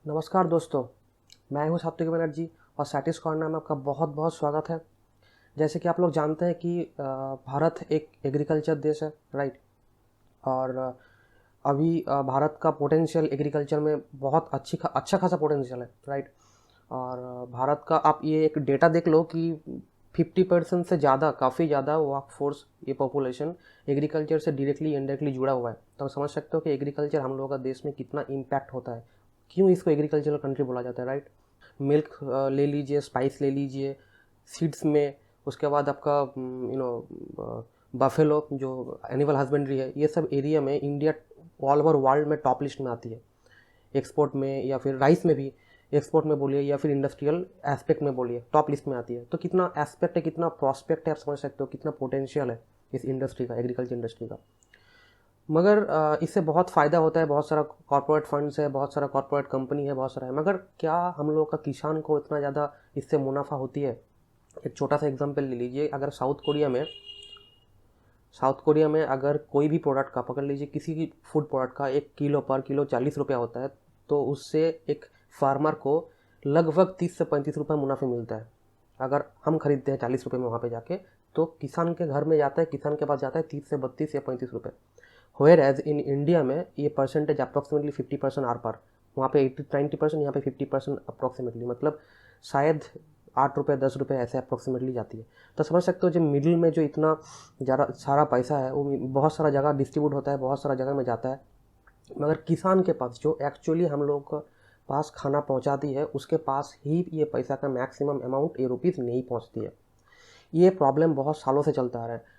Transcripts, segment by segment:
नमस्कार दोस्तों, मैं हूं सात्विक बनर्जी और सैटिस कॉर्नर में आपका बहुत बहुत स्वागत है। जैसे कि आप लोग जानते हैं कि भारत एक एग्रीकल्चर देश है, राइट। और अभी भारत का पोटेंशियल एग्रीकल्चर में बहुत अच्छा खासा पोटेंशियल है, राइट। और भारत का आप ये एक डेटा देख लो कि 50% से ज़्यादा, काफ़ी ज़्यादा वर्क फोर्स, ये पॉपुलेशन एग्रीकल्चर से डायरेक्टली इनडायरेक्टली जुड़ा हुआ है। तो आप समझ सकते हो कि एग्रीकल्चर हम लोगों का देश में कितना इम्पैक्ट होता है, क्यों इसको एग्रीकल्चरल कंट्री बोला जाता है, राइट। मिल्क ले लीजिए, स्पाइस ले लीजिए, सीड्स में, उसके बाद आपका बफेलो जो एनिमल हस्बेंड्री है, ये सब एरिया में इंडिया ऑल ओवर वर्ल्ड में टॉप लिस्ट में आती है। एक्सपोर्ट में या फिर राइस में भी एक्सपोर्ट में बोलिए या फिर इंडस्ट्रियल एस्पेक्ट में बोलिए, टॉप लिस्ट में आती है। तो कितना एस्पेक्ट है, कितना प्रॉस्पेक्ट है, आप समझ सकते हो कितना पोटेंशियल है इस इंडस्ट्री का, एग्रीकल्चर इंडस्ट्री का। मगर इससे बहुत फ़ायदा होता है, बहुत सारा कॉर्पोरेट फंड्स है, बहुत सारा कॉर्पोरेट कंपनी है, बहुत सारा है। मगर क्या हम लोग का किसान को इतना ज़्यादा इससे मुनाफा होती है? एक छोटा सा एग्जांपल ले लीजिए। अगर साउथ कोरिया में अगर कोई भी प्रोडक्ट का पकड़ लीजिए, किसी भी फूड प्रोडक्ट का 1 किलो पर किलो 40 रुपया होता है, तो उससे एक फार्मर को लगभग 30 से 35 रुपये मुनाफे मिलता है। अगर हम खरीदते हैं 40 रुपये में वहाँ पे जाके, तो किसान के घर में जाता है, किसान के पास जाता है 30 से 32 या 35 रुपये। वेयर एज इन इंडिया में ये परसेंटेज अप्रॉक्सीमेटली 50% आर पार, वहाँ पे 80-90%, यहाँ पे 50% अप्रॉक्सीमेटली, मतलब शायद 8 रुपये 10 रुपये ऐसे अप्रॉक्सीमेटली जाती है। तो समझ सकते हो जो मिडिल में जो इतना ज़्यादा सारा पैसा है, वो बहुत सारा जगह डिस्ट्रीब्यूट होता है, बहुत सारा जगह में जाता है। मगर किसान के पास जो एक्चुअली हम लोग के पास खाना पहुंचाती है, उसके पास ही ये पैसा का मैक्सिमम अमाउंट, ये रुपीज़ नहीं पहुंचती है। ये प्रॉब्लम बहुत सालों से चलता आ रहा है।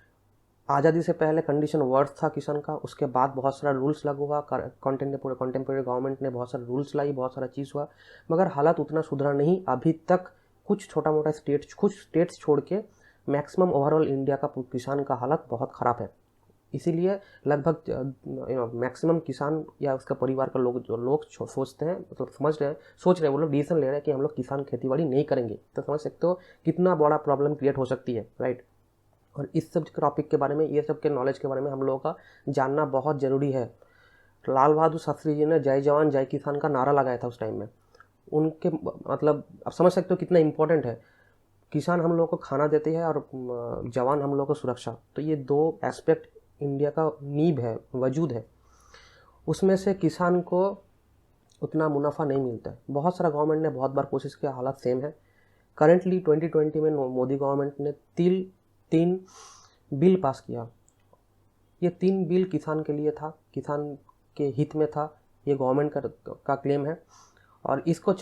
आज़ादी से पहले कंडीशन वर्स था किसान का, उसके बाद बहुत सारा रूल्स लागू हुआ, कंटेम्प्रेरी गवर्नमेंट ने बहुत सारे रूल्स लाई, बहुत सारा चीज़ हुआ, मगर हालात उतना सुधरा नहीं अभी तक। कुछ छोटा मोटा कुछ स्टेट्स छोड़ के मैक्सिमम ओवरऑल इंडिया का किसान का हालत बहुत ख़राब है। इसीलिए लगभग मैक्सिमम किसान या उसका परिवार का लोग सोचते हैं, मतलब सोच रहे हैं, वो लोग डिसीजन ले रहे हैं कि हम लोग किसान खेतीबाड़ी नहीं करेंगे। तो समझ सकते हो कितना बड़ा प्रॉब्लम क्रिएट हो सकती है, राइट। और इस सब टॉपिक के बारे में, ये सब के नॉलेज के बारे में हम लोगों का जानना बहुत ज़रूरी है। लाल बहादुर शास्त्री जी ने जय जवान जय किसान का नारा लगाया था उस टाइम में। उनके मतलब आप समझ सकते हो कितना इम्पोर्टेंट है। किसान हम लोगों को खाना देते हैं और जवान हम लोगों को सुरक्षा। तो ये दो एस्पेक्ट इंडिया का नींव है, वजूद है। उसमें से किसान को उतना मुनाफा नहीं मिलता है। बहुत सारा गवर्नमेंट ने बहुत बार कोशिश किया, हालात सेम है। करेंटली 2020 में मोदी गवर्नमेंट ने तीन बिल पास किया। ये 3 बिल किसान के लिए था, किसान के हित में था, ये गवर्नमेंट का क्लेम है। और इसको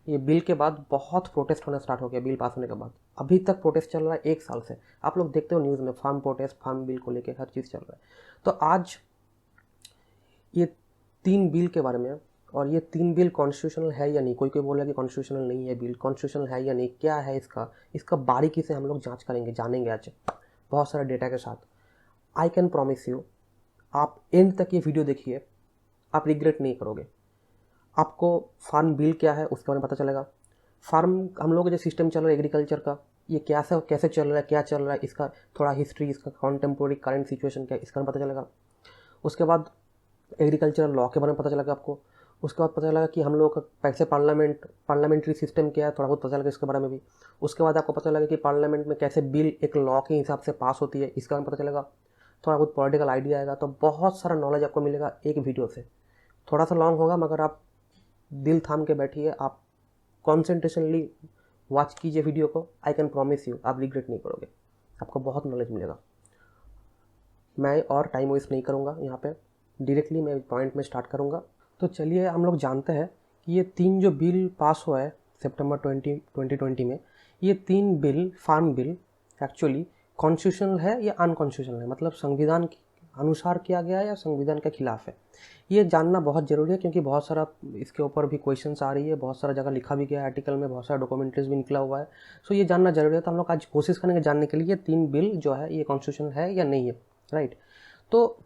ये बिल के बाद बहुत प्रोटेस्ट होना स्टार्ट हो गया। बिल पास होने के बाद अभी तक प्रोटेस्ट चल रहा है 1 साल से। आप लोग देखते हो न्यूज़ में, फार्म प्रोटेस्ट, फार्म बिल को लेके हर चीज़ चल रहा है। तो आज ये 3 बिल के बारे में, और ये 3 बिल कॉन्स्टिट्यूशनल है या नहीं, कोई बोला कि कॉन्स्टिट्यूशनल नहीं है बिल, कॉन्स्टिट्यूशनल है या नहीं, क्या है इसका बारीकी से हम लोग जांच करेंगे, जानेंगे आज बहुत सारे डेटा के साथ। आई कैन प्रॉमिस यू, आप एंड तक ये वीडियो देखिए, आप रिग्रेट नहीं करोगे। आपको फार्म बिल क्या है उसके बारे में पता चलेगा। फार्म हम लोग जो सिस्टम चल रहा है एग्रीकल्चर का, ये कैसे चल रहा है, क्या चल रहा है, इसका थोड़ा हिस्ट्री, इसका कॉन्टेम्पोररी करंट सिचुएशन क्या है, इसका पता चलेगा। उसके बाद एग्रीकल्चरल लॉ के बारे में पता चलेगा आपको। उसके बाद पता चलेगा कि हम लोग का कैसे पार्लियामेंट्री सिस्टम क्या है, थोड़ा बहुत पता चलेगा इसके बारे में भी। उसके बाद आपको पता चलेगा कि पार्लियामेंट में कैसे बिल एक लॉ के हिसाब से पास होती है, इसका पता चलेगा। थोड़ा बहुत पॉलिटिकल आइडिया आएगा। तो बहुत सारा नॉलेज आपको मिलेगा एक वीडियो से। थोड़ा सा लॉन्ग होगा, मगर आप दिल थाम के बैठिए, आप कॉन्सेंट्रेशनली वॉच कीजिए वीडियो को। आई कैन प्रॉमिस यू, आप रिग्रेट नहीं करोगे, आपको बहुत नॉलेज मिलेगा। मैं और टाइम वेस्ट नहीं करूँगा, यहाँ पे डायरेक्टली मैं पॉइंट में स्टार्ट करूँगा। तो चलिए हम लोग जानते हैं कि ये 3 जो बिल पास हुआ है सितंबर 2020 में, ये 3 bill, farm bill actually constitutional है या अनकॉन्स्टिट्यूशनल है, मतलब संविधान के अनुसार किया गया है या संविधान के खिलाफ है। ये जानना बहुत ज़रूरी है, क्योंकि बहुत सारा इसके ऊपर भी क्वेश्चंस आ रही है, बहुत सारा जगह लिखा भी गया है आर्टिकल में, बहुत सारा डॉक्यूमेंट्रीज भी निकला हुआ है। सो ये जानना जरूरी है। तो हम लोग आज कोशिश करेंगे जानने के लिए ये 3 बिल जो है ये कॉन्स्टिट्यूशनल है या नहीं है, राइट। तो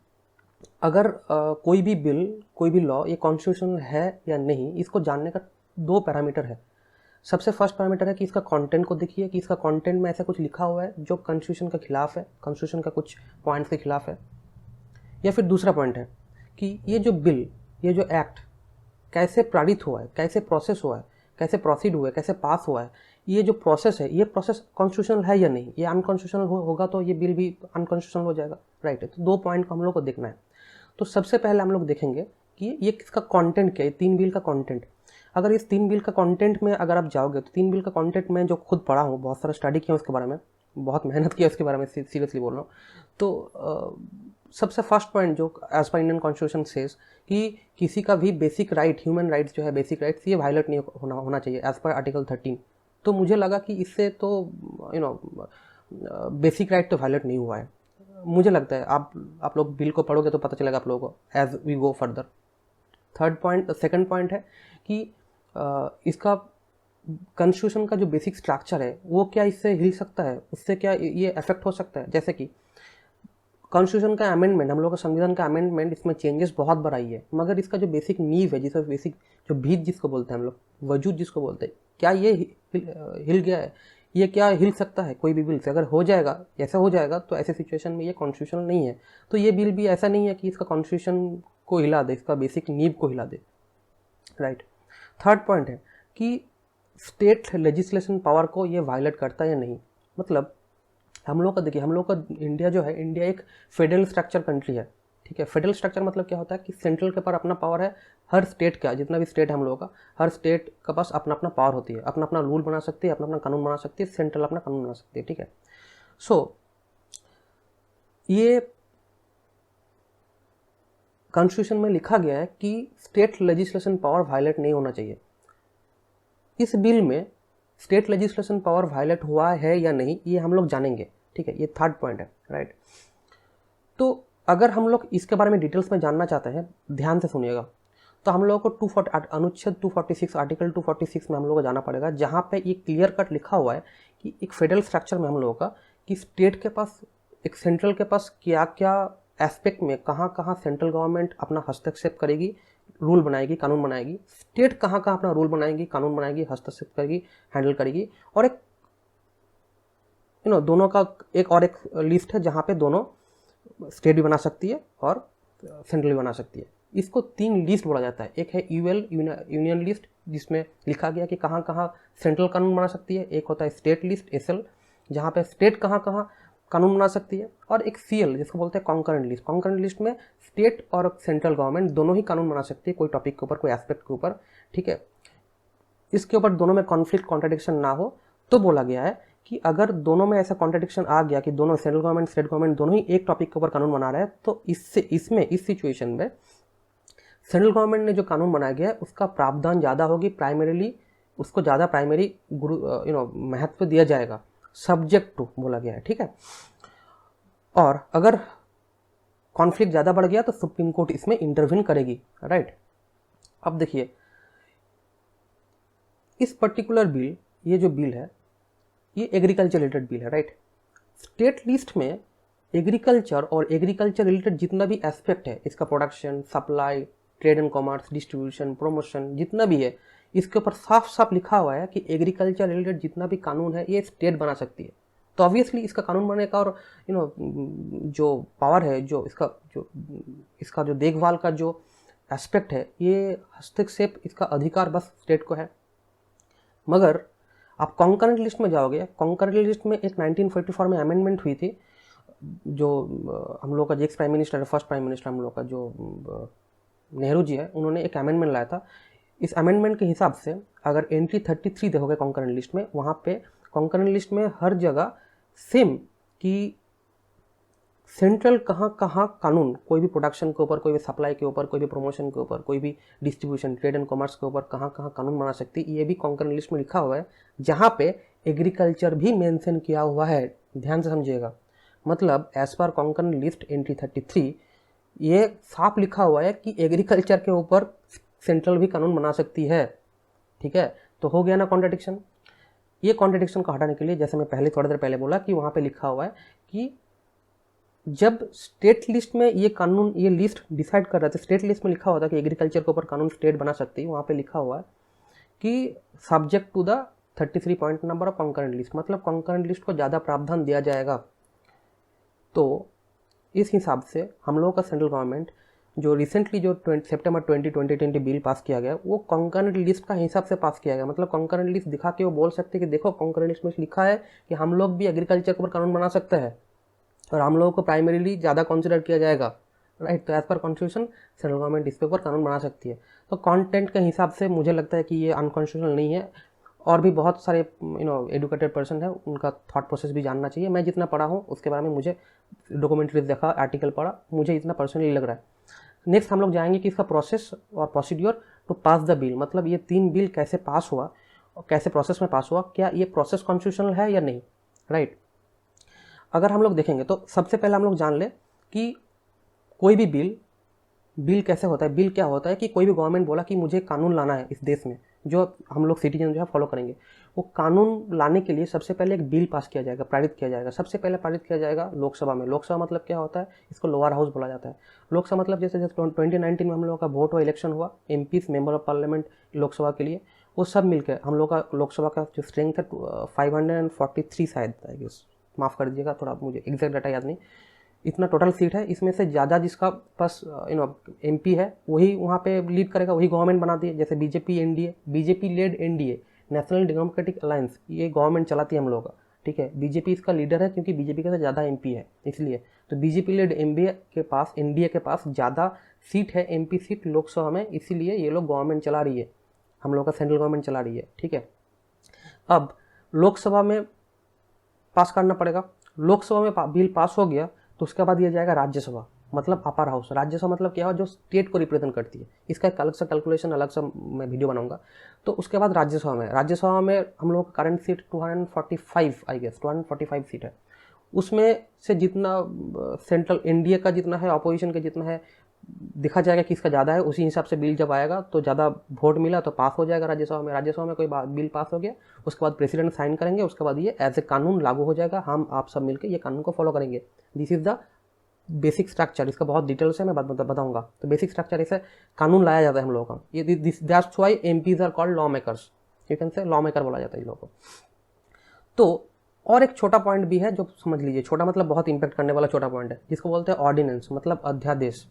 अगर कोई भी बिल, कोई भी लॉ ये कॉन्स्टिट्यूशनल है या नहीं, इसको जानने का 2 पैरामीटर है। सबसे फर्स्ट पैरामीटर है कि इसका कंटेंट को देखिए, कि इसका कंटेंट में ऐसा कुछ लिखा हुआ है जो कॉन्स्टिट्यूशन के खिलाफ है, कॉन्स्टिट्यूशन का कुछ पॉइंट्स के खिलाफ है। या फिर दूसरा पॉइंट है कि ये जो बिल, ये जो एक्ट, कैसे पारित हुआ है, कैसे प्रोसेस हुआ है, कैसे प्रोसीड हुआ है, कैसे पास हुआ है, ये जो प्रोसेस है ये प्रोसेस कॉन्स्टिट्यूशनल है या नहीं, ये अनकॉन्स्टिट्यूशनल होगा तो ये बिल भी अनकॉन्स्टिट्यूशनल हो जाएगा, राइट है। तो 2 पॉइंट को हम लोग को देखना है। तो सबसे पहले हम लोग देखेंगे कि ये किसका कंटेंट क्या है, 3 बिल का कंटेंट। अगर इस 3 बिल का कंटेंट में अगर आप जाओगे तो 3 बिल का कंटेंट में जो खुद पढ़ा हूँ, बहुत सारा स्टडी किया उसके बारे में, बहुत मेहनत किया उसके बारे में, सीरियसली बोल रहा हूँ। तो सबसे फर्स्ट पॉइंट जो एज पर इंडियन कॉन्स्टिट्यूशन सेज कि किसी का भी बेसिक राइट, ह्यूमन राइट्स जो है, बेसिक राइट्स, ये वायलेट नहीं होना चाहिए एज पर आर्टिकल 13। तो मुझे लगा कि इससे तो बेसिक राइट तो वायलेट नहीं हुआ है, मुझे लगता है। आप लोग बिल को पढ़ोगे तो पता चलेगा आप लोगों को as we go further. Second point है कि इसका कॉन्स्टिट्यूशन का जो बेसिक स्ट्रक्चर है वो क्या इससे हिल सकता है, उससे क्या ये अफेक्ट हो सकता है। जैसे कि कॉन्स्टिट्यूशन का अमेंडमेंट, हम लोग का संविधान का अमेंडमेंट, इसमें चेंजेस बहुत बार आई है, मगर इसका जो बेसिक नींव है, जिसका बेसिक जो भीत जिसको बोलते हैं हम लोग, वजूद जिसको बोलते हैं, क्या ये हिल गया है, ये क्या हिल सकता है कोई भी बिल से? अगर हो जाएगा, ऐसा हो जाएगा तो ऐसे सिचुएशन में ये कॉन्स्टिट्यूशनल नहीं है। तो ये बिल भी ऐसा नहीं है कि इसका कॉन्स्टिट्यूशन को हिला दे, इसका बेसिक नींव को हिला दे, राइट। थर्ड पॉइंट है कि स्टेट लेजिस्लेशन पावर को ये वायलेट करता है या नहीं। मतलब हम लोग का देखिए, हम लोग का इंडिया जो है, इंडिया एक फेडरल स्ट्रक्चर कंट्री है, ठीक है। फेडरल स्ट्रक्चर मतलब क्या होता है कि सेंट्रल के पास अपना पावर है, हर स्टेट का, जितना भी स्टेट है हम लोगों का, हर स्टेट के पास अपना अपना पावर होती है, अपना अपना रूल बना सकती है, अपना अपना कानून बना सकती है, सेंट्रल अपना कानून बना सकती है, ठीक है। सो ये कॉन्स्टिट्यूशन में लिखा गया है कि स्टेट लेजिस्लेशन पावर वायलेट नहीं होना चाहिए। इस बिल में स्टेट लेजिस्लेशन पावर वायलेट हुआ है या नहीं ये हम लोग जानेंगे, ठीक है। ये थर्ड पॉइंट है, राइट। तो अगर हम लोग इसके बारे में डिटेल्स में जानना चाहते हैं, ध्यान से सुनिएगा, तो हम लोगों को अनुच्छेद 246, आर्टिकल 246 में हम लोगों को जाना पड़ेगा, जहाँ पे ये क्लियर कट लिखा हुआ है कि एक फेडरल स्ट्रक्चर में हम लोगों का कि स्टेट के पास, एक सेंट्रल के पास क्या क्या एस्पेक्ट में, कहाँ कहाँ सेंट्रल गवर्नमेंट अपना हस्तक्षेप करेगी, रूल बनाएगी, कानून बनाएगी, स्टेट कहाँ कहाँ अपना रूल बनाएगी, कानून बनाएगी, हस्तक्षेप करेगी, हैंडल करेगी, और एक दोनों का एक और एक लिस्ट है जहाँ पे दोनों स्टेट भी बना सकती है और सेंट्रल भी बना सकती है। इसको 3 लिस्ट बोला जाता है। एक है यूएल, यूनियन लिस्ट, जिसमें लिखा गया कि कहाँ कहाँ सेंट्रल कानून बना सकती है। एक होता है स्टेट लिस्ट, एसएल, जहाँ पे स्टेट कहाँ कहाँ कानून बना सकती है। और एक सीएल, जिसको बोलते हैं कॉन्करेंट लिस्ट। कॉन्करेंट लिस्ट में स्टेट और सेंट्रल गवर्नमेंट दोनों ही कानून बना सकती है कोई टॉपिक के ऊपर, कोई एस्पेक्ट के ऊपर, ठीक है। इसके ऊपर दोनों में कॉन्फ्लिक्ट, कॉन्ट्राडिक्शन ना हो तो बोला गया है कि अगर दोनों में ऐसा कॉन्ट्राडिक्शन आ गया कि दोनों सेंट्रल गवर्नमेंट, स्टेट गवर्नमेंट दोनों ही एक टॉपिक के ऊपर कानून बना रहे हैं, तो इस सिचुएशन में सेंट्रल गवर्नमेंट ने जो कानून बनाया गया है उसका प्रावधान ज़्यादा होगी, प्राइमरीली उसको ज़्यादा प्राइमरी महत्व दिया जाएगा, सब्जेक्ट टू बोला गया है, ठीक है। और अगर कॉन्फ्लिक्ट ज़्यादा बढ़ गया तो सुप्रीम कोर्ट इसमें इंटरवीन करेगी, राइट। अब देखिए, इस पर्टिकुलर बिल, ये जो बिल है ये एग्रीकल्चर रिलेटेड बिल है, राइट। स्टेट लिस्ट में एग्रीकल्चर और एग्रीकल्चर रिलेटेड जितना भी एस्पेक्ट है, इसका production, supply, trade and commerce, distribution, promotion, जितना भी है, इसके ऊपर साफ साफ लिखा हुआ है कि एग्रीकल्चर रिलेटेड जितना भी कानून है ये स्टेट बना सकती है। तो ऑब्वियसली इसका कानून बनाने का और जो पावर है, जो इसका जो देखभाल का जो एस्पेक्ट है, ये हस्तक्षेप, इसका अधिकार बस स्टेट को है। मगर आप कॉन्करेंट लिस्ट में जाओगे, कॉन्करेंट लिस्ट में एक 1944 में अमेंडमेंट हुई थी, जो हम लोग का जो एक्स प्राइम मिनिस्टर है, फर्स्ट प्राइम मिनिस्टर हम लोग का जो नेहरू जी है, उन्होंने एक अमेंडमेंट लाया था। इस अमेंडमेंट के हिसाब से अगर एंट्री 33 देखोगे कॉन्करेंट लिस्ट में, वहाँ पे कॉन्करेंट लिस्ट में हर जगह सेम कि सेंट्रल कहाँ कहाँ कानून, कोई भी प्रोडक्शन के ऊपर, कोई भी सप्लाई के ऊपर, कोई भी प्रमोशन के ऊपर, कोई भी डिस्ट्रीब्यूशन, ट्रेड एंड कॉमर्स के ऊपर कहाँ कहाँ कानून बना सकती है, ये भी कॉन्करेंट लिस्ट में लिखा हुआ है, जहाँ पे एग्रीकल्चर भी मेंशन किया हुआ है। ध्यान से समझिएगा, मतलब as per concurrent list entry 33 ये साफ लिखा हुआ है कि एग्रीकल्चर के ऊपर सेंट्रल भी कानून बना सकती है, ठीक है। तो हो गया ना कॉन्ट्रडिक्शन। ये कॉन्ट्रडिक्शन को हटाने के लिए, जैसे मैं पहले थोड़ी देर पहले बोला कि वहाँ पे लिखा हुआ है कि जब स्टेट लिस्ट में ये कानून, ये लिस्ट डिसाइड कर रहे थे, स्टेट लिस्ट में लिखा हुआ था कि एग्रीकल्चर के ऊपर कानून स्टेट बना सकती है, वहाँ पे लिखा हुआ है कि subject to the 33 point number of concurrent list, मतलब कॉन्करेंट लिस्ट को ज़्यादा प्रावधान दिया जाएगा। तो इस हिसाब से हम लोगों का सेंट्रल गवर्नमेंट जो रिसेंटली जो सितंबर 2020 बिल पास किया गया वो कॉन्करेंट लिस्ट का हिसाब से पास किया गया। मतलब कॉन्करेंट लिस्ट दिखा के वो बोल सकते हैं कि देखो कॉन्करेंट लिस्ट में लिखा है कि हम लोग भी एग्रीकल्चर के ऊपर कानून बना सकते हैं और हम लोगों को प्राइमरीली ज़्यादा कंसिडर किया जाएगा, राइट। तो as per constitution central government इस पे ऊपर कानून बना सकती है। तो कंटेंट के हिसाब से मुझे लगता है कि ये अनकॉन्स्टिट्यूशनल नहीं है। और भी बहुत सारे एडुकेटेड पर्सन है, उनका थॉट प्रोसेस भी जानना चाहिए। मैं जितना पढ़ा हूँ उसके बारे में, मुझे डॉक्यूमेंट्रीज देखा, आर्टिकल पढ़ा, मुझे इतना पर्सनली लग रहा है। नेक्स्ट हम लोग जाएंगे कि इसका प्रोसेस और procedure to pass the bill, मतलब ये 3 बिल कैसे पास हुआ और कैसे प्रोसेस में पास हुआ, क्या ये प्रोसेस कॉन्स्टिट्यूशनल है या नहीं, राइट। अगर हम लोग देखेंगे तो सबसे पहले हम लोग जान ले कि कोई भी बिल कैसे होता है। बिल क्या होता है कि कोई भी गवर्नमेंट बोला कि मुझे कानून लाना है इस देश में, जो हम लोग सिटीजन जो है फॉलो करेंगे, वो कानून लाने के लिए सबसे पहले एक बिल पास किया जाएगा, पारित किया जाएगा। सबसे पहले पारित किया जाएगा लोकसभा में। लोकसभा मतलब क्या होता है, इसको लोअर हाउस बोला जाता है। लोकसभा मतलब जैसे 2019 में हम लोगों का वोट हुआ, इलेक्शन हुआ, MPs member of parliament Lok Sabha के लिए, वो सब मिलकर हम लोग का लोकसभा का जो स्ट्रेंथ है 543 शायद, आई गेस, माफ़ कर दीजिएगा, थोड़ा मुझे एग्जैक्ट डाटा याद नहीं, इतना टोटल सीट है। इसमें से ज़्यादा जिसका पास एमपी है वही वहाँ पे लीड करेगा, वही गवर्नमेंट बनाती है। जैसे BJP NDA, BJP lead NDA, national democratic alliance, ये गवर्नमेंट चलाती है हम लोग का, ठीक है। बीजेपी इसका लीडर है क्योंकि बीजेपी के साथ ज़्यादा एमपी है, इसलिए। तो बीजेपी लेड एनडीए के पास ज़्यादा सीट है, एमपी सीट लोकसभा में, इसीलिए ये लोग गवर्नमेंट चला रही है, हम लोग का सेंट्रल गवर्नमेंट चला रही है, ठीक है। अब लोकसभा में पास करना पड़ेगा। लोकसभा में बिल पास हो गया तो उसके बाद ये जाएगा राज्यसभा, मतलब अपर हाउस। राज्यसभा मतलब क्या है, जो स्टेट को रिप्रेजेंट करती है। इसका एक अलग सा कैलकुलेशन, अलग सा मैं वीडियो बनाऊंगा। तो उसके बाद राज्यसभा में हम लोग का current seat 245, I guess 245 seat है। उसमें से जितना सेंट्रल एनडीए का जितना है, अपोजिशन का जितना है, देखा जाएगा कि इसका ज़्यादा है, उसी हिसाब से बिल जब आएगा तो ज़्यादा वोट मिला तो पास हो जाएगा राज्यसभा में। राज्यसभा में कोई बिल पास हो गया, उसके बाद प्रेसिडेंट साइन करेंगे, उसके बाद ये एज ए कानून लागू हो जाएगा। हम आप सब मिलकर ये कानून को फॉलो करेंगे। This is the basic structure. इसका बहुत डिटेल्स है, मैं बताऊंगा। तो बेसिक स्ट्रक्चर ऐसे कानून लाया जाता है हम लोगों का। ये that's why MPs are called law makers, you can say law maker बोला जाता है इन लोगों को। तो और एक छोटा पॉइंट भी है जो समझ लीजिए, छोटा मतलब बहुत इंपैक्ट करने वाला छोटा पॉइंट है, जिसको बोलते हैं ऑर्डिनेंस, मतलब अध्यादेश।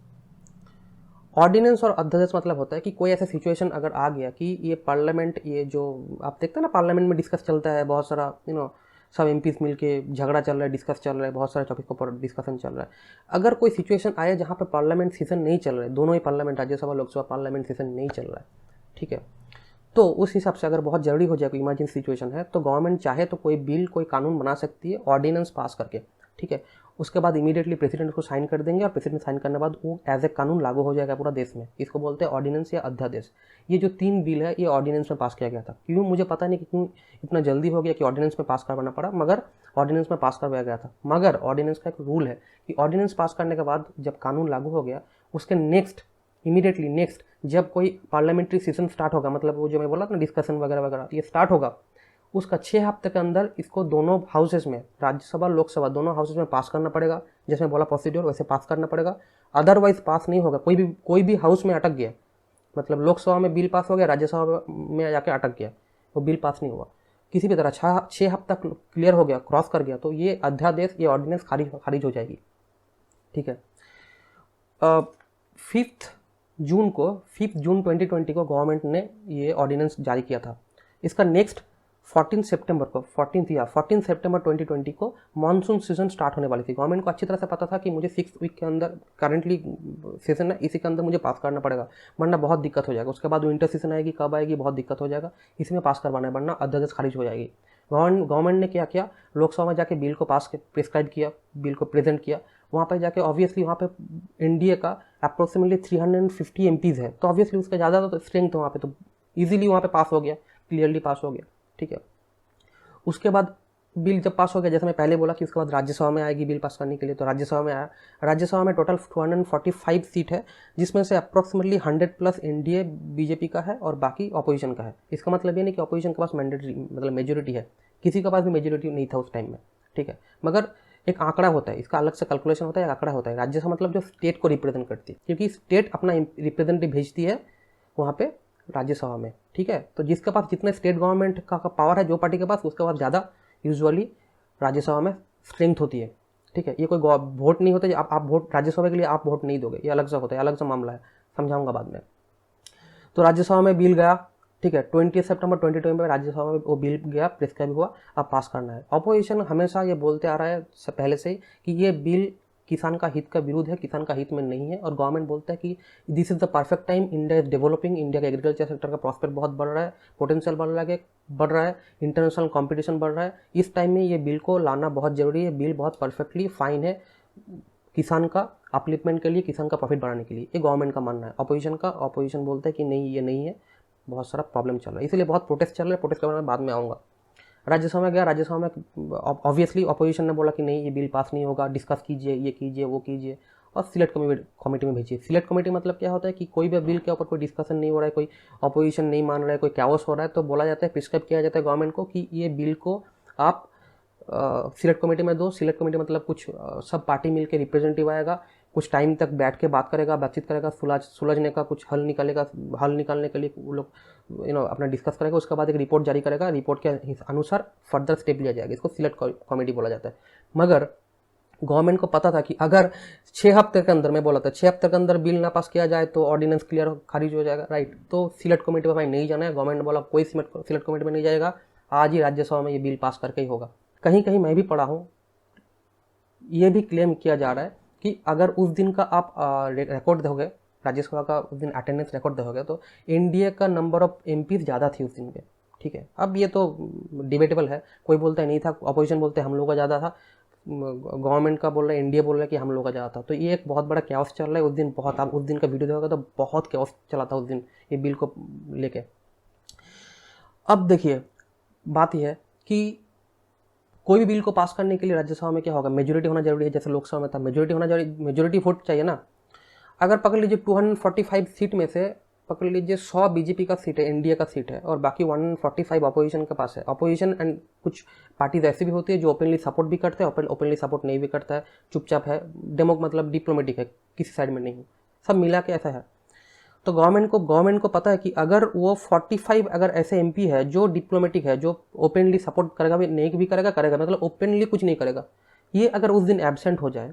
ऑर्डिनेंस और अध्यादेश मतलब होता है कि कोई ऐसा सिचुएशन अगर आ गया कि ये पार्लियामेंट, ये जो आप देखते हैं ना पार्लियामेंट में डिस्कस चलता है, बहुत सारा सब एमपीज मिलके झगड़ा चल रहा है, डिस्कस चल रहा है, बहुत सारे टॉपिक के ऊपर डिस्कशन चल रहा है। अगर कोई सिचुएशन आए जहाँ पे पार्लियामेंट सेशन नहीं चल रहा है, दोनों ही parliament, Rajya Sabha Lok Sabha parliament session नहीं चल रहा है, ठीक है, तो उस हिसाब से अगर बहुत जरूरी हो जाए, कोई इमरजेंसी सिचुएशन है, तो गवर्नमेंट चाहे तो कोई बिल, कोई कानून बना सकती है ऑर्डिनेंस पास करके, ठीक है। उसके बाद इमीडिएटली प्रेसिडेंट को साइन कर देंगे और प्रेसिडेंट साइन करने के बाद वो एज ए कानून लागू हो जाएगा पूरा देश में। इसको बोलते हैं ऑर्डिनेंस या अध्यादेश। ये जो 3 बिल है ये ऑर्डिनेंस में पास किया गया था। क्यों मुझे पता नहीं कि क्यों इतना जल्दी हो गया कि ऑर्डिनेंस में पास करवाना पड़ा, मगर ऑर्डिनेंस में पास करवाया गया था। मगर ऑर्डिनेंस का एक रूल है कि ऑर्डिनेंस पास करने के बाद जब कानून लागू हो गया, उसके इमीडिएटली नेक्स्ट जब कोई पार्लियामेंट्री सेशन स्टार्ट होगा, मतलब वो जो मैं बोला था ना डिस्कशन वगैरह वगैरह, ये स्टार्ट होगा, उसका 6 हफ्ते के अंदर इसको दोनों हाउसेस में, राज्यसभा लोकसभा दोनों हाउसेस में पास करना पड़ेगा। जैसे मैं बोला प्रोसीड्योर, वैसे पास करना पड़ेगा। अदरवाइज पास नहीं होगा। कोई भी हाउस में अटक गया, मतलब लोकसभा में बिल पास हो गया, राज्यसभा में जाके अटक गया, वो बिल पास नहीं हुआ किसी भी तरह, 6 हफ्ता क्लियर हो गया, क्रॉस कर गया, तो ये अध्यादेश, ये ऑर्डिनेंस खारिज हो जाएगी, ठीक है। 5 जून 2020 को गवर्नमेंट ने ये ऑर्डिनेंस जारी किया था। इसका नेक्स्ट 14 सितंबर 2020 को मानसून सीजन स्टार्ट होने वाली थी। गवर्नमेंट को अच्छी तरह से पता था कि मुझे 6 वीक के अंदर, करंटली सीजन है, इसी के अंदर मुझे पास करना पड़ेगा, वरना बहुत दिक्कत हो जाएगा। उसके बाद विंटर सीजन आएगी, कब आएगी, बहुत दिक्कत हो जाएगा, इसमें पास करवाना है, वरना अध्यादेश खारिज हो जाएगी। गवर्नमेंट ने क्या किया, लोकसभा में जाके बिल को प्रिस्क्राइब किया, बिल को प्रेजेंट किया। वहाँ पर जाके ऑब्वियसली वहाँ पे एनडीए का अप्रोक्सीमेटली 350 एमपीज है, तो ऑब्वियसली उसका ज़्यादा तो स्ट्रेंथ है वहाँ पे, तो ईजिली वहाँ पे पास हो गया, क्लियरली पास हो गया, ठीक है। उसके बाद बिल जब पास हो गया, जैसे मैं पहले बोला कि उसके बाद राज्यसभा में आएगी बिल पास करने के लिए, तो राज्यसभा में आया। राज्यसभा में टोटल 245 सीट है, जिसमें से अप्रोक्सीमेटली 100+ एनडीए बीजेपी का है और बाकी अपोजिशन का है। इसका मतलब ये नहीं कि अपोजिशन के पास मेजोरिटी है, किसी के पास भी मेजोरिटी नहीं था उस टाइम में, ठीक है। मगर एक आंकड़ा होता है, इसका अलग से कैलकुलेशन होता है, एक आंकड़ा होता है। राज्यसभा मतलब जो स्टेट को रिप्रेजेंट करती है, क्योंकि स्टेट अपना रिप्रेजेंटेटिव भेजती है वहाँ पे राज्यसभा में, ठीक है। तो जिसके पास जितने स्टेट गवर्नमेंट का पावर है, जो पार्टी के पास, उसके पास ज़्यादा यूजुअली राज्यसभा में स्ट्रेंथ होती है, ठीक है, ये कोई वोट नहीं होता, आप वोट राज्यसभा के लिए आप वोट नहीं दोगे, ये अलग सा होता है, अलग सा मामला है, समझाऊंगा बाद में। तो राज्यसभा में बिल गया, ठीक है, 20 सितंबर 2020 में राज्यसभा में वो बिल गया, प्रिस्क्राइब हुआ, अब पास करना है। अपोजिशन हमेशा ये बोलते आ रहा है पहले से ही कि ये बिल किसान का हित का विरुद्ध है, किसान का हित में नहीं है, और गवर्नमेंट बोलता है कि this is the perfect time, India is developing, India का एग्रीकल्चर सेक्टर का प्रॉस्पेक्ट बहुत बढ़ रहा है, पोटेंशियल बढ़ रहा है, इंटरनेशनल कंपटीशन बढ़ रहा है, इस टाइम में ये बिल को लाना बहुत जरूरी है, बिल बहुत परफेक्टली फाइन है किसान का अपलिफ्टमेंट के लिए, किसान का प्रॉफिट बढ़ाने के लिए, ये गवर्नमेंट का मानना है। अपोजिशन बोलता है कि नहीं, ये नहीं है, बहुत सारा प्रॉब्लम चल रहा है, इसलिए बहुत प्रोटेस्ट चल रहा है, प्रोटेस्ट के बारे में बाद में आऊँगा। राज्यसभा में गया, राज्यसभा में ऑब्वियसली अपोजिशन ने बोला कि नहीं, ये बिल पास नहीं होगा, डिस्कस कीजिए, ये कीजिए, वो कीजिए, और सिलेक्ट कमेटी में भेजिए। सिलेक्ट कमेटी मतलब क्या होता है कि कोई भी बिल के ऊपर कोई डिस्कशन नहीं हो रहा है, कोई अपोजिशन नहीं मान रहा है, कोई कैओस हो रहा है, तो बोला जाता है, प्रिस्क्राइब किया जाता है गवर्नमेंट को कि ये बिल को आप सिलेक्ट कमेटी में दो। सिलेक्ट कमेटी मतलब कुछ सब पार्टी मिल के रिप्रेजेंटेटिव आएगा, कुछ टाइम तक बैठ के बातचीत करेगा, सुलझने का कुछ हल निकालने के लिए वो लोग अपना डिस्कस करेगा, उसके बाद एक रिपोर्ट जारी करेगा, रिपोर्ट के अनुसार फर्दर स्टेप लिया जाएगा, इसको सिलेक्ट कमेटी बोला जाता है। मगर गवर्नमेंट को पता था कि अगर 6 हफ्ते के अंदर, मैं बोला था 6 हफ्ते के अंदर बिल ना पास किया जाए तो ऑर्डिनेंस क्लियर खारिज हो जाएगा, राइट। तो सिलेक्ट कमेटी में भाई नहीं जाना है, गवर्नमेंट बोला कोई सिलेक्ट कमेटी में नहीं जाएगा, आज ही राज्यसभा में ये बिल पास करके ही होगा। कहीं कहीं मैं भी पढ़ा हूँ, ये भी क्लेम किया जा रहा है कि अगर उस दिन का आप रिकॉर्ड दोगे, राज्यसभा का उस दिन अटेंडेंस रिकॉर्ड दोगे, तो एनडीए का नंबर ऑफ एमपीज ज़्यादा थी उस दिन पे, ठीक है। अब ये तो डिबेटेबल है, कोई बोलता है नहीं था, अपोजिशन बोलते हैं हम लोग का ज़्यादा था, गवर्नमेंट का बोल रहा है, एनडीए बोल रहा है कि हम लोग का ज़्यादा था। तो ये एक बहुत बड़ा कैओस चल रहा है उस दिन, बहुत, आप उस दिन का वीडियो देखोगे तो बहुत कैओस चला था उस दिन ये बिल को लेके। अब देखिए, बात यह है कि कोई भी बिल को पास करने के लिए राज्यसभा में क्या होगा, मेजोरिटी होना जरूरी है, जैसे लोकसभा में था मेजोरिटी होना जरूरी, मेजोरिटी वोट चाहिए ना। अगर पकड़ लीजिए 245 सीट में से पकड़ लीजिए 100 बीजेपी का सीट है, एनडीए का सीट है, और बाकी 145 अपोजिशन के पास है। अपोजिशन एंड कुछ पार्टीज ऐसी भी होती है जो ओपनली सपोर्ट भी करते हैं, ओपनली सपोर्ट नहीं भी करता है, चुपचाप है, मतलब डिप्लोमेटिक है, किसी साइड में नहीं, सब मिला के ऐसा है। तो गवर्नमेंट को पता है कि अगर वो 45 अगर ऐसे एमपी है जो डिप्लोमेटिक है, जो ओपनली सपोर्ट करेगा भी, नहीं भी करेगा, मतलब ओपनली कुछ नहीं करेगा, ये अगर उस दिन एब्सेंट हो जाए,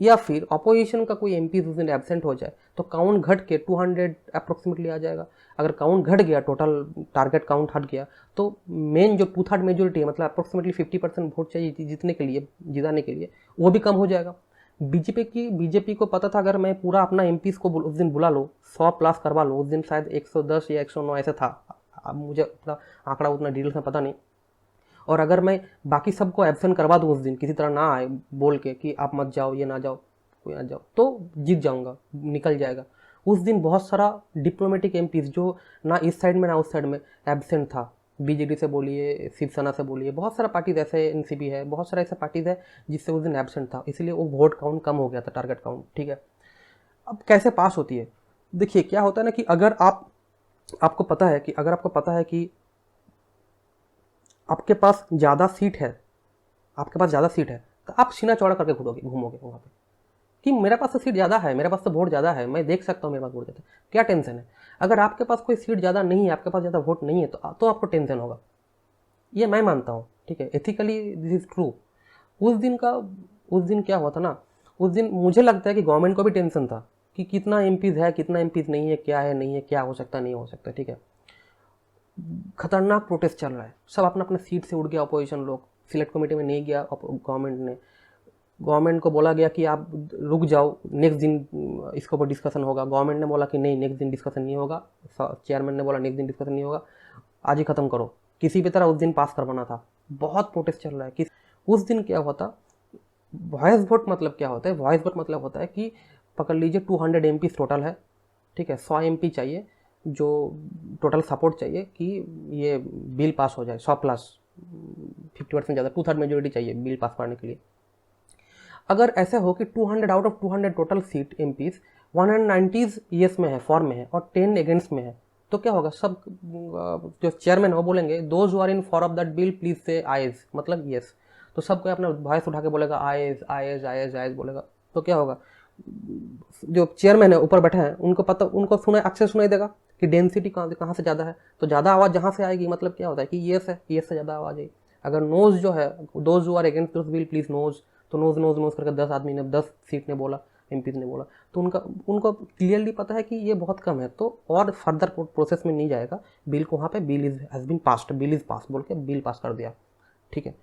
या फिर अपोजिशन का कोई एमपी उस दिन एब्सेंट हो जाए, तो काउंट घट के 200 अप्रोक्सीमेटली आ जाएगा। अगर काउंट घट गया, टोटल टारगेट काउंट हट गया, तो मेन जो 2/3 मेजोरिटी है, मतलब अप्रोक्सीमेटली 50% वोट चाहिए जिताने के लिए, वो भी कम हो जाएगा। बीजेपी को पता था अगर मैं पूरा अपना एमपीज को उस दिन बुला लो, 100 प्लस करवा लो, उस दिन शायद 110 या 109 ऐसे था, अब मुझे आंकड़ा उतना डिटेल्स में पता नहीं, और अगर मैं बाकी सबको एब्सेंट करवा दूँ उस दिन, किसी तरह ना आए बोल के कि आप मत जाओ, ये ना जाओ, कोई ना जाओ, तो जीत जाऊंगा, निकल जाएगा। उस दिन बहुत सारा डिप्लोमेटिक एमपीज जो ना इस साइड में ना उस साइड में एब्सेंट था, बीजेडी से बोलिए, शिवसेना से बोलिए, बहुत सारा पार्टीज ऐसे, एनसीपी है, बहुत सारा ऐसा पार्टीज है जिससे उस दिन एब्सेंट था, इसलिए वो वोट काउंट कम हो गया था, टारगेट काउंट, ठीक है। अब कैसे पास होती है, देखिए क्या होता है ना कि अगर आपको पता है कि आपके पास ज़्यादा सीट है, तो आप सीना चौड़ा करके घूमोगे वहाँ पे कि मेरे पास तो सीट ज़्यादा है, मेरे पास तो वोट ज़्यादा है, मैं देख सकता हूँ मेरे पास वोट ज़्यादा है, क्या टेंशन है। अगर आपके पास कोई सीट ज़्यादा नहीं है, आपके पास ज़्यादा वोट नहीं है, तो आपको टेंशन होगा, ये मैं मानता हूँ, ठीक है, एथिकली दिस इज़ ट्रू। उस दिन क्या हुआ था ना, उस दिन मुझे लगता है कि गवर्नमेंट को भी टेंशन था कि कितना एमपीज़ है, कितना एमपीज़ नहीं है, क्या है नहीं है, क्या हो सकता नहीं हो सकता, ठीक है। खतरनाक प्रोटेस्ट चल रहा है, सब अपना अपना सीट से उड़ गया, अपोजिशन लोग सिलेक्ट कमेटी में नहीं गया, गवर्नमेंट को बोला गया कि आप रुक जाओ, नेक्स्ट दिन इसके ऊपर डिस्कशन होगा, गवर्नमेंट ने बोला कि नहीं, नेक्स्ट दिन डिस्कशन नहीं होगा, चेयरमैन ने बोला नेक्स्ट दिन डिस्कशन नहीं होगा, आज ही खत्म करो, किसी भी तरह उस दिन पास करवाना था। बहुत प्रोटेस्ट चल रहा है कि उस दिन क्या होता, वॉइस वोट मतलब क्या होता है, वॉइस वोट मतलब होता है कि पकड़ लीजिए 200 एमपी टोटल है, ठीक है, 100 एमपी चाहिए, जो टोटल सपोर्ट चाहिए कि ये बिल पास हो जाए, 100 प्लस 50% ज़्यादा, 2/3 मेजोरिटी चाहिए बिल पास करने के लिए। अगर ऐसा हो कि 200 out of 200 total seat MPs 190 yes में है, फॉर में है, और 10 अगेंस्ट में है, तो क्या होगा, सब जो चेयरमैन वो बोलेंगे those who are in for of that bill please say ayes, मतलब येस, तो सब कोई अपना वॉइस उठा के बोलेगा आयज आयज आयज आयज बोलेगा, तो क्या होगा, जो चेयरमैन है ऊपर बैठे हैं उनको पता, उनको अच्छे से सुनाई देगा कि डेंसिटी कहाँ से ज़्यादा है, तो ज़्यादा आवाज़ जहाँ से आएगी मतलब क्या होता है कि येस है, येस से ज़्यादा आवाज़ आएगी। अगर नोज जो है, those who are against this bill please noes, तो नोज करके 10 आदमी ने 10 सीट ने बोला, एमपीज ने बोला, तो उनको क्लियरली पता है कि ये बहुत कम है, तो और फर्दर प्रोसेस में नहीं जाएगा, बिल को वहाँ पे bill has been passed, bill is pass बोल के बिल पास कर दिया, ठीक है।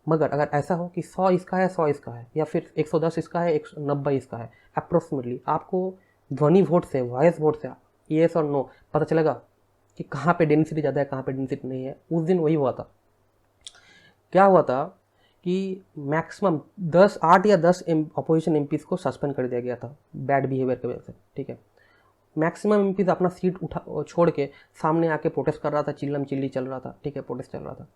मगर अगर ऐसा हो कि 100 इसका है, 100 इसका है, या फिर 110 इसका है, 190 इसका है, अप्रोक्सीमेटली आपको ध्वनि वोट से, वॉइस वोट से, येस और नो पता चलेगा कि कहाँ पे डेंसिटी ज़्यादा है, कहाँ पे डेंसिटी नहीं है। उस दिन वही हुआ था। क्या हुआ था कि मैक्सिमम 8 या 10 अपोजिशन एमपीज़ को सस्पेंड कर दिया गया था बैड बिहेवियर की वजह से, ठीक है। मैक्सिमम एमपीज़ अपना सीट छोड़ के सामने आके प्रोटेस्ट कर रहा था, चिल्लम चिल्ली चल रहा था, ठीक है, प्रोटेस्ट चल रहा था।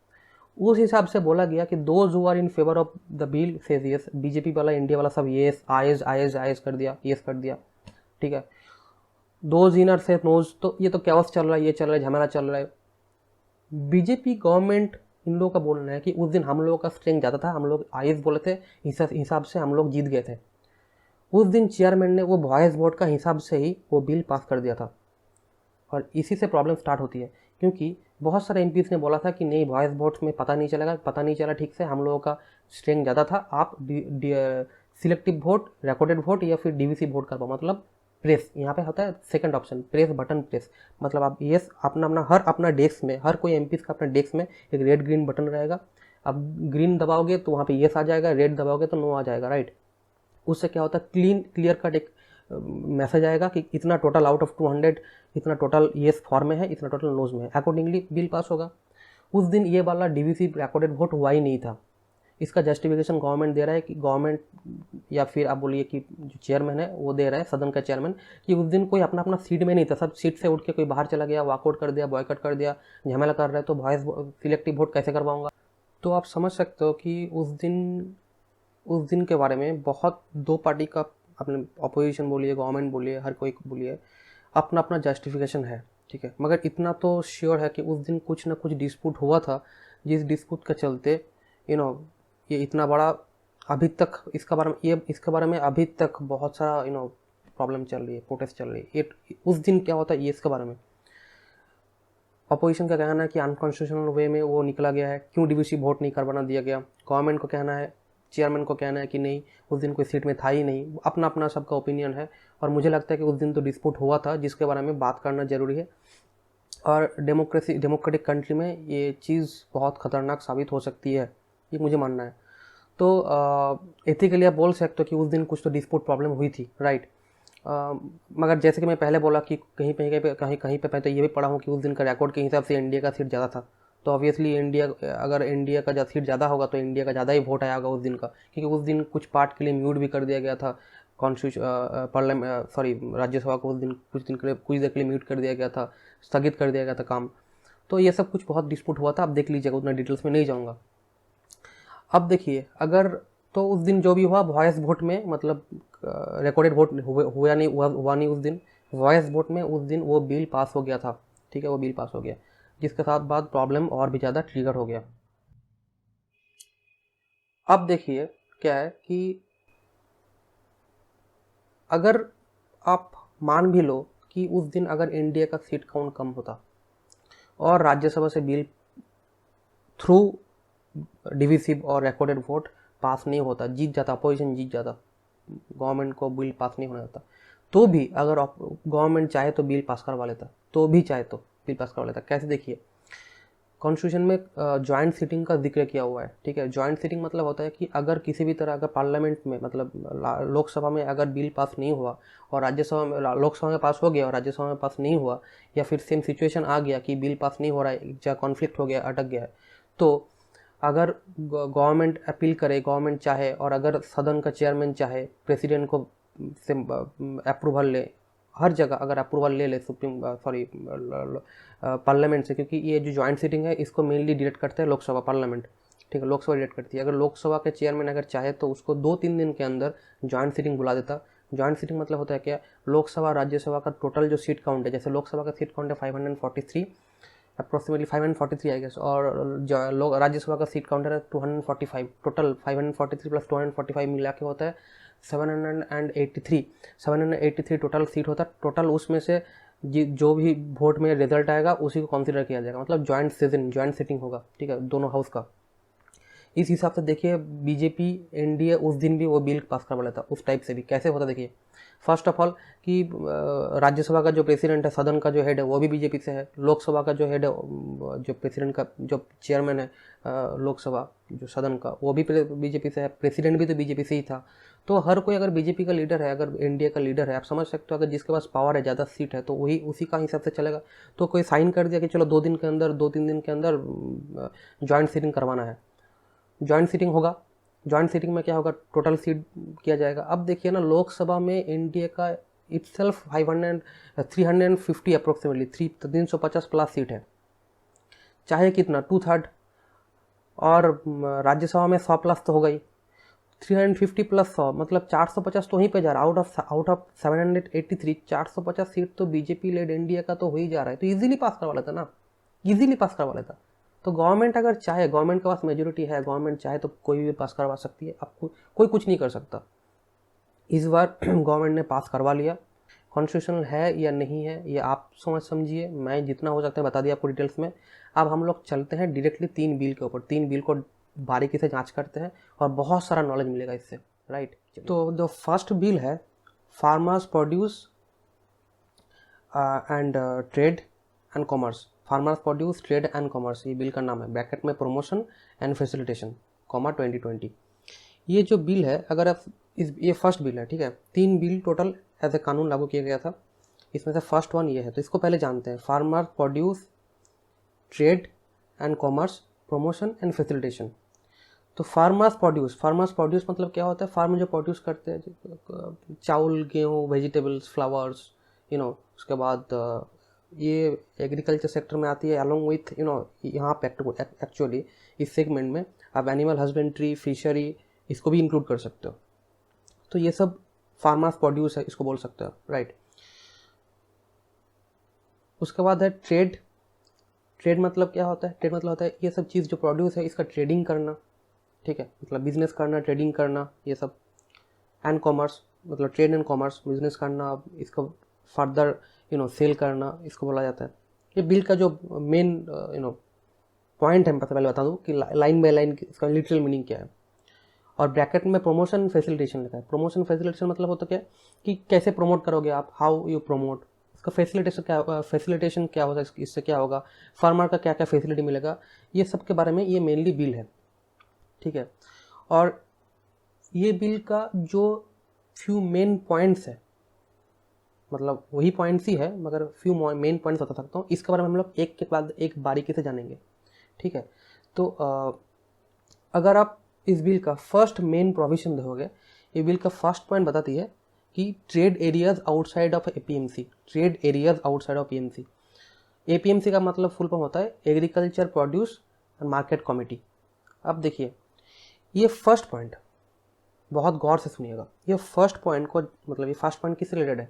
उस हिसाब से बोला गया कि those who are in favour of the bill says yes, BJP वाला, इंडिया वाला सब येस, आयज कर दिया, येस कर दिया, ठीक है। दोज इनर से नोज, तो ये तो कैओस चल रहा है, ये चल रहा है, झमेला चल रहा है। बीजेपी गवर्नमेंट इन लोगों का बोलना है कि उस दिन हम लोगों का स्ट्रेंथ ज़्यादा था, हम लोग आईएस बोले थे, इस हिसाब से हम लोग जीत गए थे। उस दिन चेयरमैन ने वो वॉइस वोट का हिसाब से ही वो बिल पास कर दिया था, और इसी से प्रॉब्लम स्टार्ट होती है, क्योंकि बहुत सारे एमपीज़ ने बोला था कि नहीं, वॉइस वोट्स में पता नहीं चला ठीक से, हम लोगों का स्ट्रेंथ ज़्यादा था, आप सिलेक्टिव वोट, रिकॉर्डेड वोट या फिर डीवीसी वोट कर पाओ, मतलब प्रेस, यहाँ पे होता है second option, press button press, मतलब आप येस अपना डेस्क में, हर कोई एमपीज़ का अपना डेस्क में एक रेड ग्रीन बटन रहेगा, अब ग्रीन दबाओगे तो वहाँ पे येस आ जाएगा, रेड दबाओगे तो नो आ जाएगा, राइट। उससे क्या होता है, क्लियर कट एक मैसेज आएगा कि इतना टोटल आउट ऑफ 200 इतना टोटल येस फॉर्म में है, इतना टोटल नोज में है, अकॉर्डिंगली बिल पास होगा। उस दिन ये वाला डीवीसी रिकॉर्डेड वोट हुआ ही नहीं था। इसका जस्टिफिकेशन गवर्नमेंट दे रहा है कि गवर्नमेंट, या फिर आप बोलिए कि जो चेयरमैन है वो दे रहा है, सदन का चेयरमैन, कि उस दिन कोई अपना सीट में नहीं था, सब सीट से उठ के कोई बाहर चला गया, वॉकआउट कर दिया, बॉयकॉट कर दिया, झमेला कर रहा है, तो वॉइस सिलेक्टिव वोट कैसे करवाऊंगा। तो आप समझ सकते हो कि उस दिन के बारे में बहुत दो पार्टी का, अपने अपोजिशन बोलिए, गवर्नमेंट बोलिए, हर कोई बोलिए, अपना अपना जस्टिफिकेशन है, ठीक है। मगर इतना तो श्योर है कि उस दिन कुछ ना कुछ डिस्प्यूट हुआ था, जिस डिस्प्यूट के चलते ये इतना बड़ा, अभी तक इसके बारे में अभी तक बहुत सारा प्रॉब्लम चल रही है, प्रोटेस्ट चल रही है। उस दिन क्या होता है ये इसके बारे में अपोजिशन का कहना है कि अनकॉन्स्टिट्यूशनल वे में वो निकला गया है, क्यों डीवीसी वोट नहीं करवाना दिया गया। गवर्नमेंट को कहना है, चेयरमैन को कहना है कि नहीं, उस दिन कोई सीट में था ही नहीं। अपना अपना सबका ओपिनियन है, और मुझे लगता है कि उस दिन तो डिस्प्यूट हुआ था, जिसके बारे में बात करना जरूरी है। और डेमोक्रेटिक कंट्री में ये चीज़ बहुत ख़तरनाक साबित हो सकती है, ये मुझे मानना है। तो एथिकली आप बोल सकते हो कि उस दिन कुछ तो डिस्प्यूट प्रॉब्लम हुई थी, राइट। मगर जैसे कि मैं पहले बोला कि कहीं पे मैं तो ये भी पढ़ा हूँ कि उस दिन का रिकॉर्ड के हिसाब से इंडिया का सीट ज़्यादा था, तो ऑब्वियसली अगर इंडिया का सीट ज़्यादा होगा तो इंडिया का ज़्यादा ही वोट आया होगा उस दिन का, क्योंकि उस दिन कुछ पार्ट के लिए म्यूट भी कर दिया गया था राज्यसभा को। उस दिन कुछ देर के लिए म्यूट कर दिया गया था, स्थगित कर दिया गया था काम। तो ये सब कुछ बहुत डिस्प्यूट हुआ था, आप देख लीजिएगा, उतना डिटेल्स में नहीं जाऊँगा। अब देखिए, अगर तो उस दिन जो भी हुआ वॉइस वोट में, मतलब रिकॉर्डेड वोट हुआ नहीं उस दिन, वॉइस वोट में उस दिन वो बिल पास हो गया था, ठीक है, वो बिल पास हो गया, जिसके साथ बाद प्रॉब्लम और भी ज़्यादा ट्रिगर हो गया। अब देखिए क्या है कि अगर आप मान भी लो कि उस दिन अगर इंडिया का सीट काउंट कम होता और राज्यसभा से बिल थ्रू डिविसिव और रिकॉर्डेड वोट पास नहीं होता, जीत जाता, अपोजिशन जीत जाता, गवर्नमेंट को बिल पास नहीं होना था, तो भी अगर गवर्नमेंट चाहे तो बिल पास करवा लेता, बिल पास करवा लेता। कैसे, देखिए, कॉन्स्टिट्यूशन में जॉइंट सीटिंग का जिक्र किया हुआ है, ठीक है। जॉइंट सीटिंग मतलब होता है कि अगर किसी भी तरह अगर पार्लियामेंट में, मतलब लोकसभा में अगर बिल पास नहीं हुआ और राज्यसभा में, लोकसभा में पास हो गया और राज्यसभा में पास नहीं हुआ, या फिर सेम सिचुएशन आ गया कि बिल पास नहीं हो रहा है, या कॉन्फ्लिक्ट हो गया, अटक गया है, तो अगर गवर्नमेंट अपील करे, गवर्नमेंट चाहे, और अगर सदन का चेयरमैन चाहे, प्रेसिडेंट को से अप्रूवल ले, हर जगह अगर अप्रूवल ले पार्लियामेंट से, क्योंकि ये जो जॉइंट सीटिंग है इसको मेनली डायरेक्ट करते हैं लोकसभा, पार्लियामेंट, ठीक है, लोकसभा डायरेक्ट करती है। अगर लोकसभा के चेयरमैन अगर चाहे तो उसको 2-3 दिन के अंदर जॉइंट सीटिंग बुला देता। जॉइंट सीटिंग मतलब होता है क्या, लोकसभा राज्यसभा का टोटल जो सीट काउंट है, जैसे लोकसभा का सीट काउंट है 543, अप्रोक्सीमेटली 543 आई गेस, और राज्यसभा का सीट काउंटर है 245, टोटल 543 प्लस 245 मिला के होता है 783 टोटल सीट होता है। टोटल उसमें से जो भी वोट में रिजल्ट आएगा उसी को कंसीडर किया जाएगा, मतलब जॉइंट सीटिंग होगा, ठीक है, दोनों हाउस का। इस हिसाब से देखिए बीजेपी एनडीए उस दिन भी वो बिल पास करवा लेता, उस टाइप से भी कैसे होता देखिए। फर्स्ट ऑफ ऑल कि राज्यसभा का जो प्रेसिडेंट है, सदन का जो हेड है वो भी बीजेपी से है, लोकसभा का जो हेड है, जो प्रेसिडेंट का जो चेयरमैन है लोकसभा जो सदन का, वो भी बीजेपी से है, प्रेसिडेंट भी तो बीजेपी से ही था। तो हर कोई अगर बीजेपी का लीडर है, अगर एनडीए का लीडर है, आप समझ सकते हो, अगर जिसके पास पावर है, ज़्यादा सीट है, तो वही उसी का हिसाब से चलेगा। तो कोई साइन कर दिया कि चलो 2 दिन के अंदर, 2-3 दिन के अंदर जॉइंट सीटिंग करवाना है, जॉइंट सीटिंग होगा। जॉइंट सीटिंग में क्या होगा, टोटल सीट किया जाएगा। अब देखिए ना, लोकसभा में एनडीए का इटसेल्फ 350 अप्रोक्सीमेटली 350 प्लस सीट है, चाहे कितना 2/3, और राज्यसभा में 100 प्लस तो हो गई, 350 प्लस 100 मतलब 450 तो वहीं पे जा रहा है। आउट ऑफ 783 450 सीट तो बीजेपी लेड एनडीए का तो हो ही जा रहा है। तो इजीली पास करवा लेता ना, इजीली पास करवा लेता। तो गवर्नमेंट अगर चाहे, गवर्नमेंट के पास मेजोरिटी है, गवर्नमेंट चाहे तो कोई भी पास करवा सकती है, आपको कोई कुछ नहीं कर सकता। इस बार गवर्नमेंट ने पास करवा लिया। कॉन्स्टिट्यूशनल है या नहीं है ये आप समझिए, मैं जितना हो सकता है बता दिया आपको डिटेल्स में। अब हम लोग चलते हैं डायरेक्टली 3 बिल के ऊपर, 3 बिल को बारीकी से जांच करते हैं और बहुत सारा नॉलेज मिलेगा इससे, राइट। तो जो फर्स्ट बिल है, farmers produce and trade and commerce, farmers produce trade and commerce, ये बिल का नाम है, ब्रैकेट में प्रमोशन एंड फैसिलिटेशन, 2020। ये जो बिल है, अगर आप ये फर्स्ट बिल है, ठीक है। 3 बिल टोटल एज ए कानून लागू किया गया था, इसमें से फर्स्ट वन ये है। तो इसको पहले जानते हैं, farmers produce trade and commerce, promotion and facilitation. तो फार्मर्स प्रोड्यूस मतलब क्या होता है, फार्म जो प्रोड्यूस करते हैं, चावल, गेहूँ, वेजिटेबल्स, फ्लावर्स, उसके बाद ये एग्रीकल्चर सेक्टर में आती है, अलॉन्ग विथ यहाँ पे एक्चुअली इस सेगमेंट में आप एनिमल हस्बेंड्री, फिशरी, इसको भी इंक्लूड कर सकते हो। तो ये सब फार्मर्स प्रोड्यूस है, इसको बोल सकते हो, राइट। उसके बाद है ट्रेड। ट्रेड मतलब क्या होता है, ट्रेड मतलब होता है ये सब चीज़ जो प्रोड्यूस है इसका ट्रेडिंग करना, ठीक है, मतलब बिजनेस करना, ट्रेडिंग करना, ये सब। एंड कॉमर्स मतलब ट्रेड एंड कॉमर्स, बिजनेस करना, इसको फर्दर सेल करना, इसको बोला जाता है। ये बिल का जो मेन पॉइंट है, मैं पहले बता दूँ कि लाइन बाय लाइन इसका लिटरल मीनिंग क्या है। और ब्रैकेट में प्रमोशन फैसिलिटेशन लिखा है। प्रमोशन फैसिलिटेशन मतलब होता क्या है कि कैसे प्रमोट करोगे आप, हाउ यू प्रमोट, इसका फैसिलिटेशन क्या होता है, इससे क्या होगा, फार्मर का क्या क्या फैसिलिटी मिलेगा, ये सब के बारे में ये मेनली बिल है, ठीक है। और ये बिल का जो फ्यू मेन पॉइंट्स है, मतलब वही पॉइंट्स ही है मगर फ्यू मेन पॉइंट्स बता सकता हूँ, इसके बारे में हम लोग एक के बाद एक बारीकी से जानेंगे, ठीक है। तो अगर आप इस बिल का फर्स्ट मेन प्रोविजन देखोगे, ये बिल का फर्स्ट पॉइंट बताती है कि trade areas outside of APMC, trade areas outside of APMC. APMC का मतलब फुल फॉर्म होता है agriculture produce and market committee. अब देखिए ये फर्स्ट पॉइंट बहुत गौर से सुनिएगा, ये फर्स्ट पॉइंट को मतलब ये फर्स्ट पॉइंट किससे रिलेटेड है,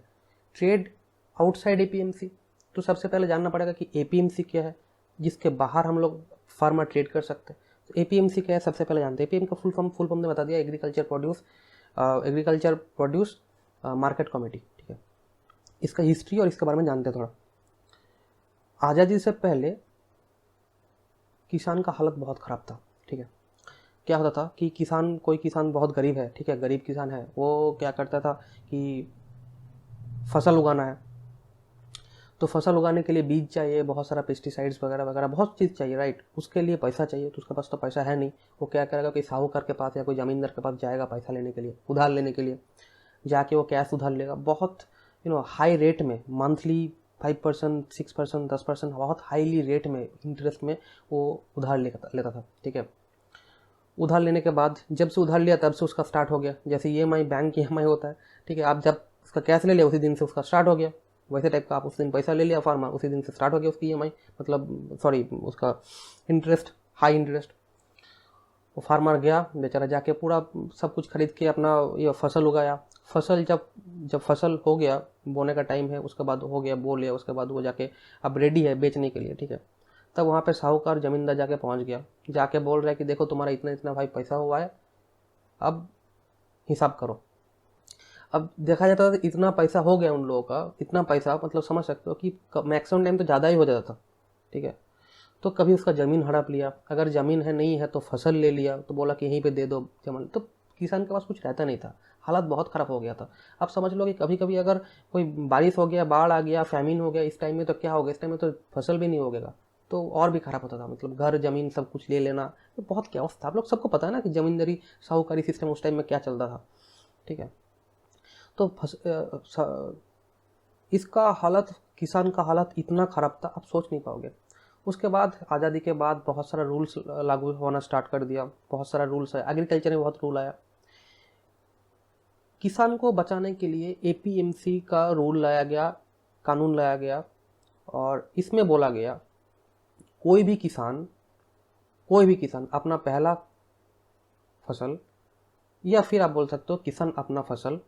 ट्रेड आउटसाइड एपीएमसी। तो सबसे पहले जानना पड़ेगा कि एपीएमसी क्या है, जिसके बाहर हम लोग फार्मर ट्रेड कर सकते हैं। तो एपीएमसी क्या है सबसे पहले जानते हैं। एपीएम का फुल फॉर्म ने बता दिया, एग्रीकल्चर प्रोड्यूस मार्केट कमेटी, ठीक है। इसका हिस्ट्री और इसके बारे में जानते हैं थोड़ा। आज़ादी से पहले किसान का हालत बहुत ख़राब था, ठीक है। क्या होता था कि कोई किसान बहुत गरीब है, ठीक है, गरीब किसान है, वो क्या करता था कि फसल उगाना है, तो फसल उगाने के लिए बीज चाहिए, बहुत सारा पेस्टिसाइड्स वगैरह वगैरह बहुत चीज़ चाहिए, राइट। उसके लिए पैसा चाहिए, तो उसके पास तो पैसा है नहीं। वो क्या करेगा कि साहूकार के पास या कोई ज़मींदार के पास जाएगा पैसा लेने के लिए, उधार लेने के लिए। जाके वो कैश उधार लेगा, बहुत हाई रेट में, मंथली 5%, 6%, 10%, बहुत हाईली रेट में, इंटरेस्ट में वो उधार लेता था, ठीक है। उधार लेने के बाद जब से उधार लिया तब से उसका स्टार्ट हो गया, जैसे EMI बैंक EMI होता है, ठीक है। आप जब उसका कैश ले लिया उसी दिन से उसका स्टार्ट हो गया, वैसे टाइप का आप उस दिन पैसा ले लिया फार्मर, उसी दिन से स्टार्ट हो गया उसकी EMI, मतलब सॉरी उसका इंटरेस्ट, हाई इंटरेस्ट। वो फार्मर गया बेचारा, जाके पूरा सब कुछ खरीद के अपना ये फसल उगाया। फसल जब फसल हो गया, बोने का टाइम है, उसके बाद हो गया, बो लिया, उसके बाद वो जाके अब रेडी है बेचने के लिए, ठीक है। तब वहाँ पे साहूकार जमींदार जाके पहुँच गया, जाके बोल रहा है कि देखो तुम्हारा इतना इतना भाई पैसा हुआ है, अब हिसाब करो। अब देखा जाता था इतना पैसा हो गया उन लोगों का, इतना पैसा मतलब समझ सकते हो कि मैक्सिमम टाइम तो ज़्यादा ही हो जाता था, ठीक है। तो कभी उसका ज़मीन हड़प लिया, अगर ज़मीन है नहीं है तो फसल ले लिया, तो बोला कि यहीं पे दे दो जमल, तो किसान के पास कुछ रहता नहीं था, हालात बहुत ख़राब हो गया था। आप समझ लो कि कभी कभी अगर कोई बारिश हो गया, बाढ़ आ गया, फैमिन हो गया, इस टाइम में तो क्या होगा, इस टाइम में तो फसल भी नहीं होगा, तो और भी ख़राब होता था, मतलब घर ज़मीन सब कुछ ले लेना, तो बहुत क्या था। आप लोग सबको पता है ना कि ज़मींदारी साहूकारी सिस्टम उस टाइम में क्या चलता था, ठीक है। तो इसका हालत, किसान का हालत इतना ख़राब था, आप सोच नहीं पाओगे। उसके बाद आज़ादी के बाद बहुत सारा रूल्स लागू होना स्टार्ट कर दिया, बहुत सारा रूल्स है, एग्रीकल्चर में बहुत रूल आया। किसान को बचाने के लिए एपीएमसी का रूल लाया गया, कानून लाया गया, और इसमें बोला गया कोई भी किसान अपना पहला फसल, या फिर आप बोल सकते हो किसान अपना फसल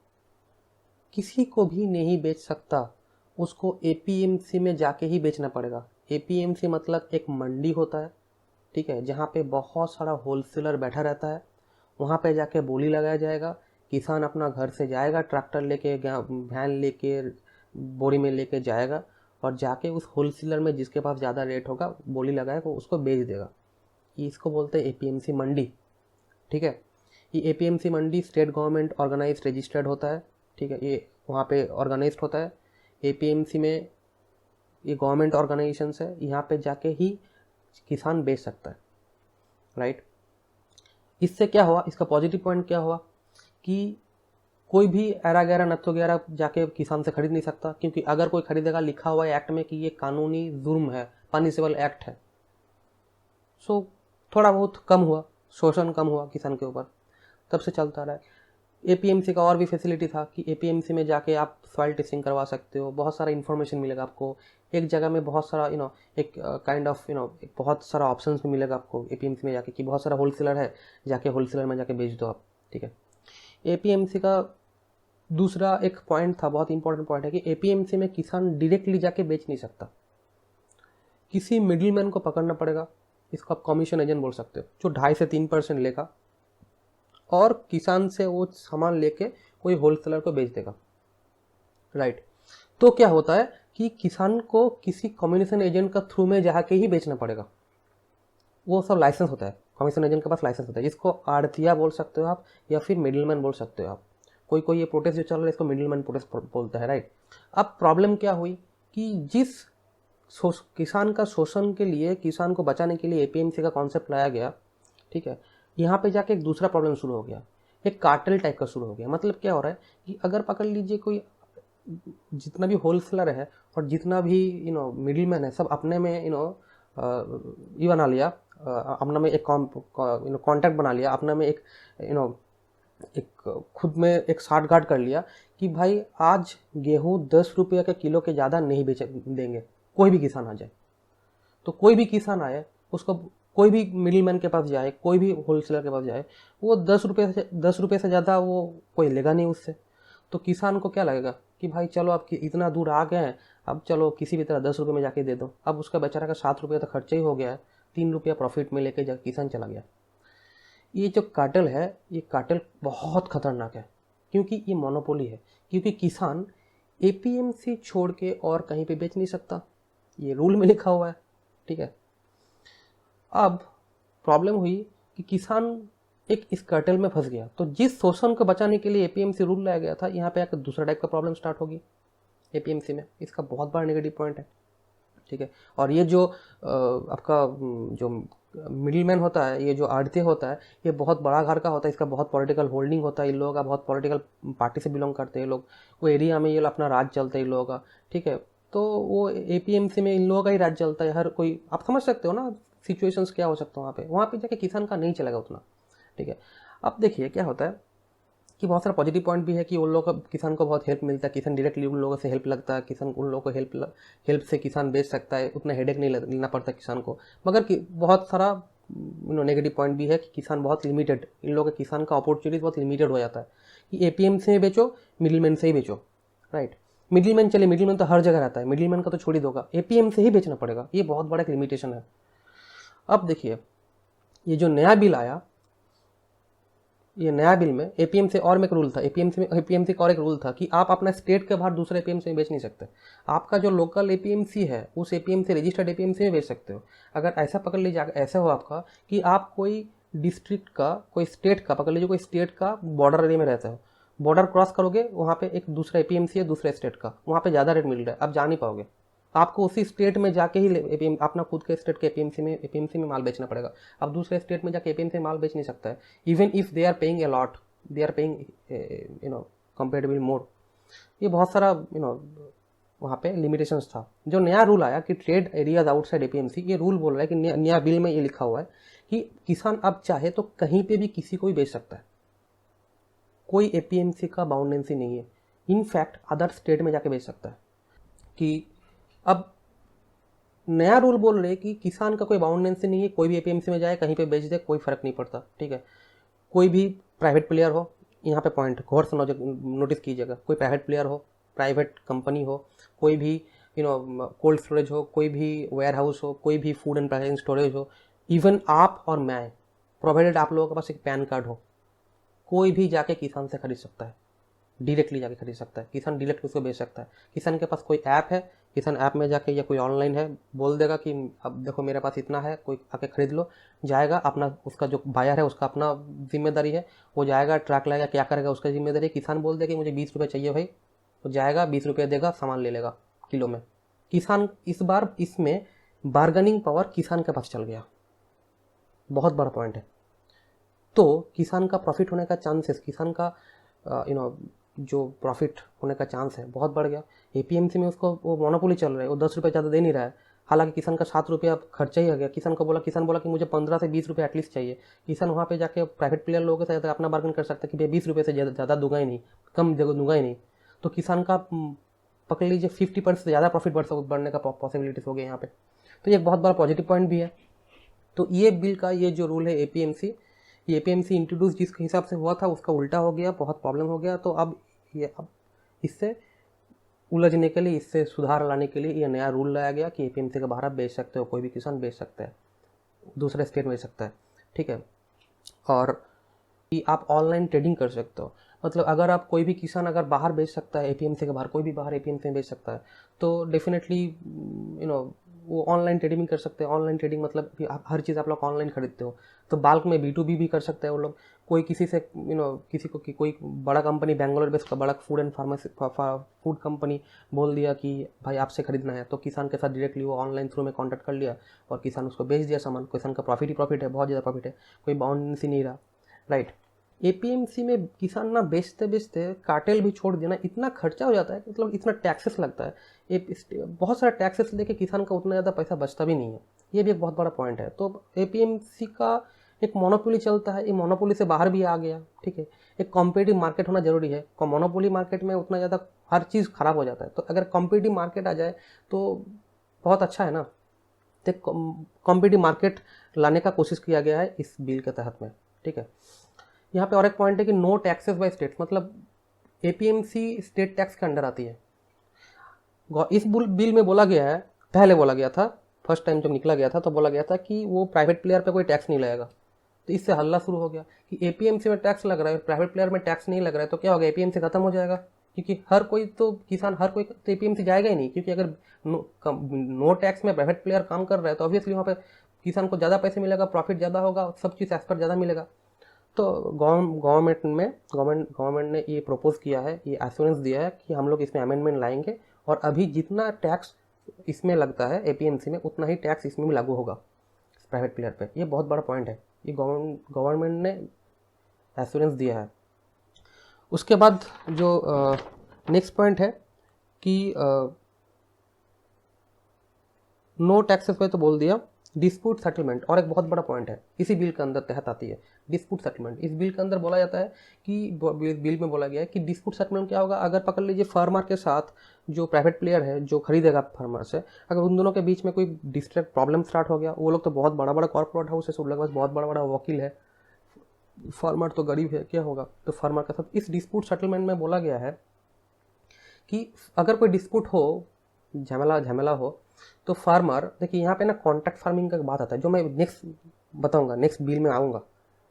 किसी को भी नहीं बेच सकता, उसको एपीएमसी में जाके ही बेचना पड़ेगा। एपीएमसी मतलब एक मंडी होता है, ठीक है, जहाँ पे बहुत सारा होलसेलर बैठा रहता है, वहाँ पे जाके बोली लगाया जाएगा। किसान अपना घर से जाएगा, ट्रैक्टर लेके, वैन लेके, बोरी में लेके जाएगा, और जाके उस होलसेलर में जिसके पास ज़्यादा रेट होगा बोली लगाएगा, उसको बेच देगा। इसको बोलते हैं एपीएमसी मंडी, ठीक है। ये एपीएमसी मंडी स्टेट गवर्नमेंट ऑर्गेनाइज रजिस्टर्ड होता है, ठीक है, ये वहाँ पे ऑर्गेनाइज होता है। एपीएमसी में ये गवर्नमेंट ऑर्गेनाइजेशंस है, यहाँ पे जाके ही किसान बेच सकता है, राइट। इससे क्या हुआ, इसका पॉजिटिव पॉइंट क्या हुआ कि कोई भी ऐरा गैरा नत्थो गैरा जाके किसान से खरीद नहीं सकता, क्योंकि अगर कोई खरीदेगा, लिखा हुआ है एक्ट में कि ये कानूनी जुर्म है, पनिशेबल एक्ट है। सो थोड़ा बहुत कम हुआ, शोषण कम हुआ किसान के ऊपर, तब से चलता रहा है। एपीएमसी का और भी फैसिलिटी था कि एपीएमसी में जाके आप सॉइल टेस्टिंग करवा सकते हो, बहुत सारा इन्फॉर्मेशन मिलेगा आपको, एक जगह में बहुत सारा एक काइंड ऑफ एक बहुत सारा ऑप्शंस भी मिलेगा आपको एपीएमसी में जाके, कि बहुत सारा होलसेलर है, जाके होलसेलर में जाके बेच दो आप, ठीक है। एपीएमसी का दूसरा एक पॉइंट था, बहुत इंपॉर्टेंट पॉइंट है, कि एपीएमसी में किसान डायरेक्टली जाके बेच नहीं सकता, किसी मिडिल मैन को पकड़ना पड़ेगा, इसको आप कमीशन एजेंट बोल सकते हो, जो 2.5 से 3% लेगा, और किसान से वो सामान लेके कोई होलसेलर को बेच देगा, राइट। तो क्या होता है कि किसान को किसी कमीशन एजेंट का थ्रू में जाके ही बेचना पड़ेगा, वो सब लाइसेंस होता है, कमीशन एजेंट के पास लाइसेंस होता है, जिसको आड़तिया बोल सकते हो आप, या फिर मिडिलमैन बोल सकते हो आप। कोई ये प्रोटेस्ट जो चल रहा है इसको मिडिलमैन प्रोटेस्ट बोलता है, राइट। अब प्रॉब्लम क्या हुई कि जिस किसान का शोषण के लिए, किसान को बचाने के लिए एपीएमसी का कॉन्सेप्ट लाया गया, ठीक है, यहाँ पे जाके एक दूसरा प्रॉब्लम शुरू हो गया, एक कार्टेल टाइप का शुरू हो गया। मतलब क्या हो रहा है कि अगर पकड़ लीजिए कोई, जितना भी होलसेलर है और जितना भी मिडिलमैन है, सब अपने में ये बना लिया, अपना में एक कॉन्टैक्ट बना लिया, अपना में एक एक खुद में एक साठगांठ कर लिया कि भाई आज गेहूँ 10 रुपये के किलो के ज़्यादा नहीं बेच देंगे, कोई भी किसान आ जाए। तो कोई भी किसान आए, उसको कोई भी मिडिलमैन के पास जाए, कोई भी होलसेलर के पास जाए, वो 10 रुपये से ज़्यादा वो कोई लेगा नहीं उससे। तो किसान को क्या लगेगा कि भाई चलो अब इतना दूर आ गए हैं, अब चलो किसी भी तरह 10 रुपये में जाके दे दो। अब उसका बेचारा का 7 रुपये तो खर्चा ही हो गया है, 3 रुपया प्रॉफिट में लेके किसान चला गया। ये जो कार्टेल है, ये कार्टेल बहुत खतरनाक है, क्योंकि ये मोनोपोली है, क्योंकि किसान एपीएमसी छोड़ के और कहीं पे बेच नहीं सकता, ये रूल में लिखा हुआ है, ठीक है। अब प्रॉब्लम हुई कि किसान एक इस कार्टेल में फंस गया, तो जिस शोषण को बचाने के लिए एपीएमसी रूल लाया गया था, यहाँ पे आकर दूसरा टाइप का प्रॉब्लम स्टार्ट होगी एपीएमसी में। इसका बहुत बड़ा नेगेटिव पॉइंट है, ठीक है। और ये जो आपका जो मिडिलमैन होता है, ये जो आड़ती होता है, ये बहुत बड़ा घर का होता है, इसका बहुत पॉलिटिकल होल्डिंग होता है, इन लोगों का बहुत पॉलिटिकल पार्टी से बिलोंग करते हैं लोग, वो एरिया में ये अपना राज चलता है इन लोगों का, ठीक है। तो वो एपीएमसी में इन लोगों का ही राज चलता है, हर कोई, आप समझ सकते हो ना सिचुएशंस क्या हो सकता है वहाँ पे जाके किसान का नहीं चलेगा उतना, ठीक है। अब देखिए क्या होता है कि बहुत सारा पॉजिटिव पॉइंट भी है कि उन लोगों का, किसान को बहुत हेल्प मिलता है, किसान डायरेक्टली उन लोगों से हेल्प लगता है, किसान उन लोगों को हेल्प से किसान बेच सकता है, उतना हेडेक नहीं लेना पड़ता किसान को। मगर बहुत सारा नेगेटिव पॉइंट भी है कि किसान बहुत लिमिटेड, इन लोगों के किसान का अपॉर्चुनिटी बहुत लिमिटेड हो जाता है कि एपीएमसी में बेचो, मिडिलमैन से ही बेचो, राइट। मिडिलमैन चले, मिडिलमैन तो हर जगह रहता है, मिडिलमैन का तो छोड़ ही दोगा, एपीएम से ही बेचना पड़ेगा, ये बहुत बड़ा एक लिमिटेशन है। अब देखिए ये जो नया बिल आया, ये नया बिल में एपीएमसी और में एक रूल था, एपीएमसी का और एक रूल था कि आप अपना स्टेट के बाहर दूसरे एपीएमसी में बेच नहीं सकते। आपका जो लोकल एपीएमसी है उस एपीएमसी रजिस्टर्ड एपीएमसी में बेच सकते हो। अगर ऐसा पकड़ लीजिए, ऐसा हो आपका कि आप कोई डिस्ट्रिक्ट का, कोई स्टेट का, पकड़ लीजिए कोई स्टेट का बॉर्डर एरिया में रहते हो, बॉर्डर क्रॉस करोगे, वहाँ पे एक दूसरा एपीएमसी है दूसरे स्टेट का, वहाँ पे ज़्यादा रेट मिल रहा है, आप जा नहीं पाओगे, आपको उसी स्टेट में जाके ही अपना खुद के स्टेट के एपीएमसी में माल बेचना पड़ेगा। अब दूसरे स्टेट में जाके एपीएमसी में माल बेच नहीं सकता है, even if they are paying a lot, they are paying comparatively more. ये बहुत सारा वहाँ पे लिमिटेशंस था। जो नया रूल आया कि ट्रेड एरियाज आउटसाइड एपीएमसी, ये रूल बोल रहा है कि नया बिल में ये लिखा हुआ है कि किसान अब चाहे तो कहीं पे भी किसी को भी बेच सकता है, कोई एपीएमसी का बाउंडेंसी नहीं है, इनफैक्ट अदर स्टेट में जाके बेच सकता है। कि अब नया रूल बोल रहे कि किसान का कोई बाउंडेंसी नहीं है, कोई भी एपीएमसी में जाए कहीं पे बेच दे, कोई फर्क नहीं पड़ता, ठीक है। कोई भी प्राइवेट प्लेयर हो, यहाँ पे पॉइंट गौर से नोटिस कीजिएगा, कोई प्राइवेट प्लेयर हो, प्राइवेट कंपनी हो, कोई भी कोल्ड स्टोरेज हो, कोई भी वेयर हाउस हो, कोई भी फूड एंड पैकेजिंग स्टोरेज हो, इवन आप और मैं, प्रोवाइडेड आप लोगों के पास एक पैन कार्ड हो, कोई भी जाके किसान से खरीद सकता है, डायरेक्टली जाके खरीद सकता है, किसान डायरेक्ट उसको बेच सकता है। किसान के पास कोई ऐप है, किसान ऐप में जाके या कोई ऑनलाइन है, बोल देगा कि अब देखो मेरे पास इतना है, कोई आके खरीद लो, जाएगा अपना, उसका जो बायर है उसका अपना जिम्मेदारी है, वो जाएगा ट्रैक लाएगा, क्या करेगा उसका जिम्मेदारी है। किसान बोल देगा कि मुझे 20 रुपये चाहिए भाई, तो जाएगा 20 रुपये देगा, सामान ले लेगा किलो में। किसान इस बार इसमें बार्गेनिंग पावर किसान के पास चल गया, बहुत बड़ा पॉइंट है। तो किसान का प्रॉफिट होने का चांसेस, किसान का जो प्रॉफिट होने का चांस है बहुत बढ़ गया। एपीएमसी में उसको वो मोनोपोली चल रहा है, वो 10 रुपये ज़्यादा दे नहीं रहा है, हालांकि किसान का 7 रुपया खर्चा ही आ गया। किसान बोला कि मुझे 15 से 20 रुपये एटलीस्ट चाहिए। किसान वहाँ पे जाके प्राइवेट प्लेयर लोगों के साथ अपना बार्गेन कर सकता है कि भैया 20 रुपये से ज़्यादा दूंगा ही नहीं, कम दूंगा ही नहीं। तो किसान का पकड़ लीजिए 50% से ज़्यादा प्रॉफिट बढ़ने का पॉसिबिलिटीज हो गया यहाँ पे। तो ये एक बहुत बड़ा पॉजिटिव पॉइंट भी है। तो ये बिल का ये जो रूल है एपीएमसी, ये एपीएमसी इंट्रोड्यूस जिस हिसाब से हुआ था उसका उल्टा हो गया, बहुत प्रॉब्लम हो गया। तो अब इससे उलझने के लिए, इससे सुधार लाने के लिए ये नया रूल लाया गया कि एपीएमसी के बाहर आप बेच सकते हो, कोई भी किसान बेच सकता है, दूसरे स्टेट में बेच सकता है, ठीक है। और कि आप ऑनलाइन ट्रेडिंग कर सकते हो, मतलब अगर आप कोई भी किसान अगर बाहर बेच सकता है एपीएमसी के बाहर, कोई भी बाहर एपीएमसी में बेच सकता है, तो डेफिनेटली वो ऑनलाइन ट्रेडिंग कर सकते हैं। ऑनलाइन ट्रेडिंग मतलब आप हर चीज़ आप लोग ऑनलाइन खरीदते हो, तो बाल्क में B2B भी कर सकते हैं वो लोग। कोई किसी से किसी को कोई बड़ा कंपनी बेंगलोर बेस्ड का बड़ा फूड कंपनी बोल दिया कि भाई आपसे खरीदना है, तो किसान के साथ डायरेक्टली वो ऑनलाइन थ्रू में कॉन्टैक्ट कर लिया और किसान उसको बेच दिया सामान। किसान का प्रॉफिट ही प्रॉफिट है, बहुत ज़्यादा प्रॉफिट है, कोई बाउंडेंसी नहीं रहा, राइट। एपीएमसी में किसान ना बेचते बेचते कार्टेल भी छोड़ देना, इतना खर्चा हो जाता है, मतलब इतना टैक्सेस लगता है, बहुत सारा टैक्सेस लेके किसान का उतना ज़्यादा पैसा बचता भी नहीं है। ये भी एक बहुत बड़ा पॉइंट है। तो एपीएमसी का एक मोनोपोली चलता है, ये मोनोपोली से बाहर भी आ गया, ठीक है। एक कॉम्पिटिटिव मार्केट होना जरूरी है। मोनोपोली मार्केट में उतना ज़्यादा हर चीज़ खराब हो जाता है, तो अगर कॉम्पिटिटिव मार्केट आ जाए तो बहुत अच्छा है ना। तो कॉम्पिटिटिव मार्केट लाने का कोशिश किया गया है इस बिल के तहत में, ठीक है। यहाँ पे और एक पॉइंट है कि नो टैक्सेस बाय स्टेट्स, मतलब एपीएमसी स्टेट टैक्स के अंडर आती है। इस बिल में बोला गया है, पहले बोला गया था, फर्स्ट टाइम जब निकला गया था तो बोला गया था कि वो प्राइवेट प्लेयर पे कोई टैक्स नहीं लगेगा। तो इससे हल्ला शुरू हो गया कि एपीएमसी में टैक्स लग रहा है, प्राइवेट प्लेयर में टैक्स नहीं लग रहा है, तो क्या होगा, एपीएमसी खत्म हो जाएगा। क्योंकि हर कोई तो किसान, हर कोई तो एपीएमसी जाएगा ही नहीं, क्योंकि अगर नो टैक्स में प्राइवेट प्लेयर काम कर रहा है तो ऑब्वियसली वहाँ पे किसान को ज़्यादा पैसे मिलेगा, प्रॉफिट ज़्यादा होगा, सब चीज़ एज पर ज़्यादा मिलेगा। तो गवर्नमेंट ने ये प्रपोज किया है, ये एश्योरेंस दिया है कि हम लोग इसमें अमेंडमेंट लाएंगे और अभी जितना टैक्स इसमें लगता है एपीएमसी में, उतना ही टैक्स इसमें भी लागू होगा प्राइवेट प्लेयर पे। ये बहुत बड़ा पॉइंट है, ये गवर्नमेंट ने एश्योरेंस दिया है। उसके बाद जो नेक्स्ट पॉइंट है कि नो टैक्सेस पे तो बोल दिया, डिस्प्यूट सेटलमेंट और एक बहुत बड़ा पॉइंट है, इसी बिल के अंदर तहत आती है डिस्प्यूट सेटलमेंट। इस बिल के अंदर बोला जाता है कि बिल में बोला गया है कि डिस्प्यूट सेटलमेंट क्या होगा, अगर पकड़ लीजिए फार्मर के साथ जो प्राइवेट प्लेयर है जो खरीदेगा फार्मर से, अगर उन दोनों के बीच में कोई डिस्ट्रैक्ट प्रॉब्लम स्टार्ट हो गया, वो लोग तो बहुत बड़ा बड़ा कॉर्पोरेट हाउस है, सब लोग बहुत बड़ा बड़ा वकील है, फार्मर तो गरीब है, क्या होगा। तो फार्मर के साथ इस डिस्प्यूट सेटलमेंट में बोला गया है कि अगर कोई डिस्प्यूट हो, झमेला हो, तो फार्मर, देखिए यहाँ पे ना कॉन्ट्रैक्ट फार्मिंग का बात आता है, जो मैं नेक्स्ट बताऊंगा, नेक्स्ट बिल में आऊँगा,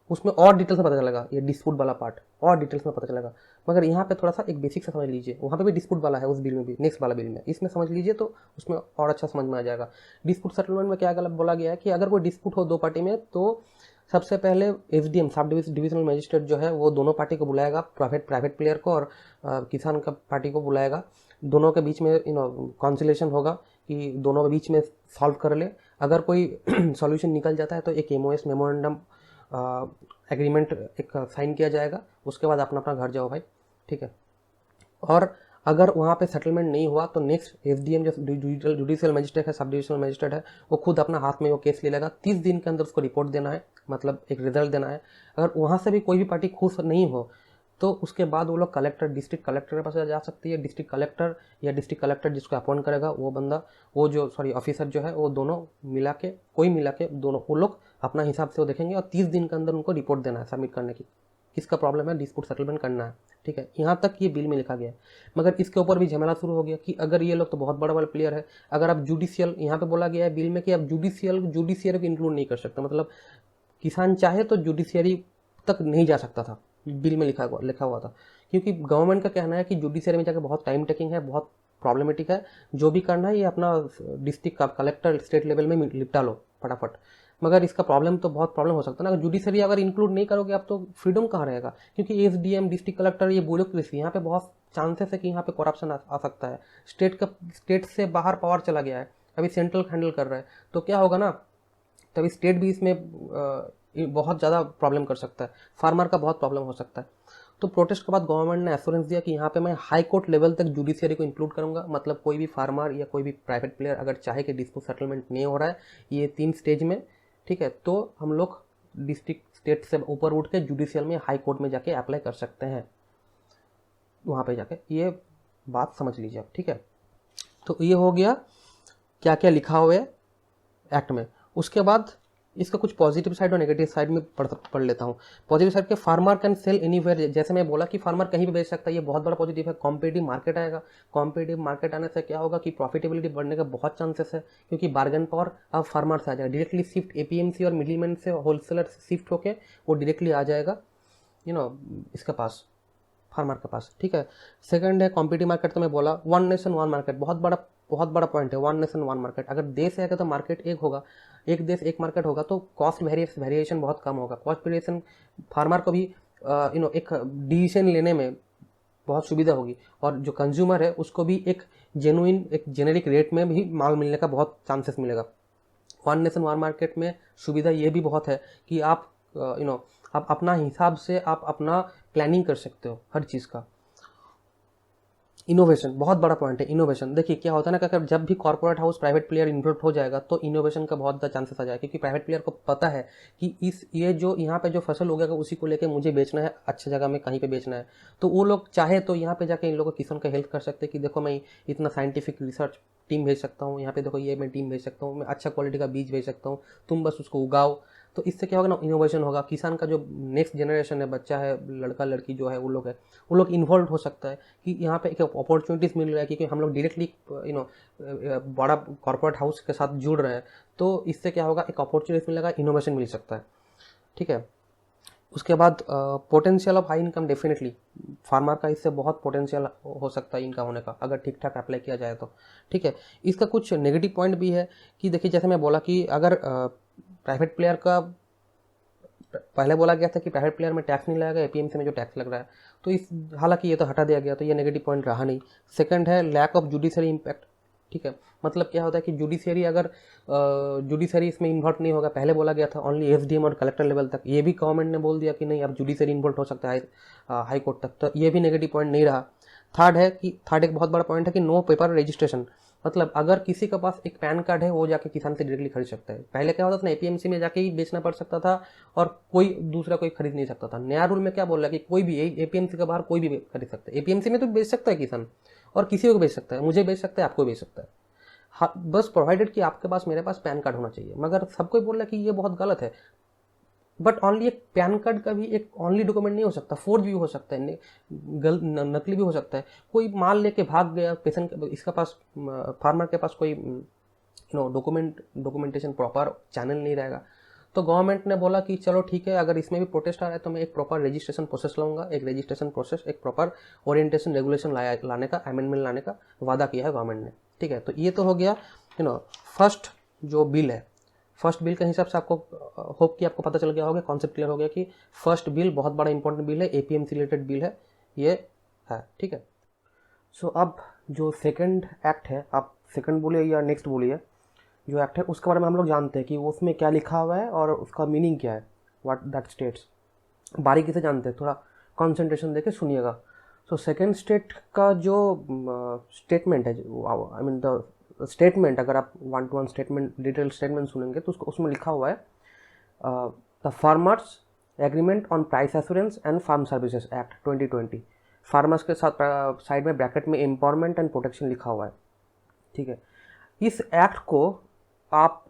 उसमें और डिटेल्स में पता चलेगा, ये डिस्प्यूट वाला पार्ट और डिटेल्स में पता चलेगा। मगर यहाँ पे थोड़ा सा एक बेसिक से समझ लीजिए, वहाँ पे भी डिस्प्यूट वाला है उस बिल में भी, नेक्स्ट वाला बिल में, इसमें समझ लीजिए तो उसमें और अच्छा समझ में आ जाएगा। डिस्प्यूट सेटलमेंट में क्या गलत बोला गया है कि अगर कोई डिस्प्यूट हो दो पार्टी में तो सबसे पहले एसडीएम सब डिविजनल मजिस्ट्रेट जो है वो दोनों पार्टी को बुलाएगा, प्राइवेट प्लेयर को और किसान का पार्टी को बुलाएगा। दोनों के बीच में कॉन्सिलेशन होगा कि दोनों के बीच में सॉल्व कर ले। अगर कोई सॉल्यूशन निकल जाता है तो एक एमओएस मेमोरेंडम एग्रीमेंट एक साइन किया जाएगा, उसके बाद अपना अपना घर जाओ भाई, ठीक है। और अगर वहाँ पे सेटलमेंट नहीं हुआ तो नेक्स्ट एसडीएम जो जुडिशियल मजिस्ट्रेट है, सब डिविजनल मजिस्ट्रेट है, वो खुद अपना हाथ में वो केस ले लेगा। 30 दिन के अंदर उसको रिपोर्ट देना है, मतलब एक रिजल्ट देना है। अगर वहाँ से भी कोई भी पार्टी खुश नहीं हो तो उसके बाद वो लोग कलेक्टर, डिस्ट्रिक्ट कलेक्टर के पास जा सकती है। डिस्ट्रिक्ट कलेक्टर या डिस्ट्रिक्ट कलेक्टर जिसको अपॉइंट करेगा वो बंदा, वो जो ऑफिसर जो है, वो दोनों मिला के, कोई मिला के दोनों वो लोग अपना हिसाब से वो देखेंगे और 30 दिन के अंदर उनको रिपोर्ट देना है सबमिट करने की, किसका प्रॉब्लम है, डिस्प्यूट सेटलमेंट करना है, ठीक है। यहाँ तक ये बिल में लिखा गया है। मगर इसके ऊपर भी झमेला शुरू हो गया कि अगर ये लोग तो बहुत बड़ा बड़ा प्लेयर है, अगर आप जुडिशियल, यहाँ पे बोला गया है बिल में कि आप जुडिशियरी को इंक्लूड नहीं कर सकते, मतलब किसान चाहे तो जुडिशियरी तक नहीं जा सकता था, बिल में लिखा हुआ था। क्योंकि गवर्नमेंट का कहना है कि जुडिशियरी में जाकर बहुत टाइम टेकिंग है, बहुत प्रॉब्लमेटिक है, जो भी करना है ये अपना डिस्ट्रिक्ट का कलेक्टर स्टेट लेवल में निपटा लो फटाफट। मगर इसका बहुत प्रॉब्लम हो सकता है ना, अगर जुडिशरी अगर इंक्लूड नहीं करोगे आप तो फ्रीडम कहाँ रहेगा। क्योंकि एसडीएम, डिस्ट्रिक्ट कलेक्टर, ये ब्यूरोक्रेसी, यहाँ पे बहुत चांसेस है कि यहाँ पे करप्शन आ सकता है। स्टेट से बाहर पावर चला गया है, अभी सेंट्रल हैंडल कर रहा है, तो क्या होगा ना, तभी स्टेट भी इसमें बहुत ज़्यादा प्रॉब्लम कर सकता है, फार्मर का बहुत प्रॉब्लम हो सकता है। तो प्रोटेस्ट के बाद गवर्नमेंट ने एश्योरेंस दिया कि यहाँ पे मैं हाई कोर्ट लेवल तक जुडिशियरी को इंक्लूड करूंगा, मतलब कोई भी फार्मर या कोई भी प्राइवेट प्लेयर अगर चाहे कि डिस्प्यूट सेटलमेंट नहीं हो रहा है ये 3 स्टेज में, ठीक है, तो हम लोग डिस्ट्रिक्ट स्टेट से ऊपर उठ के जुडिशियल में हाई कोर्ट में जाके अप्लाई कर सकते हैं, वहाँ पे जाके, ये बात समझ लीजिए आप, ठीक है। तो ये हो गया क्या क्या लिखा हुआ है एक्ट में। उसके बाद इसका कुछ पॉजिटिव साइड और नेगेटिव साइड में पढ़ लेता हूँ। पॉजिटिव साइड के फार्मर कैन सेल एनीवेयर, जैसे मैं बोला कि फार्मर कहीं भी बेच सकता है, ये बहुत बड़ा पॉजिटिव है। कॉम्पिटिटिव मार्केट आएगा, कॉम्पिटिटिव मार्केट आने से क्या होगा कि प्रॉफिटेबिलिटी बढ़ने का बहुत चांसेस है, क्योंकि बार्गेन पावर अब फार्मर से आ जाएगा, डायरेक्टली शिफ्ट एपीएमसी और मिडिलमैन से होलसेलर से शिफ्ट होके वो डायरेक्टली आ जाएगा इसके पास, फार्मर के पास, ठीक है। सेकंड है कॉम्पिटिटिव मार्केट, तो मैं बोला वन नेशन वन मार्केट, बहुत बड़ा पॉइंट है, वन नेशन वन मार्केट। अगर देश है तो मार्केट एक होगा, एक देश एक मार्केट होगा, तो कॉस्ट वेरिएशन बहुत कम होगा। कॉस्ट वेरिएशन फार्मर को भी एक डिसीजन लेने में बहुत सुविधा होगी, और जो कंज्यूमर है उसको भी एक जेनेरिक रेट में भी माल मिलने का बहुत चांसेस मिलेगा। वन नेशन वन मार्केट में सुविधा ये भी बहुत है कि आप आप अपना हिसाब से आप अपना प्लानिंग कर सकते हो हर चीज़ का। इनोवेशन बहुत बड़ा पॉइंट है, इनोवेशन। देखिए क्या होता है ना, कि जब भी corporate house private player involve हो जाएगा तो इनोवेशन का बहुत ज़्यादा चांसेस आ जाएगा, क्योंकि प्राइवेट प्लेयर को पता है कि ये जो यहाँ पे जो फसल हो गया उसी को लेके मुझे बेचना है, अच्छी जगह में कहीं पे बेचना है, तो वो लोग चाहे तो यहाँ पे जाके इन लोगों को किसान का हेल्प कर सकते हैं कि देखो मैं इतना साइंटिफिक रिसर्च टीम भेज सकता हूँ, यहाँ पे देखो ये मैं टीम भेज सकता हूँ, मैं अच्छा क्वालिटी का बीज भेज सकता हूँ, तुम बस उसको उगाओ। तो इससे क्या होगा ना, इनोवेशन होगा। किसान का जो नेक्स्ट जनरेशन है, बच्चा है, लड़का लड़की जो है, वो लोग इन्वॉल्व हो सकता है कि यहाँ पे एक अपॉर्चुनिटीज मिल रहा है, क्योंकि हम लोग डायरेक्टली बड़ा कॉर्पोरेट हाउस के साथ जुड़ रहे हैं, तो इससे क्या होगा, एक अपॉर्चुनिटी मिलेगा, इनोवेशन मिल सकता है, ठीक है। उसके बाद potential of high income, definitely farmer का इससे बहुत पोटेंशियल हो सकता है इनकम होने का, अगर ठीक ठाक अप्लाई किया जाए तो, ठीक है। इसका कुछ नेगेटिव पॉइंट भी है कि देखिए, जैसे मैं बोला कि अगर प्राइवेट प्लेयर का पहले बोला गया था कि प्राइवेट प्लेयर में टैक्स नहीं लगाएगा, एपीएमसी में जो टैक्स लग रहा है, तो इस हालांकि ये तो हटा दिया गया, तो ये नेगेटिव पॉइंट रहा नहीं। सेकंड है लैक ऑफ जुडिशरी इम्पैक्ट, ठीक है। मतलब क्या होता है कि जुडिशरी इसमें इन्वॉल्व नहीं होगा, पहले बोला गया था ओनली एसडीएम और कलेक्टर लेवल तक, ये भी गवर्नमेंट ने बोल दिया कि नहीं, अब जुडिशरी इन्वॉल्व हो सकता है हाई कोर्ट तक, तो ये भी नेगेटिव पॉइंट नहीं रहा। थर्ड एक बहुत बड़ा पॉइंट है कि नो पेपर रजिस्ट्रेशन, मतलब अगर किसी के पास एक पैन कार्ड है वो जाके किसान से डायरेक्टली खरीद सकता है। पहले क्या होता था ना, एपीएमसी में जाके ही बेचना पड़ सकता था और कोई दूसरा कोई खरीद नहीं सकता था। नया रूल में क्या बोल रहा है कि कोई भी एपीएमसी के बाहर कोई भी खरीद सकता है। एपीएमसी में तो बेच सकता है किसान, और किसी को बेच सकता है, मुझे बेच सकता है, आपको बेच सकता है, हाँ, बस प्रोवाइडेड कि आपके पास, मेरे पास पैन कार्ड होना चाहिए। मगर सब कोई बोल रहा है कि ये बहुत गलत है, बट ओनली एक पैन कार्ड का भी एक ओनली डॉक्यूमेंट नहीं हो सकता, फोर्ज भी हो सकता है, नकली भी हो सकता है। कोई माल लेके भाग गया पेशेंट, इसका पास, फार्मर के पास कोई डॉक्यूमेंटेशन प्रॉपर चैनल नहीं रहेगा, तो गवर्नमेंट ने बोला कि चलो ठीक है, अगर इसमें भी प्रोटेस्ट आ रहा है तो मैं एक प्रॉपर रजिस्ट्रेशन प्रोसेस लाऊंगा, एक रजिस्ट्रेशन प्रोसेस, एक प्रॉपर ओरिएंटेशन रेगुलेशन लाने का, अमेंडमेंट लाने का वादा किया है गवर्नमेंट ने। ठीक है, तो ये तो हो गया फर्स्ट जो बिल है। फर्स्ट बिल के हिसाब से आपको होप कि आपको पता चल गया होगा, कॉन्सेप्ट क्लियर हो गया कि फर्स्ट बिल बहुत बड़ा इंपॉर्टेंट बिल है, एपीएमसी रिलेटेड बिल है ये है। ठीक है, सो अब जो सेकंड एक्ट है, आप सेकंड बोलिए या नेक्स्ट बोलिए, जो एक्ट है उसके बारे में हम लोग जानते हैं कि वो उसमें क्या लिखा हुआ है और उसका मीनिंग क्या है, व्हाट दैट स्टेट्स, बारीकी से जानते हैं, थोड़ा कंसंट्रेशन देके सुनिएगा। सो सेकंड स्टेट का जो स्टेटमेंट है, आई मीन द स्टेटमेंट, अगर आप 1 to 1 स्टेटमेंट, डिटेल स्टेटमेंट सुनेंगे तो उसमें लिखा हुआ है the farmers agreement on price assurance and farm services act 2020। Farmers के साथ साइड में ब्रैकेट में एम्पावरमेंट एंड प्रोटेक्शन लिखा हुआ है। ठीक है, इस एक्ट को आप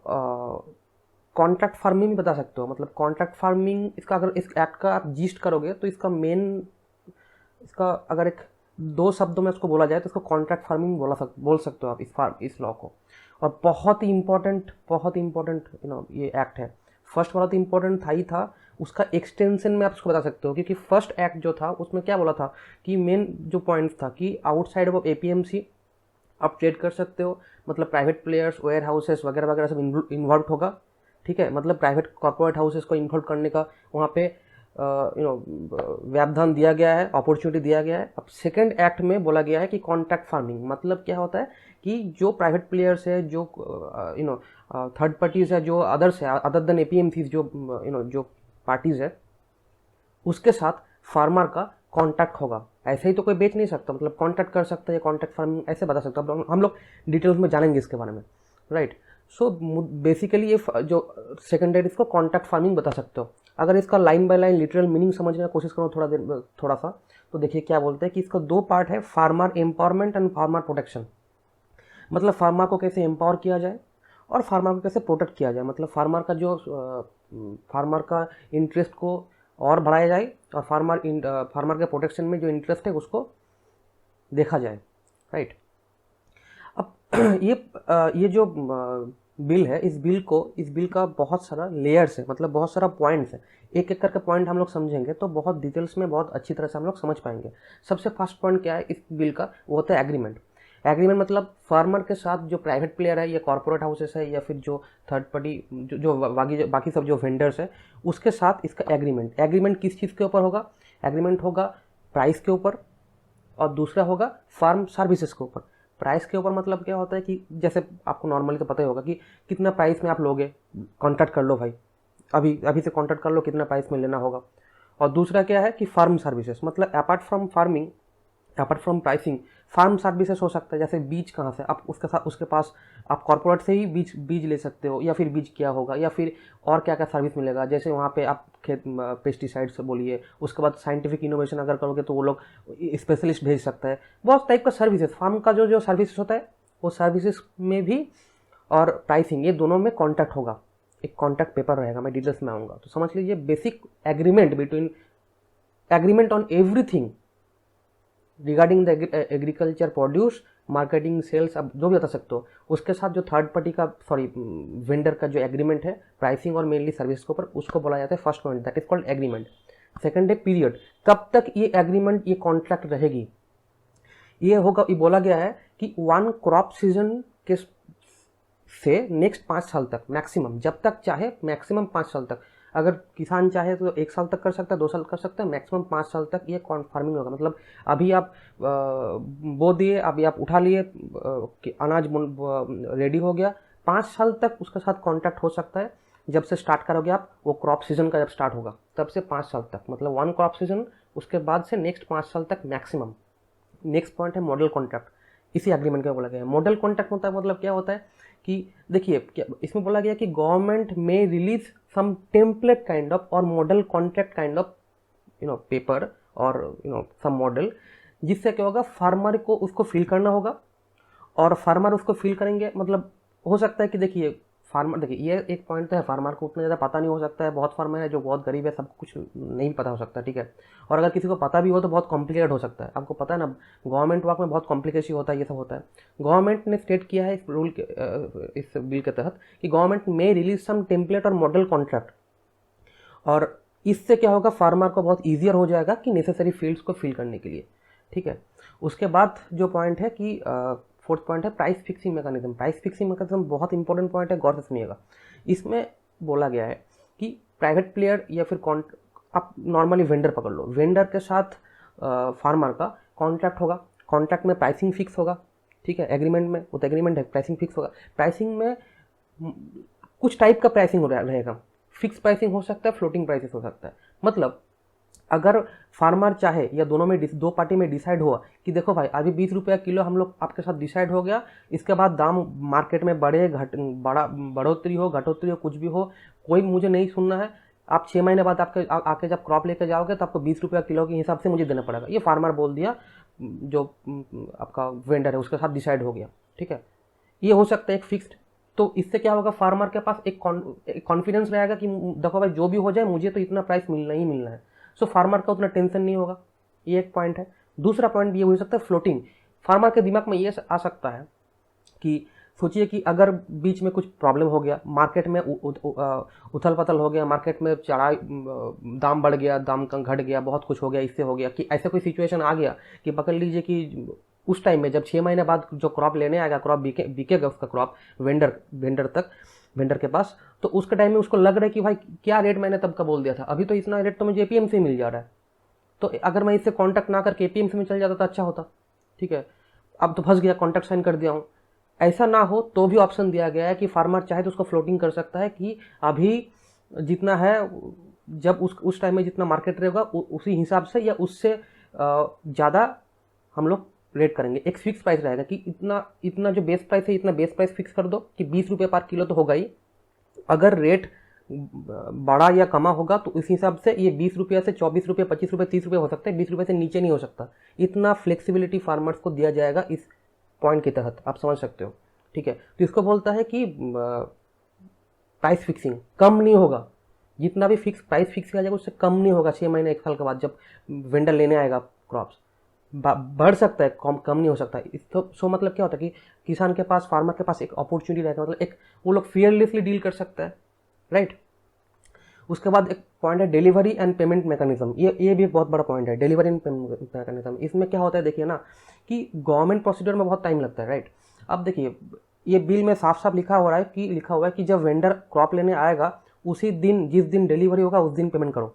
कॉन्ट्रैक्ट फार्मिंग भी बता सकते हो, मतलब कॉन्ट्रैक्ट फार्मिंग इसका, अगर इस एक्ट का आप जीस्ट करोगे तो इसका मेन, इसका अगर एक 2 शब्दों में इसको बोला जाए तो इसको कॉन्ट्रैक्ट फार्मिंग बोल सकते हो आप इस लॉ को। और बहुत ही इंपॉर्टेंट ये एक्ट है। फर्स्ट वाला तो इंपॉर्टेंट था ही था, उसका एक्सटेंशन में आप इसको बता सकते हो, क्योंकि फर्स्ट एक्ट जो था उसमें क्या बोला था कि मेन जो पॉइंट था कि आउटसाइड ऑफ एपीएमसी आप ट्रेड कर सकते हो, मतलब प्राइवेट प्लेयर्स, वेयर हाउसेस वगैरह वगैरह सब इन्वॉल्व होगा। ठीक है, मतलब प्राइवेट कॉर्पोरेट हाउसेस को इन्वॉल्व करने का वहाँ पे व्यवधान दिया गया है, अपॉर्चुनिटी दिया गया है। अब सेकंड एक्ट में बोला गया है कि कॉन्ट्रैक्ट फार्मिंग मतलब क्या होता है कि जो प्राइवेट प्लेयर्स है, जो थर्ड पार्टीज है, जो अदर्स है अदर देन एपीएमसी, जो जो पार्टीज है, उसके साथ फार्मर का कॉन्टैक्ट होगा। ऐसे ही तो कोई बेच नहीं सकता, मतलब कॉन्टैक्ट कर सकता है, कॉन्टैक्ट फार्मिंग ऐसे बता सकता है। हम लोग डिटेल्स में जानेंगे इसके बारे में, राइट। सो बेसिकली ये जो सेकेंडरी, इसको कॉन्टैक्ट फार्मिंग बता सकते हो। अगर इसका line by line literal meaning समझने की कोशिश करो थोड़ा सा, तो देखिए क्या बोलते हैं कि इसका 2 पार्ट है, farmer empowerment and farmer protection. मतलब फार्मर को कैसे एम्पावर किया जाए और फार्मर को कैसे प्रोटेक्ट किया जाए, मतलब फार्मर का इंटरेस्ट को और बढ़ाया जाए और फार्मर के प्रोटेक्शन में जो इंटरेस्ट है उसको देखा जाए, राइट। अब ये जो बिल है, इस बिल का बहुत सारा लेयर्स है, मतलब बहुत सारा पॉइंट्स है। एक एक करके पॉइंट हम लोग समझेंगे तो बहुत डिटेल्स में, बहुत अच्छी तरह से हम लोग समझ पाएंगे। सबसे फर्स्ट पॉइंट क्या है इस बिल का, वो होता है एग्रीमेंट। एग्रीमेंट मतलब फार्मर के साथ जो प्राइवेट प्लेयर है या कॉर्पोरेट हाउसेस है या फिर जो थर्ड पार्टी जो बाकी सब जो वेंडर्स है, उसके साथ इसका एग्रीमेंट। एग्रीमेंट किस चीज़ के ऊपर होगा? एग्रीमेंट होगा प्राइस के ऊपर, और दूसरा होगा फार्म सर्विसेज के ऊपर। प्राइस के ऊपर मतलब क्या होता है कि जैसे आपको नॉर्मली तो पता ही होगा कि कितना प्राइस में आप लोगे, कॉन्ट्रैक्ट कर लो भाई, अभी से कॉन्ट्रैक्ट कर लो कितना प्राइस में लेना होगा। और दूसरा क्या है कि फार्म सर्विसेज, मतलब apart from pricing farm services हो सकता है। जैसे बीज कहाँ से आप उसके पास आप कॉर्पोरेट से ही बीज ले सकते हो, या फिर बीज क्या होगा, या फिर और क्या क्या सर्विस मिलेगा। जैसे वहाँ पे आप खेत पेस्टिसाइड्स बोलिए, उसके बाद साइंटिफिक इनोवेशन अगर करोगे तो वो लोग स्पेशलिस्ट भेज सकता है। बहुत टाइप का सर्विसेज, फार्म का जो सर्विसेज होता है वो सर्विसेज में भी और प्राइसिंग, ये दोनों में कॉन्टैक्ट होगा। एक कॉन्टैक्ट पेपर रहेगा, मैं डिटेल्स में आऊँगा। तो समझ लीजिए basic agreement on everything regarding the agriculture produce, marketing, sales, अब जो भी बता सकते हो। उसके साथ जो थर्ड पार्टी का वेंडर का जो एग्रीमेंट है प्राइसिंग और मेनली सर्विस के ऊपर, उसको बोला जाता है first point, that is called agreement. Second है पीरियड, कब तक ये एग्रीमेंट, ये कॉन्ट्रैक्ट रहेगी। ये होगा, ये बोला गया है कि 1 क्रॉप सीजन के से नेक्स्ट 5 साल तक मैक्सिमम, जब तक चाहे मैक्सिमम 5 साल तक। अगर किसान चाहे तो 1 साल तक कर सकता है, 2 साल कर सकता है, मैक्सिमम 5 साल तक ये फार्मिंग होगा। मतलब अभी आप बो दिए, अभी आप उठा लिए, अनाज रेडी हो गया, 5 साल तक उसके साथ कॉन्टैक्ट हो सकता है। जब से स्टार्ट करोगे आप, वो क्रॉप सीजन का जब स्टार्ट होगा तब से 5 साल तक, मतलब 1 क्रॉप सीजन, उसके बाद से नेक्स्ट 5 साल तक मैक्सिमम। नेक्स्ट पॉइंट है मॉडल कॉन्ट्रैक्ट, इसी एग्रीमेंट में बोला गया है। मॉडल कॉन्ट्रैक्ट होता है, मतलब क्या होता है कि देखिए इसमें बोला गया कि गवर्नमेंट में release some template kind of और model contract kind of paper और सम मॉडल, जिससे क्या होगा, फार्मर को उसको फिल करना होगा और फार्मर उसको फिल करेंगे। मतलब हो सकता है कि देखिए फार्मर, देखिए ये एक पॉइंट तो है, फार्मर को उतना ज़्यादा पता नहीं हो सकता है, बहुत फार्मर है जो बहुत गरीब है, सबको कुछ नहीं पता हो सकता, ठीक है। और अगर किसी को पता भी हो तो बहुत कॉम्प्लिकेटेड हो सकता है। आपको पता है ना, गवर्नमेंट वर्क में बहुत कॉम्प्लिकेशन होता है, ये सब होता है। गवर्नमेंट ने स्टेट किया है इस रूल के इस बिल के तहत कि गवर्नमेंट में रिलीज सम टेम्पलेट और मॉडल कॉन्ट्रैक्ट, और इससे क्या होगा, फार्मर को बहुत ईजियर हो जाएगा कि नेसेसरी फील्ड्स को फिल करने के लिए, ठीक है। उसके बाद जो पॉइंट है कि फोर्थ पॉइंट है price fixing mechanism. Price fixing mechanism बहुत इंपॉर्टेंट पॉइंट है, गौर से सुनिएगा। इसमें बोला गया है कि प्राइवेट प्लेयर या फिर आप नॉर्मली वेंडर पकड़ लो, वेंडर के साथ फार्मर का कॉन्ट्रैक्ट होगा, कॉन्ट्रैक्ट में प्राइसिंग फिक्स होगा, ठीक है। एग्रीमेंट में वो तो एग्रीमेंट है, प्राइसिंग फिक्स होगा। प्राइसिंग में कुछ टाइप का प्राइसिंग रहेगा, फिक्स प्राइसिंग हो सकता है, फ्लोटिंग प्राइसेस हो सकता है। मतलब अगर फार्मर चाहे या दोनों में दो पार्टी में डिसाइड हुआ कि देखो भाई अभी 20 रुपया किलो हम लोग आपके साथ डिसाइड हो गया, इसके बाद दाम मार्केट में बढ़ोतरी हो घटोतरी हो कुछ भी हो, कोई मुझे नहीं सुनना है, आप 6 महीने बाद आके जब क्रॉप लेके जाओगे तो आपको 20 रुपया किलो के हिसाब से मुझे देना पड़ेगा, ये फार्मर बोल दिया, जो आपका वेंडर है उसके साथ डिसाइड हो गया, ठीक है। ये हो सकता है एक फिक्स्ड। तो इससे क्या होगा, फार्मर के पास एक कॉन्फिडेंस रहेगा कि देखो भाई जो भी हो जाए मुझे तो इतना प्राइस मिलना ही मिलना है। सो फार्मर का उतना टेंशन नहीं होगा, ये एक पॉइंट है। दूसरा पॉइंट ये हो सकता है फ्लोटिंग। फार्मर के दिमाग में ये आ सकता है कि सोचिए कि अगर बीच में कुछ प्रॉब्लम हो गया, मार्केट में उथल पथल हो गया, मार्केट में चढ़ाई, दाम बढ़ गया, दाम घट गया, बहुत कुछ हो गया, इससे हो गया कि ऐसा कोई सिचुएशन आ गया कि पकड़ लीजिए कि उस टाइम में जब 6 महीने बाद जो क्रॉप लेने आएगा, क्रॉप बिकेगा उसका क्रॉप वेंडर के पास, तो उसके टाइम में उसको लग रहा है कि भाई क्या रेट मैंने तब का बोल दिया था, अभी तो इतना रेट तो मुझे एपीएमसी से मिल जा रहा है, तो अगर मैं इससे कॉन्टैक्ट ना करके एपीएमसी में चल जाता तो अच्छा होता, ठीक है। अब तो फंस गया, कॉन्ट्रैक्ट साइन कर दिया हूँ। ऐसा ना हो तो भी ऑप्शन दिया गया है कि फार्मर चाहे तो उसको फ्लोटिंग कर सकता है कि अभी जितना है, जब उस टाइम में जितना मार्केट रहेगा उसी हिसाब से या उससे ज़्यादा हम लोग रेट करेंगे। एक फिक्स प्राइस रहेगा कि इतना जो बेस प्राइस है, इतना बेस प्राइस फिक्स कर दो कि 20 रुपये पर किलो तो होगा ही, अगर रेट बड़ा या कमा होगा तो इस हिसाब से ये 20 रुपये से 24 रुपये 25 रुपये 30 रुपये हो सकता है, 20 रुपये से नीचे नहीं हो सकता। इतना फ्लेक्सिबिलिटी फार्मर्स को दिया जाएगा इस पॉइंट के तहत, आप समझ सकते हो, ठीक है। तो इसको बोलता है कि प्राइस फिक्सिंग कम नहीं होगा, जितना भी फिक्स प्राइस फिक्स किया जाएगा उससे कम नहीं होगा 6 महीने 1 साल के बाद जब वेंडर लेने आएगा क्रॉप्स। बढ़ सकता है, कम नहीं हो सकता। सो मतलब क्या होता है कि किसान के पास, फार्मर के पास एक अपॉर्चुनिटी रहेगा, मतलब एक वो लोग फियरलेसली डील कर सकता है, राइट। उसके बाद एक पॉइंट है डिलीवरी एंड पेमेंट मैकेनिज्म। ये भी एक बहुत बड़ा पॉइंट है, डिलीवरी एंड पेमेंट मैकेनिज्म। इसमें क्या होता है देखिए ना कि गवर्नमेंट प्रोसीजर में बहुत टाइम लगता है, राइट। अब देखिए ये बिल में साफ साफ लिखा हुआ है कि जब वेंडर क्रॉप लेने आएगा उसी दिन, जिस दिन डिलीवरी होगा उस दिन पेमेंट करो,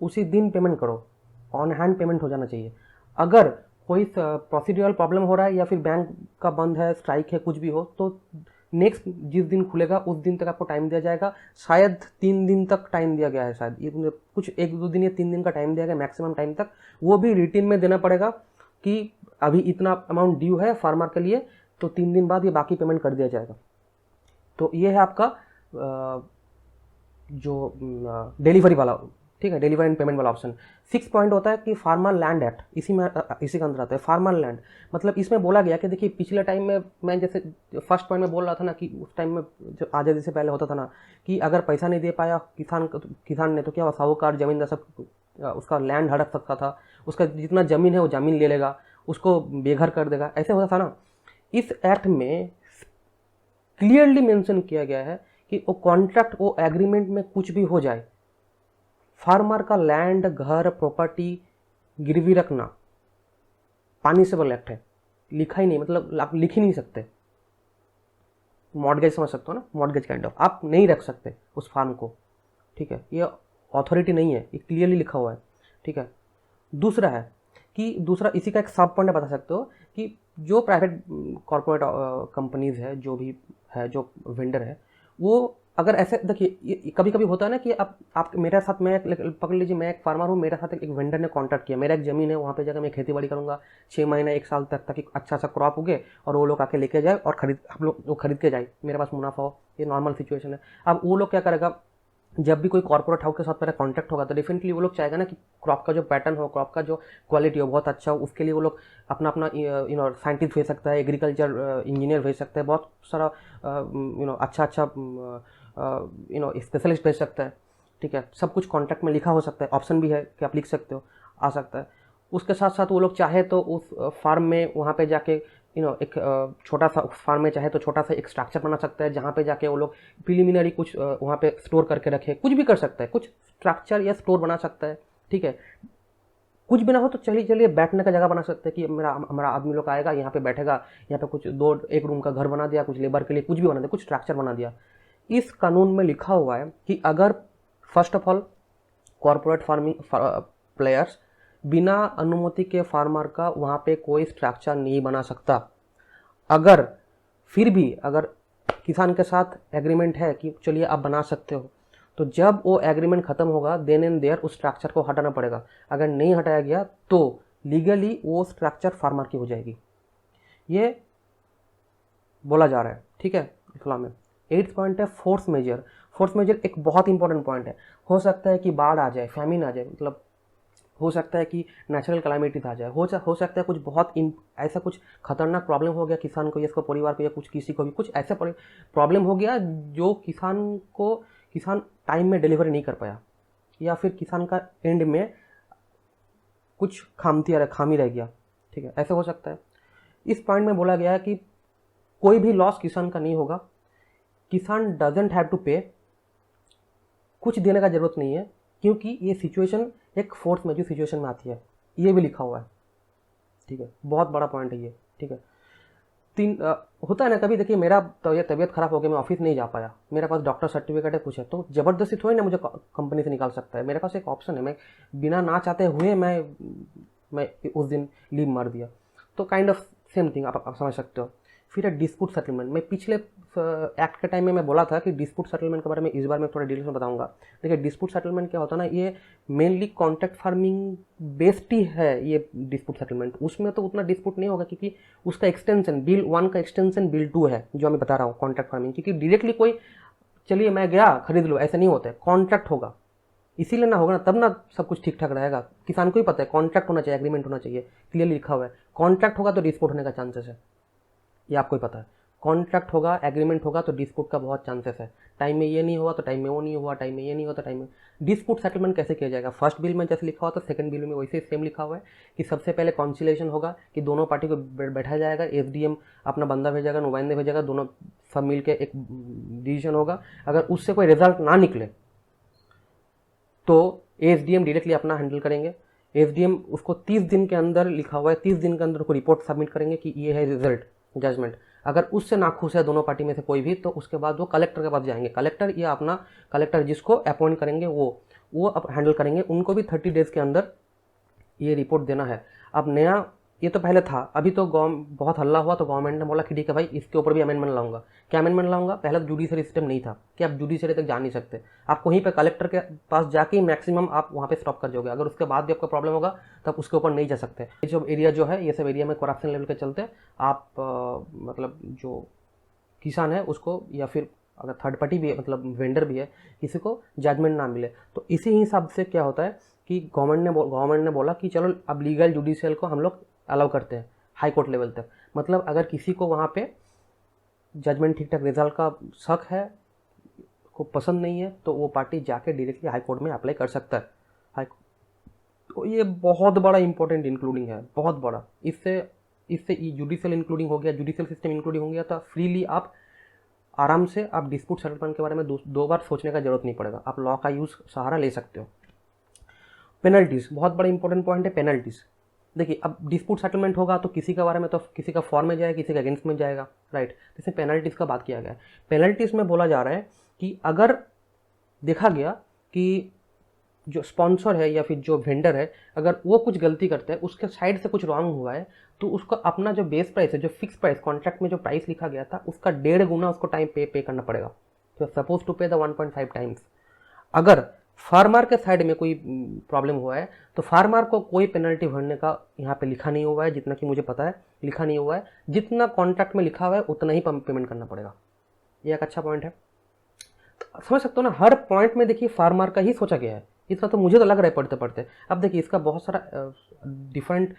उसी दिन पेमेंट करो, ऑन हैंड पेमेंट हो जाना चाहिए। अगर कोई प्रोसीड्यूरल प्रॉब्लम हो रहा है या फिर बैंक का बंद है, स्ट्राइक है, कुछ भी हो, तो नेक्स्ट जिस दिन खुलेगा उस दिन तक आपको टाइम दिया जाएगा। शायद 3 दिन तक टाइम दिया गया है, शायद ये कुछ 1-2 दिन या 3 दिन का टाइम दिया गया मैक्सिमम टाइम तक। वो भी रिटेन में देना पड़ेगा कि अभी इतना अमाउंट ड्यू है फार्मर के लिए, तो 3 दिन बाद ये बाकी पेमेंट कर दिया जाएगा। तो ये है आपका जो डिलीवरी वाला, ठीक है, डिलीवरी एंड पेमेंट वाला ऑप्शन। 6 पॉइंट होता है कि फार्मर लैंड एक्ट, इसी के अंदर आता है फार्मर लैंड। मतलब इसमें बोला गया कि देखिए पिछले टाइम में मैं जैसे फर्स्ट पॉइंट में बोल रहा था ना कि उस टाइम में जो आज़ादी से पहले होता था ना कि अगर पैसा नहीं दे पाया किसान ने, तो क्या हुआ, साहूकार जमींदार सब उसका लैंड हड़प सकता था, उसका जितना ज़मीन है वो ज़मीन ले लेगा, उसको बेघर कर देगा, ऐसे होता था ना। इस एक्ट में क्लियरली मेंशन किया गया है कि वो कॉन्ट्रैक्ट, वो एग्रीमेंट में कुछ भी हो जाए, फार्मर का लैंड, घर, प्रॉपर्टी गिरवी रखना पनिशेबल एक्ट है। लिखा ही नहीं, मतलब आप लिख ही नहीं सकते। मॉर्गेज समझ सकते हो ना, मॉर्गेज काइंड ऑफ, आप नहीं रख सकते उस फार्म को, ठीक है। ये अथॉरिटी नहीं है, ये क्लियरली लिखा हुआ है, ठीक है। दूसरा इसी का एक सब पॉइंट बता सकते हो कि जो प्राइवेट कॉर्पोरेट कंपनीज है, जो भी है, जो वेंडर है, वो अगर ऐसे देखिए कभी कभी होता है ना कि आप मेरे साथ, मैं पकड़ लीजिए मैं एक फार्मर हूँ, मेरे साथ एक वेंडर ने कॉन्टैक्ट किया, मेरा एक ज़मीन है, वहाँ पे जाकर मैं खेती बाड़ी करूँगा 6 महीने 1 साल तक, ताकि अच्छा सा क्रॉप उगे और वो लोग आके लेके जाए और वो खरीद के जाए, मेरे पास मुनाफा हो। ये नॉर्मल सिचुएशन है। अब वो लोग क्या करेगा, जब भी कोई कॉर्पोरेट हाउस के साथ मेरा कॉन्टैक्ट होगा तो डेफिनेटली वो लोग चाहेगा ना कि क्रॉप का जो पैटर्न हो, क्रॉप का जो क्वालिटी हो बहुत अच्छा हो। उसके लिए वो लोग अपना अपना साइंटिस्ट भेज सकता है, एग्रीकल्चर इंजीनियर भेज सकता है, बहुत सारा अच्छा अच्छा स्पेशलिस्ट भेज सकता है। ठीक है, सब कुछ कॉन्ट्रैक्ट में लिखा हो सकता है, ऑप्शन भी है कि आप लिख सकते हो, आ सकता है। उसके साथ साथ वो लोग चाहे तो उस फार्म में वहाँ पे जाके एक छोटा सा फार्म में चाहे तो छोटा सा एक स्ट्रक्चर बना सकता है, जहाँ पे जाके वो लोग प्रिलिमिनरी कुछ वहाँ पे स्टोर करके रखे, कुछ भी कर सकता है, कुछ स्ट्रक्चर या स्टोर बना सकता है। ठीक है, कुछ भी ना हो तो चलिए चलिए बैठने का जगह बना सकते हैं कि हमारा आदमी लोग आएगा, यहाँ पे बैठेगा, यहाँ पे कुछ एक रूम का घर बना दिया, कुछ लेबर के लिए कुछ भी बना दिया, कुछ स्ट्रक्चर बना दिया। इस कानून में लिखा हुआ है कि अगर first of all corporate farming players बिना अनुमति के फार्मर का वहाँ पे कोई स्ट्रक्चर नहीं बना सकता। अगर फिर भी अगर किसान के साथ एग्रीमेंट है कि चलिए आप बना सकते हो, तो जब वो एग्रीमेंट खत्म होगा देन एंड देयर उस स्ट्रक्चर को हटाना पड़ेगा। अगर नहीं हटाया गया तो लीगली वो स्ट्रक्चर फार्मर की हो जाएगी। ये बोला जा रहा है। ठीक है, इस्लाम में 8th पॉइंट है फोर्स मेजर। फोर्स मेजर एक बहुत इंपॉर्टेंट पॉइंट है। हो सकता है कि बाढ़ आ जाए, फैमिन आ जाए, मतलब हो सकता है कि नेचुरल कैलामिटीज आ जाए, हो सकता है कुछ बहुत ऐसा कुछ खतरनाक प्रॉब्लम हो गया किसान को या इसको परिवार को या कुछ किसी को भी कुछ ऐसा प्रॉब्लम हो गया जो किसान टाइम में डिलीवरी नहीं कर पाया, या फिर किसान का एंड में कुछ खामी रह गया। ठीक है, ऐसे हो सकता है। इस पॉइंट में बोला गया है कि कोई भी लॉस किसान का नहीं होगा, किसान डजंट हैव टू पे, कुछ देने का जरूरत नहीं है, क्योंकि ये सिचुएशन एक फोर्स मेजर सिचुएशन में आती है, ये भी लिखा हुआ है। ठीक है, बहुत बड़ा पॉइंट है ये। ठीक है, होता है ना कभी, देखिए मेरा तबीयत खराब हो गया, मैं ऑफिस नहीं जा पाया, मेरे पास डॉक्टर सर्टिफिकेट है, कुछ है, तो जबरदस्ती थोड़ी ना मुझे कंपनी से निकाल सकता है। मेरे पास एक ऑप्शन है, मैं बिना ना चाहते हुए मैं उस दिन लीव मार दिया। तो काइंड ऑफ सेम थिंग आप समझ सकते हो। फिर है डिस्प्यूट सेटलमेंट। मैं पिछले एक्ट के टाइम में मैं बोला था कि डिस्प्यूट सेटलमेंट के बारे में इस बार मैं थोड़ा डिटेल्स में बताऊंगा। देखिए डिस्प्यूट सेटलमेंट क्या होता है ना, ये मेनली कॉन्ट्रैक्ट फार्मिंग बेस्ड ही है ये डिस्प्यूट सेटलमेंट। उसमें तो उतना डिस्प्यूट नहीं होगा क्योंकि उसका एक्सटेंशन बिल 1 का एक्सटेंशन बिल 2 है जो मैं बता रहा हूँ कॉन्ट्रैक्ट फार्मिंग। क्योंकि डायरेक्टली कोई चलिए मैं गया खरीद लो ऐसा नहीं होता है, कॉन्ट्रैक्ट होगा, इसीलिए ना होगा ना, तब ना सब कुछ ठीक ठाक रहेगा। किसान को ही पता है कॉन्ट्रैक्ट होना चाहिए, एग्रीमेंट होना चाहिए, क्लियरली लिखा हुआ है। कॉन्ट्रैक्ट होगा तो डिस्प्यूट होने का चांसेस है, ये आपको ही पता है। कॉन्ट्रैक्ट होगा, एग्रीमेंट होगा तो डिस्प्यूट का बहुत चांसेस है। टाइम में ये नहीं हुआ तो टाइम में वो नहीं हुआ, टाइम में ये नहीं हुआ तो टाइम में। डिस्प्यूट सेटलमेंट कैसे किया जाएगा? फर्स्ट बिल में जैसे लिखा हुआ तो सेकंड बिल में वैसे सेम लिखा हुआ है कि सबसे पहले कॉन्सिलेशन होगा कि दोनों पार्टी को बैठाया जाएगा, एसडीएम अपना बंदा भेजेगा, नुमाइंदे भेजेगा, दोनों सब मिल के एक डिसीजन होगा। अगर उससे कोई रिजल्ट ना निकले तो एसडीएम डायरेक्टली अपना हैंडल करेंगे। एसडीएम उसको 30 दिन के अंदर लिखा हुआ है, 30 दिन के अंदर को रिपोर्ट सबमिट करेंगे कि ये है रिजल्ट, जजमेंट। अगर उससे नाखुश है दोनों पार्टी में से कोई भी तो उसके बाद वो कलेक्टर के पास जाएंगे। कलेक्टर या अपना कलेक्टर जिसको अपॉइंट करेंगे वो अब हैंडल करेंगे। उनको भी 30 डेज के अंदर ये रिपोर्ट देना है। अब नया ये तो पहले था, अभी तो बहुत हल्ला हुआ तो गवर्नमेंट ने बोला कि ठीक है भाई इसके ऊपर भी अमेंडमेंट लाऊंगा। क्या अमेंडमेंट लाऊंगा? पहले तो जुडिशरी सिस्टम नहीं था कि आप जुडिशरी तक जा नहीं सकते, आप वहीं पे कलेक्टर के पास जाके मैक्सिमम आप वहाँ पे स्टॉप कर जाओगे। अगर उसके बाद भी आपका प्रॉब्लम होगा तब उसके ऊपर नहीं जा सकते। ये जो एरिया जो है ये सब एरिया में करप्शन लेवल के चलते आप मतलब जो किसान है उसको या फिर अगर थर्ड पार्टी भी है मतलब वेंडर भी है किसी को जजमेंट ना मिले। तो इसी हिसाब से क्या होता है कि गवर्नमेंट ने बोला कि चलो अब लीगल जुडिशियल को हम लोग अलाउ करते हैं हाई कोर्ट लेवल तक। मतलब अगर किसी को वहाँ पे जजमेंट ठीक ठाक रिजल्ट का शक है, को पसंद नहीं है, तो वो पार्टी जाके डायरेक्टली हाई कोर्ट में अप्लाई कर सकता है। तो ये बहुत बड़ा इंपॉर्टेंट इंक्लूडिंग है, बहुत बड़ा। इससे जुडिशियल इंक्लूडिंग हो गया, जुडिशियल सिस्टम इंक्लूडिंग हो गया, तो फ्रीली आप आराम से आप डिस्प्यूट सेटलमेंट के बारे में दो बार सोचने का जरूरत नहीं पड़ेगा, आप लॉ का यूज सहारा ले सकते हो। पेनल्टीज बहुत बड़ा इंपॉर्टेंट पॉइंट है। पेनल्टीज देखिए अब डिस्प्यूट सेटलमेंट होगा तो किसी का बारे में तो किसी का फॉर में जाएगा, किसी का अगेंस्ट में जाएगा, राइट। जैसे पेनल्टीज का बात किया गया है। पेनल्टीज में बोला जा रहा है कि अगर देखा गया कि जो स्पॉन्सर है या फिर जो वेंडर है अगर वो कुछ गलती करता है, उसके साइड से कुछ रॉन्ग हुआ है, तो उसको अपना जो बेस प्राइस है, जो फिक्स प्राइस कॉन्ट्रैक्ट में जो प्राइस लिखा गया था उसका 1.5 गुना उसको टाइम पे करना पड़ेगा। तो सपोज टू पे द 1.5 टाइम्स। अगर फार्मर के साइड में कोई प्रॉब्लम हुआ है तो फार्मर को कोई पेनल्टी भरने का यहाँ पे लिखा नहीं हुआ है, जितना कि मुझे पता है लिखा नहीं हुआ है। जितना कॉन्ट्रैक्ट में लिखा हुआ है उतना ही पेमेंट करना पड़ेगा। ये एक अच्छा पॉइंट है। समझ सकते हो ना, हर पॉइंट में देखिए फार्मर का ही सोचा गया है। इतना तो मुझे तो लग रहा है पढ़ते पढ़ते। अब देखिए इसका बहुत सारा different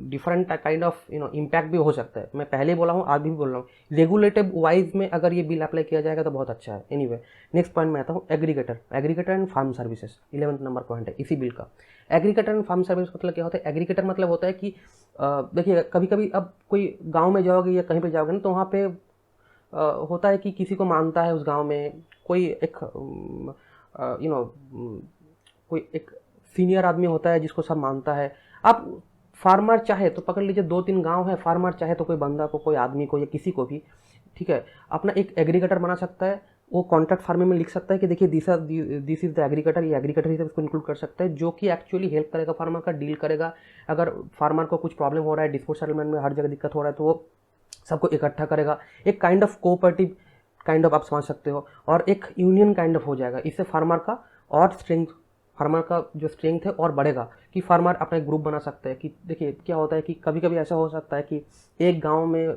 different kind of impact भी हो सकता है। मैं पहले ही बोला हूँ, आज भी बोल रहा हूँ, रेगुलेटिव वाइज में अगर ये बिल अप्लाई किया जाएगा तो बहुत अच्छा है। एनीवे नेक्स्ट पॉइंट में आता हूँ, agriculture and farm services, 11 number point है इसी बिल का। एग्रीकल्चर एंड फार्म सर्विस मतलब क्या होता है? एग्रीकल्चर मतलब होता है कि देखिए कभी कभी अब कोई गाँव में जाओगे या कहीं पर जाओगे ना, तो वहाँ पे होता है कि किसी को मानता है उस गांव में कोई एक कोई एक सीनियर आदमी होता है जिसको सब मानता है। अब फार्मर चाहे तो पकड़ लीजिए 2-3 गांव है, फार्मर चाहे तो कोई बंदा को, कोई आदमी को या किसी को भी, ठीक है, अपना एक एग्रीकल्चर बना सकता है। वो कॉन्ट्रैक्ट फार्मिंग में लिख सकता है कि देखिए दिस इज द एग्रीकल्चर, ये एग्रीकल्चर ही इसको इंक्लूड कर सकता है, जो कि एक्चुअली हेल्प करेगा फार्मर का, डील करेगा। अगर फार्मर को कुछ प्रॉब्लम हो रहा है, डिस्प्यूट सेटलमेंट में हर जगह दिक्कत हो रहा है, तो वो सबको इकट्ठा करेगा। एक kind of cooperative kind of आप समझ सकते हो, और एक यूनियन काइंड ऑफ हो जाएगा। इससे फार्मर का और स्ट्रेंथ, फार्मर का जो स्ट्रेंथ है और बढ़ेगा, कि फार्मर अपना एक ग्रुप बना सकते हैं। कि देखिए क्या होता है कि कभी कभी ऐसा हो सकता है कि एक गांव में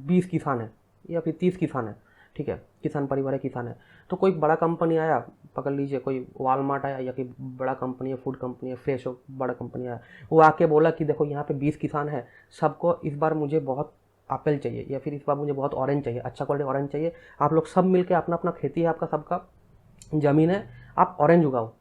20 किसान है या फिर 30 किसान है, ठीक है, किसान परिवार है, किसान है। तो कोई बड़ा कंपनी आया, पकड़ लीजिए कोई वॉलमार्ट आया या कोई बड़ा कंपनी है, फूड कंपनी है, फ्रेश हो, बड़ा कंपनी आया, वो आके बोला कि देखो यहाँ पे 20 किसान है, सबको इस बार मुझे बहुत एप्पल चाहिए, या फिर इस बार मुझे बहुत ऑरेंज चाहिए, अच्छा क्वालिटी ऑरेंज चाहिए। आप लोग सब मिलके, अपना अपना खेती है आपका, सबका ज़मीन है, आप ऑरेंज उगाओ।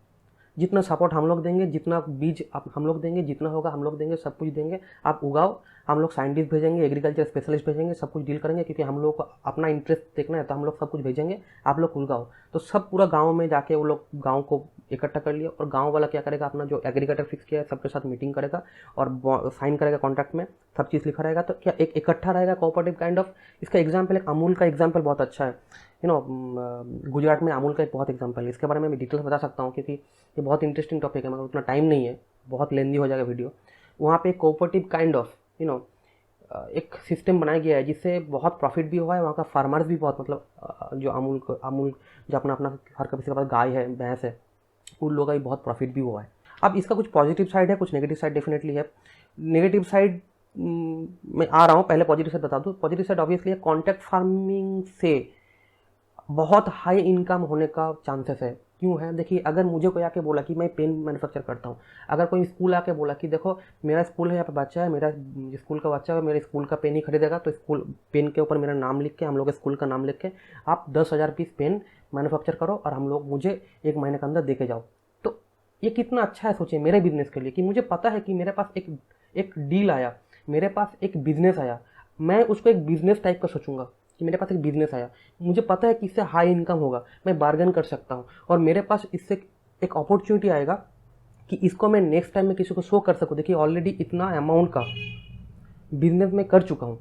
जितना सपोर्ट हम लोग देंगे, जितना बीज आप हम लोग देंगे, जितना होगा हम लोग देंगे, सब कुछ देंगे, आप उगाओ। हम लोग साइंटिस्ट भेजेंगे, एग्रीकल्चर स्पेशलिस्ट भेजेंगे, सब कुछ डील करेंगे, क्योंकि हम लोग को अपना इंटरेस्ट देखना है, तो हम लोग सब कुछ भेजेंगे, आप लोग उगाओ। तो सब पूरा गांव में जाके वो लोग गांव को इकट्ठा कर लिया, और गांव वाला क्या करेगा, अपना जो एग्रीकल्चर फिक्स किया है सबके साथ मीटिंग करेगा और साइन करेगा कॉन्ट्रैक्ट में, सब चीज़ लिखा रहेगा। तो क्या एक इकट्ठा रहेगा, कोऑपरेटिव काइंड ऑफ। इसका एग्जाम्पल एक अमूल का एग्जाम्पल बहुत अच्छा है। गुजरात में अमूल का एक बहुत एग्जाम्पल है। इसके बारे में मैं डिटेल्स बता सकता हूँ, क्योंकि ये बहुत इंटरेस्टिंग टॉपिक है, मगर उतना टाइम नहीं है, बहुत लेंदी हो जाएगा वीडियो। वहाँ पे कोऑपरेटिव काइंड ऑफ एक सिस्टम बनाया गया है, जिससे बहुत प्रॉफिट भी हुआ है। वहाँ का फार्मर्स भी बहुत, मतलब जो अमूल जो अपना अपना हर किसी के पास गाय है, भैंस है, उन लोगों का भी बहुत प्रॉफिट भी हुआ है। अब इसका कुछ पॉजिटिव साइड है, कुछ नेगेटिव साइड डेफिनेटली है। नेगेटिव साइड मैं आ रहा हूँ, पहले पॉजिटिव साइड बता दूँ। पॉजिटिव साइड ऑब्वियसली है, कॉन्ट्रैक्ट फार्मिंग से बहुत हाई इनकम होने का चांसेस है। क्यों है? देखिए, अगर मुझे कोई आके बोला कि मैं पेन मैन्युफैक्चर करता हूँ, अगर कोई स्कूल आके बोला कि देखो मेरा स्कूल है, यहाँ पे बच्चा है, मेरा स्कूल का बच्चा है, मेरे स्कूल का पेन ही खरीदेगा, तो स्कूल पेन के ऊपर मेरा नाम लिख के, हम लोग स्कूल का नाम लिख के आप 10,000 पीस पेन मैन्युफैक्चर करो और हम लोग मुझे 1 महीने के अंदर दे के जाओ। तो ये कितना अच्छा है, सोचिए, मेरे बिजनेस के लिए, कि मुझे पता है कि मेरे पास एक डील आया, मेरे पास एक बिजनेस आया, मैं उसको एक बिजनेस टाइप का सोचूंगा कि मेरे पास एक बिजनेस आया, मुझे पता है कि इससे हाई इनकम होगा, मैं बार्गेन कर सकता हूँ, और मेरे पास इससे एक अपॉर्चुनिटी आएगा कि इसको मैं नेक्स्ट टाइम में किसी को शो कर सकूँ। देखिए ऑलरेडी इतना अमाउंट का बिजनेस में कर चुका हूँ,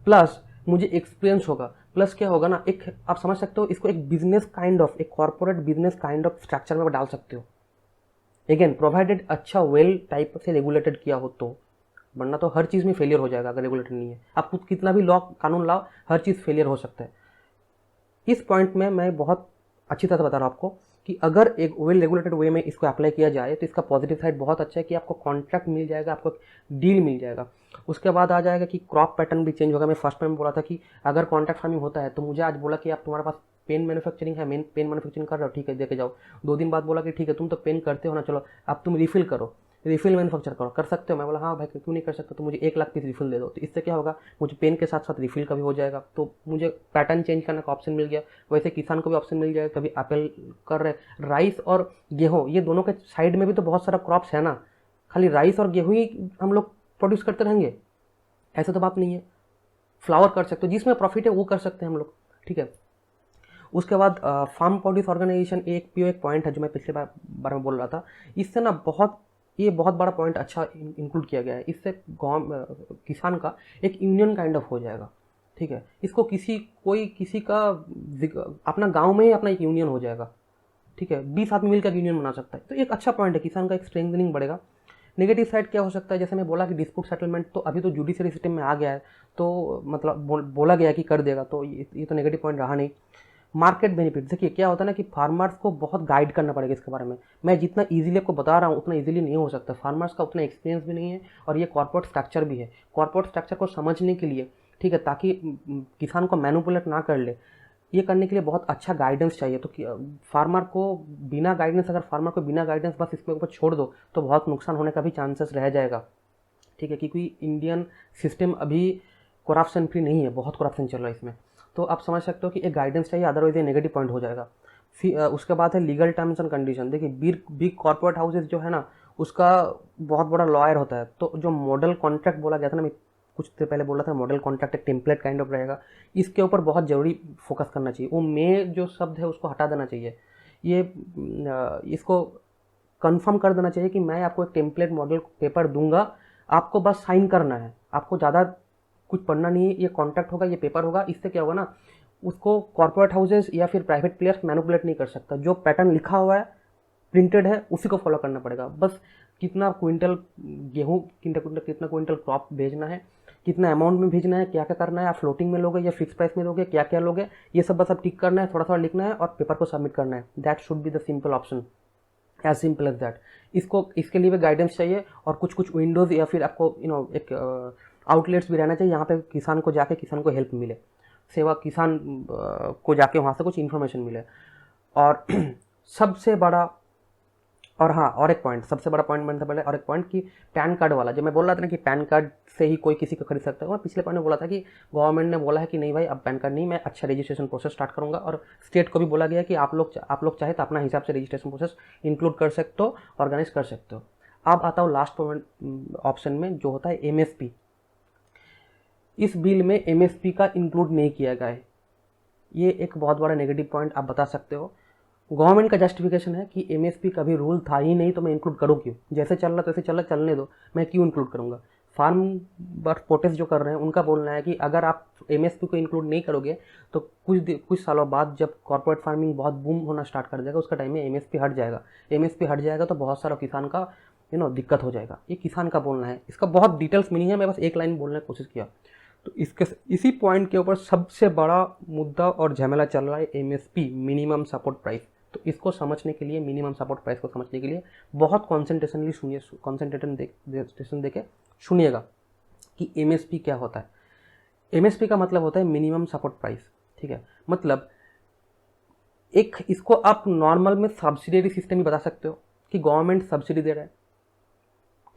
प्लस मुझे एक्सपीरियंस होगा, प्लस क्या होगा ना, एक आप समझ सकते हो इसको, एक बिजनेस काइंड ऑफ, एक corporate business kind of structure में डाल सकते हो। अगेन प्रोवाइडेड अच्छा वेल टाइप से रेगुलेटेड किया हो तो, वरना तो हर चीज़ में फेलियर हो जाएगा अगर रेगुलेटेड नहीं है। आप कुछ कितना भी लॉ कानून लाओ, हर चीज़ फेलियर हो सकता है। इस पॉइंट में मैं बहुत अच्छी तरह से बता रहा हूँ आपको कि अगर एक वेल रेगुलेटेड वे में इसको अप्लाई किया जाए तो इसका पॉजिटिव साइड बहुत अच्छा है कि आपको कॉन्ट्रैक्ट मिल जाएगा, आपको डील मिल जाएगा। उसके बाद आ जाएगा कि क्रॉप पैटर्न भी चेंज होगा। मैं फर्स्ट टाइम बोला था कि अगर कॉन्ट्रैक्ट फार्मिंग होता है तो मुझे आज बोला कि आप तुम्हारे पास पेन मैन्युफैक्चरिंग है, पेन मैन्युफैक्चरिंग कर रहे हो, ठीक है देके जाओ। 2 दिन बाद बोला कि ठीक है तुम तो पेन करते हो ना, चलो अब तुम रिफिल करो, रिफिल मैन्युफैक्चर करो, कर सकते हो? मैं बोला हाँ भाई क्यों नहीं कर सकते, तो मुझे 1 लाख पीस रिफिल दे दो। तो इससे क्या होगा, मुझे पेन के साथ साथ रिफिल का भी हो जाएगा, तो मुझे पैटर्न चेंज करने का ऑप्शन मिल गया। वैसे किसान को भी ऑप्शन मिल जाएगा, कभी एप्पल कर रहे, राइस और गेहूँ, ये दोनों के साइड में भी तो बहुत सारा क्रॉप्स है ना, खाली राइस और गेहूँ ही हम लोग प्रोड्यूस करते रहेंगे, ऐसा तो बात नहीं है। फ्लावर कर सकते हो, जिसमें प्रॉफिट है वो कर सकते हैं हम लोग, ठीक है। उसके बाद फार्म प्रोड्यूस ऑर्गेनाइजेशन एक पॉइंट है जो मैं पिछले बार में बोल रहा था। इससे ना ये बहुत बड़ा पॉइंट अच्छा इंक्लूड किया गया है। इससे गाँव किसान का एक यूनियन काइंड ऑफ हो जाएगा, ठीक है। इसको किसी का अपना गांव में ही अपना एक यूनियन हो जाएगा, ठीक है। 20 आदमी मिलकर यूनियन बना सकता है, तो एक अच्छा पॉइंट है, किसान का एक स्ट्रेंथनिंग बढ़ेगा। नेगेटिव साइड क्या हो सकता है, जैसे मैं बोला कि डिस्प्यूट सेटलमेंट तो अभी तो जुडिशरी सिस्टम में आ गया है, तो मतलब बोला गया कि कर देगा, तो ये तो नेगेटिव पॉइंट रहा नहीं। मार्केट बेनिफिट, देखिए क्या होता है ना कि फार्मर्स को बहुत गाइड करना पड़ेगा इसके बारे में। मैं जितना इजीली आपको बता रहा हूँ उतना इजीली नहीं हो सकता, फार्मर्स का उतना एक्सपीरियंस भी नहीं है, और ये कॉर्पोरेट स्ट्रक्चर भी है। कॉर्पोरेट स्ट्रक्चर को समझने के लिए, ठीक है, ताकि किसान को मैनिपुलेट ना कर ले, ये करने के लिए बहुत अच्छा गाइडेंस चाहिए। तो फार्मर को बिना गाइडेंस, अगर फार्मर को बिना गाइडेंस बस इसके ऊपर छोड़ दो तो बहुत नुकसान होने का भी चांसेस रह जाएगा, ठीक है, क्योंकि इंडियन सिस्टम अभी करप्शन फ्री नहीं है, बहुत करप्शन चल रहा है इसमें। तो आप समझ सकते हो कि एक गाइडेंस चाहिए, अदरवाइज ये नेगेटिव पॉइंट हो जाएगा। फिर उसके बाद है लीगल टर्म्स एंड कंडीशन। देखिए बिग कॉर्पोरेट हाउसेज जो है ना, उसका बहुत बड़ा लॉयर होता है। तो जो मॉडल कॉन्ट्रैक्ट बोला गया था ना, मैं कुछ देर पहले बोला था, मॉडल कॉन्ट्रैक्ट एक टेम्पलेट काइंड ऑफ रहेगा, इसके ऊपर बहुत ज़रूरी फोकस करना चाहिए। वो में जो शब्द है उसको हटा देना चाहिए। ये इसको कंफर्म कर देना चाहिए कि मैं आपको एक टेम्पलेट मॉडल पेपर दूंगा, आपको बस साइन करना है, आपको ज़्यादा कुछ पढ़ना नहीं है। ये कॉन्ट्रैक्ट होगा, ये पेपर होगा। इससे क्या होगा ना, उसको कॉर्पोरेट हाउसेज या फिर प्राइवेट प्लेयर्स मैनिपुलेट नहीं कर सकता। जो पैटर्न लिखा हुआ है, प्रिंटेड है, उसी को फॉलो करना पड़ेगा। बस कितना क्विंटल गेहूँ, कितना क्विंटल क्रॉप भेजना है, कितना अमाउंट में भेजना है, क्या क्या करना है, आप फ्लोटिंग में लोगे या फिक्स प्राइस में लोगे, क्या क्या लोगे, ये सब बस आप टिक करना है, थोड़ा थोड़ा लिखना है और पेपर को सबमिट करना है। That should be the simple option, as simple as that. इसके लिए भी गाइडेंस चाहिए और कुछ विंडोज़ या फिर आपको एक आउटलेट्स भी रहना चाहिए, यहाँ पे किसान को जाके किसान को हेल्प मिले, सेवा किसान को जाके वहाँ से कुछ इन्फॉर्मेशन मिले। और सबसे बड़ा, और हाँ, और एक पॉइंट, सबसे बड़ा पॉइंट बनता पहले और एक पॉइंट कि पैन कार्ड वाला, जब मैं बोल रहा था ना कि पैन कार्ड से ही कोई किसी को खरीद सकता है, और पिछले पॉइंट में बोला था कि गवर्नमेंट ने बोला है कि नहीं भाई अब पैन कार्ड नहीं, मैं अच्छा रजिस्ट्रेशन प्रोसेस स्टार्ट करूंगा। और स्टेट को भी बोला गया कि आप लोग चाहे तो अपना हिसाब से रजिस्ट्रेशन प्रोसेस इंक्लूड कर सकते हो, ऑर्गेनाइज कर सकते हो। अब आता हूँ लास्ट पॉइंट ऑप्शन में, जो होता है एमएसपी। इस बिल में एमएसपी का इंक्लूड नहीं किया गया है। ये एक बहुत बड़ा नेगेटिव पॉइंट आप बता सकते हो। गवर्नमेंट का जस्टिफिकेशन है कि एमएसपी कभी रूल था ही नहीं, तो मैं इंक्लूड करूँ क्यों, जैसे चल रहा तैसे चल रहा, चलने दो, मैं क्यों इंक्लूड करूँगा। फार्मर प्रोटेस्ट जो कर रहे हैं उनका बोलना है कि अगर आप एमएसपी को इंक्लूड नहीं करोगे तो कुछ सालों बाद जब कॉर्पोरेट फार्मिंग बहुत बूम होना स्टार्ट कर देगा, उसका टाइम में एमएसपी हट जाएगा। एमएसपी हट जाएगा तो बहुत सारा किसान का दिक्कत हो जाएगा। ये किसान का बोलना है, इसका बहुत डिटेल्स मीनिंग है, मैं बस एक लाइन बोलने की कोशिश किया। तो इसी पॉइंट के ऊपर सबसे बड़ा मुद्दा और झमेला चल रहा है एमएसपी, मिनिमम सपोर्ट प्राइस। तो इसको समझने के लिए, मिनिमम सपोर्ट प्राइस को समझने के लिए बहुत कॉन्सेंट्रेशन देके सुनिएगा कि एमएसपी क्या होता है। एमएसपी का मतलब होता है मिनिमम सपोर्ट प्राइस, ठीक है। मतलब एक इसको आप नॉर्मल में सब्सिडी सिस्टम ही बता सकते हो कि गवर्नमेंट सब्सिडी दे रहा है।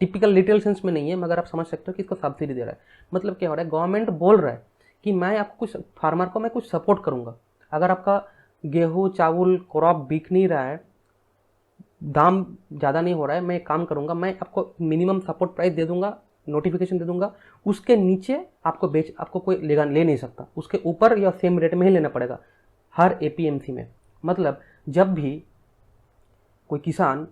टिपिकल लिटिल सेंस में नहीं है, मगर आप समझ सकते हो कि इसको सब्सिडी दे रहा है। मतलब क्या हो रहा है, गवर्नमेंट बोल रहा है कि मैं आपको कुछ फार्मर को मैं कुछ सपोर्ट करूंगा। अगर आपका गेहूँ चावल क्रॉप बिक नहीं रहा है, दाम ज़्यादा नहीं हो रहा है, मैं एक काम करूंगा, मैं आपको मिनिमम सपोर्ट प्राइस दे दूंगा, नोटिफिकेशन दे दूंगा, उसके नीचे आपको कोई ले नहीं सकता, उसके ऊपर या सेम रेट में ही लेना पड़ेगा हर एपीएमसी में। मतलब जब भी कोई किसान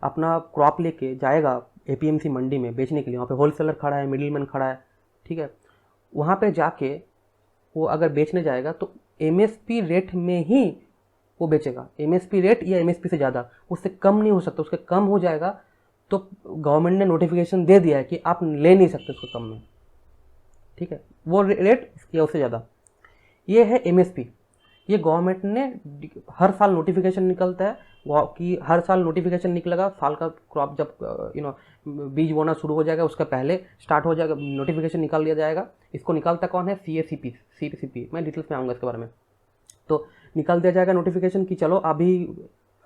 अपना क्रॉप लेके जाएगा एपीएमसी मंडी में बेचने के लिए, वहाँ पे होलसेलर खड़ा है, मिडिलमैन खड़ा है, ठीक है, वहाँ पे जाके वो अगर बेचने जाएगा तो एमएसपी रेट में ही वो बेचेगा। एमएसपी रेट या एमएसपी से ज़्यादा, उससे कम नहीं हो सकता। उसके कम हो जाएगा तो गवर्नमेंट ने नोटिफिकेशन दे दिया है कि आप ले नहीं सकते उसको कम में, ठीक है, वो रेट या उससे ज़्यादा। ये है एमएसपी। ये गवर्नमेंट ने हर साल नोटिफिकेशन निकलता है कि हर साल नोटिफिकेशन निकलेगा, साल का क्रॉप जब बीज बोना शुरू हो जाएगा उसका पहले स्टार्ट हो जाएगा, नोटिफिकेशन निकाल दिया जाएगा। इसको निकालता कौन है, सीएसीपी, मैं डिटेल्स में आऊँगा इसके बारे में। तो निकाल दिया जाएगा नोटिफिकेशन कि चलो अभी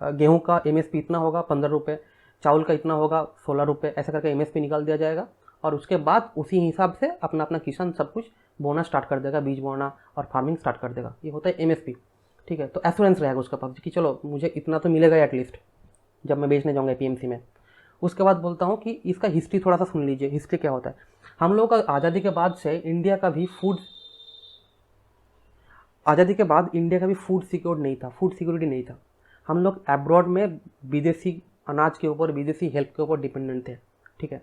गेहूं का एमएसपी इतना होगा 15 रुपये, चावल का इतना होगा 16 रुपये, ऐसा करके एमएसपी निकाल दिया जाएगा। और उसके बाद उसी हिसाब से अपना अपना किसान सब कुछ बोना स्टार्ट कर देगा, बीज बोना और फार्मिंग स्टार्ट कर देगा। ये होता है एमएसपी, ठीक है। तो एश्योरेंस रहेगा उसका पास कि चलो मुझे इतना तो मिलेगा एटलीस्ट जब मैं बेचने जाऊँगा एपीएमसी में। उसके बाद बोलता हूँ कि इसका हिस्ट्री थोड़ा सा सुन लीजिए। हिस्ट्री क्या होता है, हम लोग का आज़ादी के बाद से इंडिया का भी फूड सिक्योरिटी नहीं था। हम लोग एब्रॉड में विदेशी अनाज के ऊपर, विदेशी हेल्प के ऊपर डिपेंडेंट थे, ठीक है।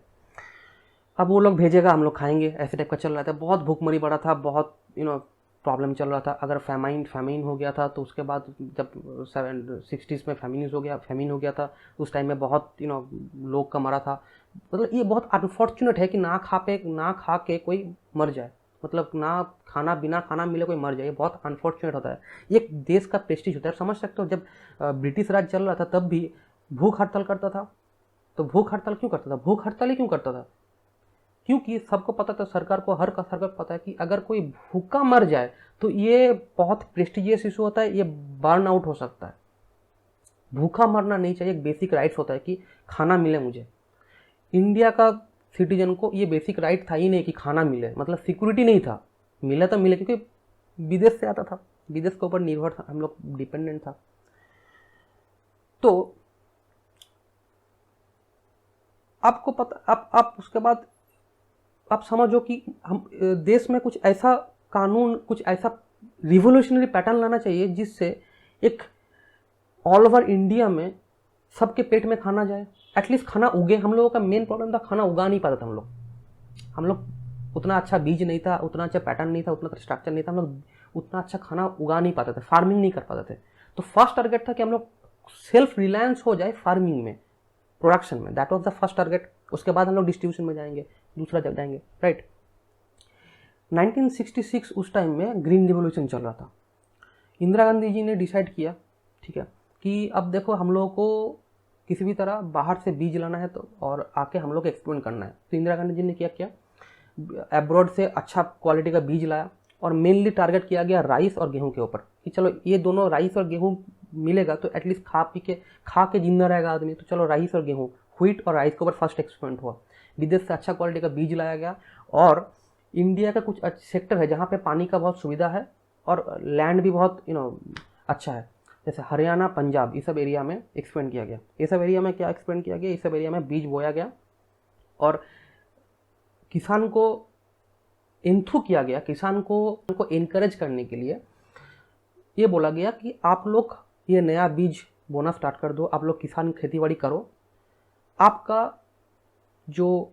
अब वो लोग भेजेगा, हम लोग खाएंगे, ऐसे टाइप का चल रहा था। बहुत भूखमरी बढ़ा था, बहुत प्रॉब्लम चल रहा था। अगर फैमिन हो गया था तो उसके बाद जब 60s में फैमिन हो गया था, उस टाइम में बहुत लोग का मरा था। मतलब ये बहुत अनफॉर्चुनेट है कि ना खा के कोई मर जाए, मतलब बिना खाना मिले कोई मर जाए, बहुत अनफॉर्चुनेट होता है। ये देश का प्रेस्टीज होता है। समझ सकते हो, जब ब्रिटिश राज चल रहा था तब भी भूख हड़ताल करता था। तो भूख हड़ताल क्यों करता था, भूख हड़ताल ही क्यों करता था, क्योंकि सबको पता था, सरकार को, हर का सरकार को पता है कि अगर कोई भूखा मर जाए तो ये बहुत प्रेस्टिजियस इशू होता है, ये बर्न आउट हो सकता है। भूखा मरना नहीं चाहिए, एक बेसिक राइट्स होता है कि खाना मिले मुझे। इंडिया का सिटीजन को ये बेसिक राइट था ही नहीं कि खाना मिले, मतलब सिक्योरिटी नहीं था, मिले तो मिले, क्योंकि विदेश से आता था, विदेश के ऊपर निर्भर था, हम लोग डिपेंडेंट था। तो आपको पता, आप उसके बाद आप समझो कि हम देश में कुछ ऐसा कानून, कुछ ऐसा रिवोल्यूशनरी पैटर्न लाना चाहिए जिससे एक ऑल ओवर इंडिया में सबके पेट में खाना जाए, एटलीस्ट खाना उगे। हम लोगों का मेन प्रॉब्लम था, खाना उगा नहीं पाता था हम लोग उतना अच्छा बीज नहीं था, उतना अच्छा पैटर्न नहीं था, उतना स्ट्रक्चर नहीं था, हम लोग उतना अच्छा खाना उगा नहीं पाते थे, फार्मिंग नहीं कर पाते थे। तो फर्स्ट टारगेट था कि हम लोग सेल्फ रिलायंस हो जाए फार्मिंग में, प्रोडक्शन में, that was the first target. उसके बाद हम लोग डिस्ट्रीब्यूशन में जाएंगे, दूसरा जगह जाएंगे, राइट। 1966 उस टाइम में ग्रीन रिवोल्यूशन चल रहा था। इंदिरा गांधी जी ने डिसाइड किया, ठीक है, कि अब देखो हम लोगों को किसी भी तरह बाहर से बीज लाना है तो, और आके हम लोग को एक्सपेरिमेंट करना है। तो इंदिरा गांधी जी ने क्या किया, एब्रॉड से अच्छा क्वालिटी का बीज लाया और मेनली टारगेट किया गया राइस और गेहूं के ऊपर, कि चलो ये दोनों, राइस और गेहूं मिलेगा तो एटलीस्ट खा के जिंदा रहेगा आदमी, तो चलो राइस और गेहूं, व्हीट और राइस के ऊपर फर्स्ट एक्सपेरिमेंट हुआ। विदेश से अच्छा क्वालिटी का बीज लाया गया, और इंडिया का कुछ सेक्टर है जहाँ पे पानी का बहुत सुविधा है और लैंड भी बहुत अच्छा है, जैसे हरियाणा, पंजाब, ये सब एरिया में एक्सपेंड किया गया। ये सब एरिया में क्या एक्सपेंड किया गया, ये सब एरिया में बीज बोया गया और किसान को इंथू किया गया, किसान को इनकरेज करने के लिए ये बोला गया कि आप लोग ये नया बीज बोना स्टार्ट कर दो, आप लोग किसान खेतीबाड़ी करो, आपका जो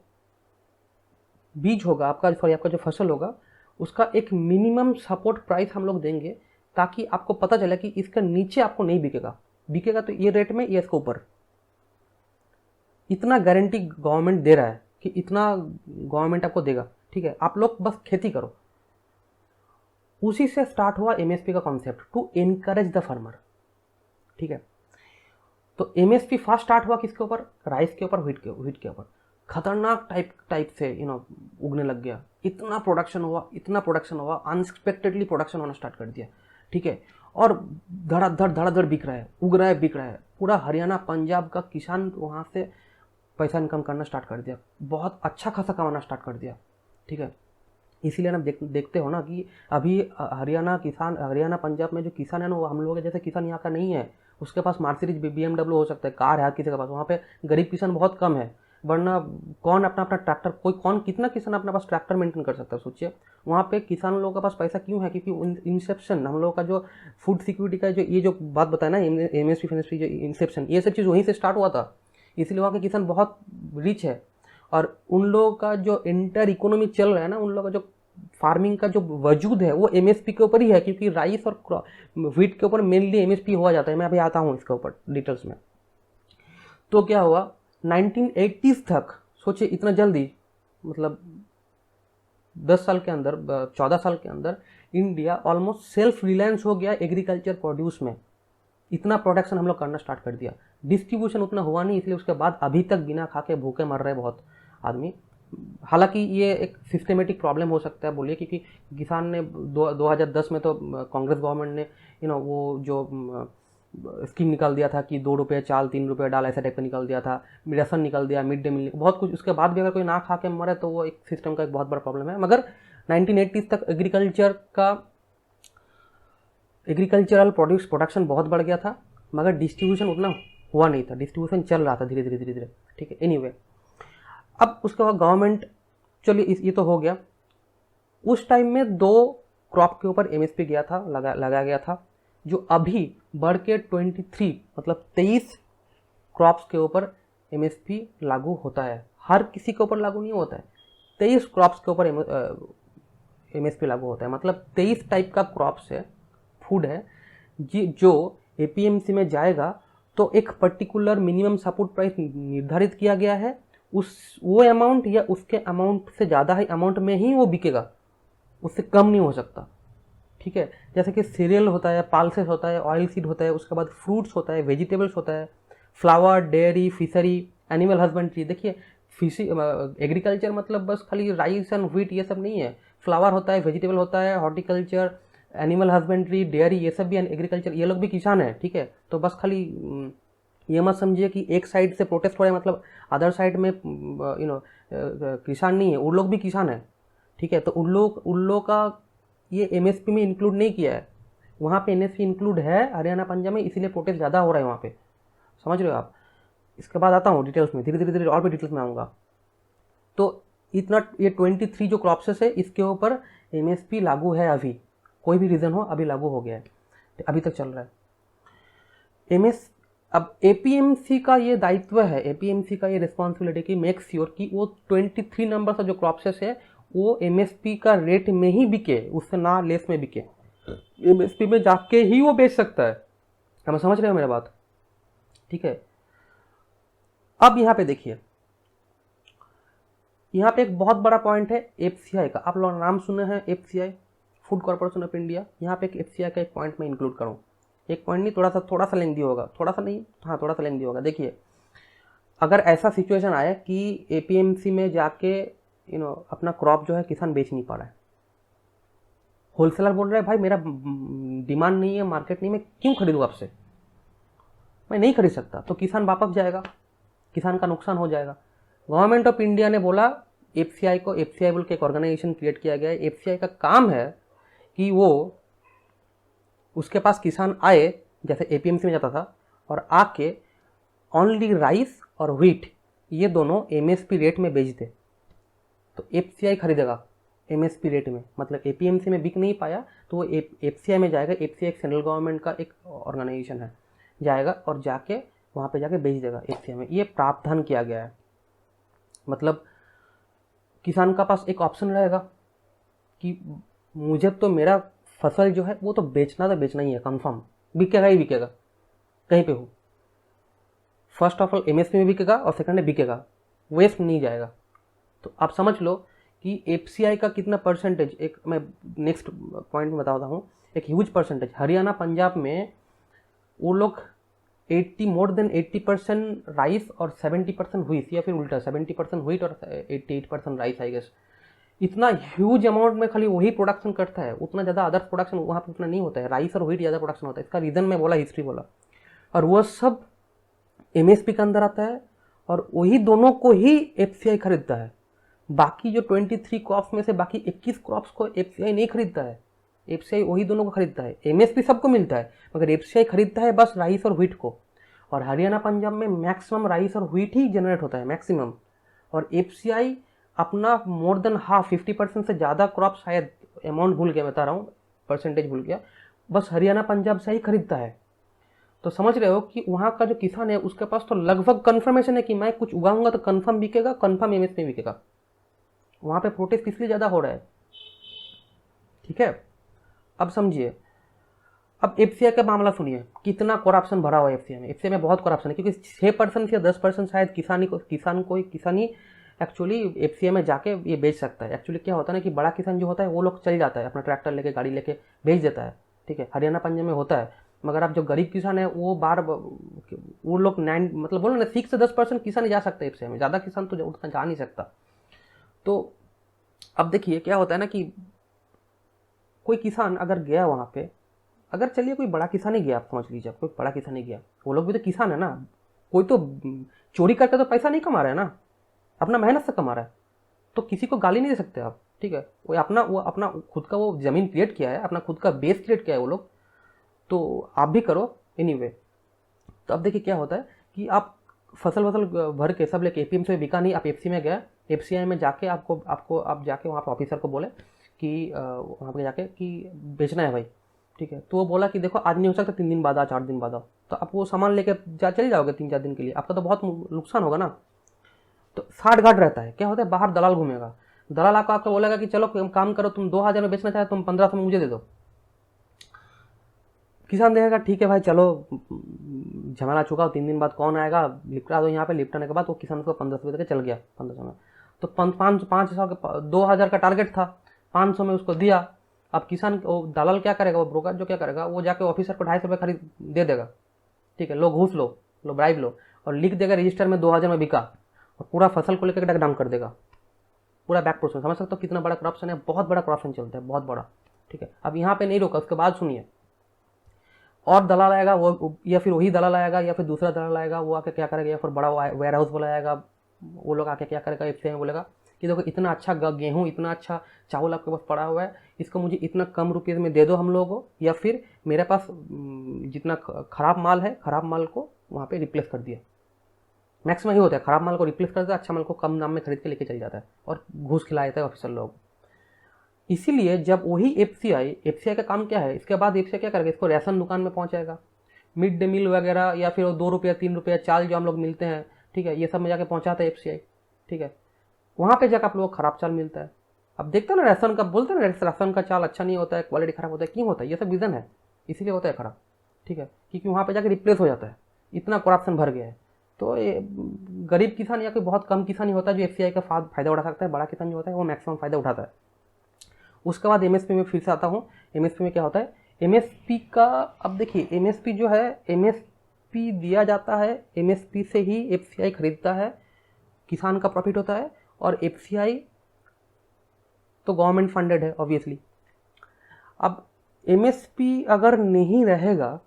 बीज होगा, आपका जो फसल होगा, उसका एक मिनिमम सपोर्ट प्राइस हम लोग देंगे, ताकि आपको पता चले कि इसके नीचे आपको नहीं बिकेगा तो ये रेट में, ये इसके ऊपर। इतना गारंटी गवर्नमेंट दे रहा है कि इतना गवर्नमेंट आपको देगा, ठीक है, आप लोग बस खेती करो। उसी से स्टार्ट हुआ एमएसपी का concept, to encourage the farmer, ठीक है। तो एमएसपी फर्स्ट स्टार्ट हुआ किसके ऊपर, राइस के ऊपर, व्हीट के ऊपर। खतरनाक टाइप से उगने लग गया, इतना प्रोडक्शन हुआ, अनएक्सपेक्टेडली प्रोडक्शन होना स्टार्ट कर दिया, ठीक है। और धड़ाधड़ बिक रहा है। पूरा हरियाणा, पंजाब का किसान वहाँ से पैसा इनकम करना स्टार्ट कर दिया, बहुत अच्छा खासा कमाना स्टार्ट कर दिया, ठीक है। इसीलिए ना देखते हो ना कि अभी हरियाणा पंजाब में जो किसान है ना, वो हम लोग जैसे किसान यहाँ का नहीं है। उसके पास मर्सिडीज, BMW हो सकता है, कार है किसी के पास, वहाँ पे गरीब किसान बहुत कम है। वरना कौन अपना ट्रैक्टर, कितना किसान अपने पास ट्रैक्टर मेंटेन कर सकता है, सोचिए। वहाँ पे किसान लोगों के पास पैसा क्यों है, क्योंकि इंसेप्शन, हम लोगों का जो फूड सिक्योरिटी का जो ये जो बात बताया ना, एमएसपी जो इंसेप्शन, ये सब चीज़ वहीं से स्टार्ट हुआ था। इसलिए वहाँ के किसान बहुत रिच है, और उन लोगों का जो इंटर इकोनॉमी चल रहा है ना, उन लोगों का जो फार्मिंग का जो वजूद है वो एमएसपी के ऊपर ही है, क्योंकि राइस और व्हीट के ऊपर मेनली एमएसपी हुआ जाता है। मैं अभी आता हूँ इसके ऊपर डिटेल्स में। तो क्या हुआ, 1980s तक, सोचिए इतना जल्दी, मतलब 10 साल के अंदर, 14 साल के अंदर इंडिया ऑलमोस्ट सेल्फ रिलायंस हो गया एग्रीकल्चर प्रोड्यूस में। इतना प्रोडक्शन हम लोग करना स्टार्ट कर दिया। डिस्ट्रीब्यूशन उतना हुआ नहीं, इसलिए उसके बाद अभी तक बिना खा के भूखे मर रहे बहुत आदमी। हालांकि ये एक सिस्टमेटिक प्रॉब्लम हो सकता है, बोलिए, क्योंकि किसान ने 2010 में तो कांग्रेस गवर्नमेंट ने वो जो स्कीम निकाल दिया था कि 2 रुपये चाल 3 रुपये डाल, ऐसा टाइप का निकाल दिया था, राशन निकाल दिया, मिड डे मील, बहुत कुछ। उसके बाद भी अगर कोई ना खा के मरे तो वो एक सिस्टम का एक बहुत बड़ा प्रॉब्लम है। मगर 1980s तक एग्रीकल्चरल प्रोडक्शन बहुत बढ़ गया था, मगर डिस्ट्रीब्यूशन उतना हुआ नहीं था। डिस्ट्रीब्यूशन चल रहा था धीरे धीरे, ठीक है। एनीवे, अब उसके बाद गवर्नमेंट, चलिए ये तो हो गया। उस टाइम में 2 क्रॉप के ऊपर एमएसपी गया था, लगाया गया था, जो अभी बढ़ के 23, मतलब 23 क्रॉप्स के ऊपर एमएसपी लागू होता है। हर किसी के ऊपर लागू नहीं होता है, 23 क्रॉप्स के ऊपर एमएसपी लागू होता है। मतलब 23 टाइप का क्रॉप्स है, फूड है, जो एपीएमसी में जाएगा तो एक पर्टिकुलर मिनिमम सपोर्ट प्राइस निर्धारित किया गया है। वो अमाउंट या उसके अमाउंट से ज़्यादा ही अमाउंट में ही वो बिकेगा, उससे कम नहीं हो सकता, ठीक है। जैसे कि सीरियल होता है, पल्सेस होता है, ऑयल सीड होता है, उसके बाद फ्रूट्स होता है, वेजिटेबल्स होता है, flower, dairy, fishery, animal husbandry. देखिए फिशी एग्रीकल्चर मतलब बस खाली राइस एंड व्हीट ये सब नहीं है, फ्लावर होता है, वेजिटेबल होता है, हॉर्टिकल्चर, एनिमल हस्बेंड्री, डेयरी, ये सब भी एग्रीकल्चर, ये लोग भी किसान है, ठीक है। तो बस खाली ये मत समझिए कि एक साइड से प्रोटेस्ट हो रहा है मतलब अदर साइड में किसान नहीं है, उन लोग भी किसान है, ठीक है। तो उन लोग का ये एमएसपी में इंक्लूड नहीं किया है, वहाँ पे एमएसपी इंक्लूड है हरियाणा पंजाब में, इसीलिए प्रोटेस्ट ज़्यादा हो रहा है वहाँ पे, समझ रहे हो आप। इसके बाद आता हूँ डिटेल्स में, धीरे धीरे धीरे और भी डिटेल्स में आऊँगा। तो इतना ये 23 जो क्रॉप्सेस है इसके ऊपर एमएसपी लागू है, अभी कोई भी रीज़न हो अभी लागू हो गया है, अभी तक चल रहा है एमएस। अब एपीएमसी का ये दायित्व है, एपीएमसी का ये रिस्पॉन्सिबिलिटी की मेक श्योर कि वो 23 नंबर का जो क्रॉप्सेस है वो एमएसपी का रेट में ही बिके, उससे ना लेस में बिके, एमएसपी में जाके ही वो बेच सकता है। हम समझ रहे हो मेरा बात, ठीक है। अब यहाँ पे देखिए, यहाँ पे एक बहुत बड़ा पॉइंट है एफसीआई का, आप लोग नाम सुने हैं FCI, food corporation of India. यहाँ पे एक एफसीआई का एक पॉइंट मैं इंक्लूड करूँ, एक पॉइंट नहीं, थोड़ा सा लेंदी होगा, थोड़ा सा नहीं, हाँ थोड़ा सा लेंदी होगा। देखिए अगर ऐसा सिचुएशन आए कि एपीएमसी में जाके अपना क्रॉप जो है किसान बेच नहीं पा रहा है, होलसेलर बोल रहा है भाई मेरा डिमांड नहीं है, मार्केट नहीं, मैं क्यों खरीदूँ आपसे, मैं नहीं खरीद सकता, तो किसान वापस जाएगा, किसान का नुकसान हो जाएगा। गवर्नमेंट ऑफ इंडिया ने बोला एफसीआई को, एफसीआई बोल के एक ऑर्गेनाइजेशन क्रिएट किया गया है, एफसीआई का काम है कि वो उसके पास किसान आए, जैसे एपीएमसी में जाता था, और आके ओनली राइस और व्हीट ये दोनों एमएसपी रेट में बेच दे, तो एफसीआई खरीदेगा एमएसपी रेट में, मतलब एपीएमसी में बिक नहीं पाया तो वो एफसीआई में जाएगा। एफसीआई एक सेंट्रल गवर्नमेंट का एक ऑर्गेनाइजेशन है, जाएगा और जाके वहाँ पे जाके बेच देगा एफसीआई में। ये प्रावधान किया गया है, मतलब किसान का पास एक ऑप्शन रहेगा कि मुझे तो मेरा फसल जो है वो तो बेचना ही है, कंफर्म बिकेगा ही बिकेगा, कहीं पे हो, फर्स्ट ऑफ ऑल एमएसपी में बिकेगा और सेकंड में बिकेगा, वेस्ट नहीं जाएगा। तो आप समझ लो कि एफसीआई का कितना परसेंटेज, एक मैं नेक्स्ट पॉइंट में बताता हूँ, एक ह्यूज परसेंटेज हरियाणा पंजाब में वो लोग मोर देन 80% राइस और 70% व्हीट, या फिर उल्टा 70% व्हीट और 88% राइस, आई गेस। इतना ह्यूज अमाउंट में खाली वही प्रोडक्शन करता है, उतना ज़्यादा अदर प्रोडक्शन वहाँ पे उतना नहीं होता है, राइस और व्हीट ज़्यादा प्रोडक्शन होता है। इसका रीज़न मैं बोला, हिस्ट्री बोला, और वह सब एमएसपी के अंदर आता है और वही दोनों को ही एफसीआई खरीदता है। बाकी जो 23 क्रॉप्स में से बाकी 21 क्रॉप्स को एफसीआई नहीं खरीदता है, एफसीआई वही दोनों को खरीदता है। एमएसपी सबको मिलता है मगर एफसीआई खरीदता है बस राइस और व्हीट को, और हरियाणा पंजाब में मैक्सिमम राइस और व्हीट ही जनरेट होता है मैक्सिमम, और एफसीआई अपना मोर देन हाफ 50% से ज़्यादा क्रॉप, शायद अमाउंट भूल गया, बता रहा हूँ परसेंटेज भूल गया, बस हरियाणा पंजाब से ही खरीदता है। तो समझ रहे हो कि वहाँ का जो किसान है उसके पास तो लगभग कन्फर्मेशन है कि मैं कुछ उगाऊंगा तो कन्फर्म बिकेगा, कन्फर्म एमएसपी बिकेगा। वहाँ पे प्रोटेस्ट इसलिए ज़्यादा हो रहा है, ठीक है। अब समझिए, अब एफसीआई का मामला सुनिए, कितना करप्शन भरा हुआ है एफसीआई में। एफसीआई में बहुत करप्शन है, क्योंकि 6% या 10% शायद किसानी एक्चुअली एफसीआई में जाके ये बेच सकता है। एक्चुअली क्या होता है ना कि बड़ा किसान जो होता है वो लोग चल जाता है, अपना ट्रैक्टर लेके, गाड़ी लेके बेच देता है, ठीक है, हरियाणा पंजाब में होता है। मगर अब जो गरीब किसान है वो वो लोग मतलब बोलो ना 6 से 10% किसान जा सकता है एफसीआई में, ज़्यादा किसान तो उतना जा नहीं सकता। तो अब देखिए क्या होता है ना कि कोई किसान अगर गया वहाँ पे, अगर चलिए कोई बड़ा किसान ही गया, आप समझ लीजिए कोई बड़ा किसान ही गया, वो लोग भी तो किसान है ना, कोई तो चोरी करके तो पैसा नहीं कमा रहा है ना, अपना मेहनत से कमा रहा है, तो किसी को गाली नहीं दे सकते आप, ठीक है। वो अपना खुद का वो ज़मीन क्रिएट किया है, अपना खुद का बेस क्रिएट किया है वो लोग, तो आप भी करो एनीवे। तो अब देखिए क्या होता है कि आप फसल भर के सब लेके एपीएमसी में बिका नहीं, आप एफसी में गए, एफसीआई में जाके आप जाके वहाँ पर ऑफिसर को बोले कि वहाँ पर जाके कि बेचना है भाई, ठीक है। तो वो बोला कि देखो आज नहीं हो सकता, 3 दिन बाद आओ, 4 दिन बाद आओ, तो आप वो सामान लेके चले जाओगे 3-4 दिन के लिए, आपका तो बहुत नुकसान होगा ना। तो साठ घाट रहता है, क्या होता है बाहर दलाल घूमेगा, दलाल आपको बोलेगा कि चलो काम करो, तुम 2000 में बेचना चाहे तुम 1500 में मुझे दे दो। किसान देखेगा ठीक है भाई चलो झमेला चुका, 3 दिन बाद कौन आएगा, लिपटा दो यहाँ पे, लिपटाने के बाद वो किसान को 1500 देकर चल गया, 1500 में। तो 500 का 2000 का टारगेट था, 500 में उसको दिया। अब किसान दलाल क्या करेगा, वो ब्रोकर जो क्या करेगा, वो जाके ऑफिसर को 250 रुपये खरीद दे देगा, ठीक है, लो घूस लो ब्राइब लो, और लिख देगा रजिस्टर में 2000 में बिका, और पूरा फसल को लेकर डाउन कर देगा, पूरा बैक प्रोसेस। समझ सकते हो कितना बड़ा करप्शन है, बहुत बड़ा करप्शन चलता है, बहुत बड़ा। ठीक है, अब यहाँ पे नहीं रोका, उसके बाद सुनिए, और दलाल आएगा वो, या फिर वही दलाल आएगा या फिर दूसरा दलाल आएगा, वो आके क्या करेगा, या फिर बड़ा वेयर हाउस वाला आएगा, वो लोग आके क्या करेगा, एफसीआई में बोलेगा कि देखो इतना अच्छा गेहूँ, इतना अच्छा चावल आपके पास पड़ा हुआ है, इसको मुझे इतना कम रुपये में दे दो हम लोगों को, या फिर मेरे पास जितना खराब माल है, खराब माल को वहाँ पे रिप्लेस कर दिया। मैक्सिमम ही होता है, खराब माल को रिप्लेस करता है, अच्छा माल को कम दाम में खरीद के लेके चल जाता है और घूस खिला देता है ऑफिसर लोग। इसीलिए जब वही एफसीआई का काम क्या है, इसके बाद एफसीआई क्या करेगा, इसको राशन दुकान में पहुंचाएगा, मिड डे मील वगैरह, या फिर 2 रुपया 3 रुपया चाल जो हम लोग मिलते हैं, ठीक है, ये सब में जाके पहुंचाता है एफसीआई। ठीक है, वहाँ पे जाकर आप लोगों को खराब चाल मिलता है। अब देखते हो ना राशन का, बोलते हैं ना राशन का चाल अच्छा नहीं होता है, क्वालिटी खराब होता है, क्यों होता है, ये सब रीज़न है, इसीलिए होता है खराब। ठीक है, क्योंकि वहाँ पे जाके रिप्लेस हो जाता है, इतना करप्शन भर गया है। तो ये गरीब किसान या कोई बहुत कम किसान ही होता है जो एफसीआई का फ़ायदा उठा सकता है, बड़ा किसान जो होता है वो मैक्सिमम फ़ायदा उठाता है। उसके बाद एमएसपी में फिर से आता हूँ। एमएसपी में क्या होता है, एमएसपी का, अब देखिए एमएसपी जो है, एमएसपी दिया जाता है, एमएसपी से ही एफसीआई खरीदता है, किसान का प्रॉफिट होता है, और एफसीआई तो गवर्नमेंट फंडेड है ऑब्वियसली। अब एमएसपी अगर नहीं रहेगा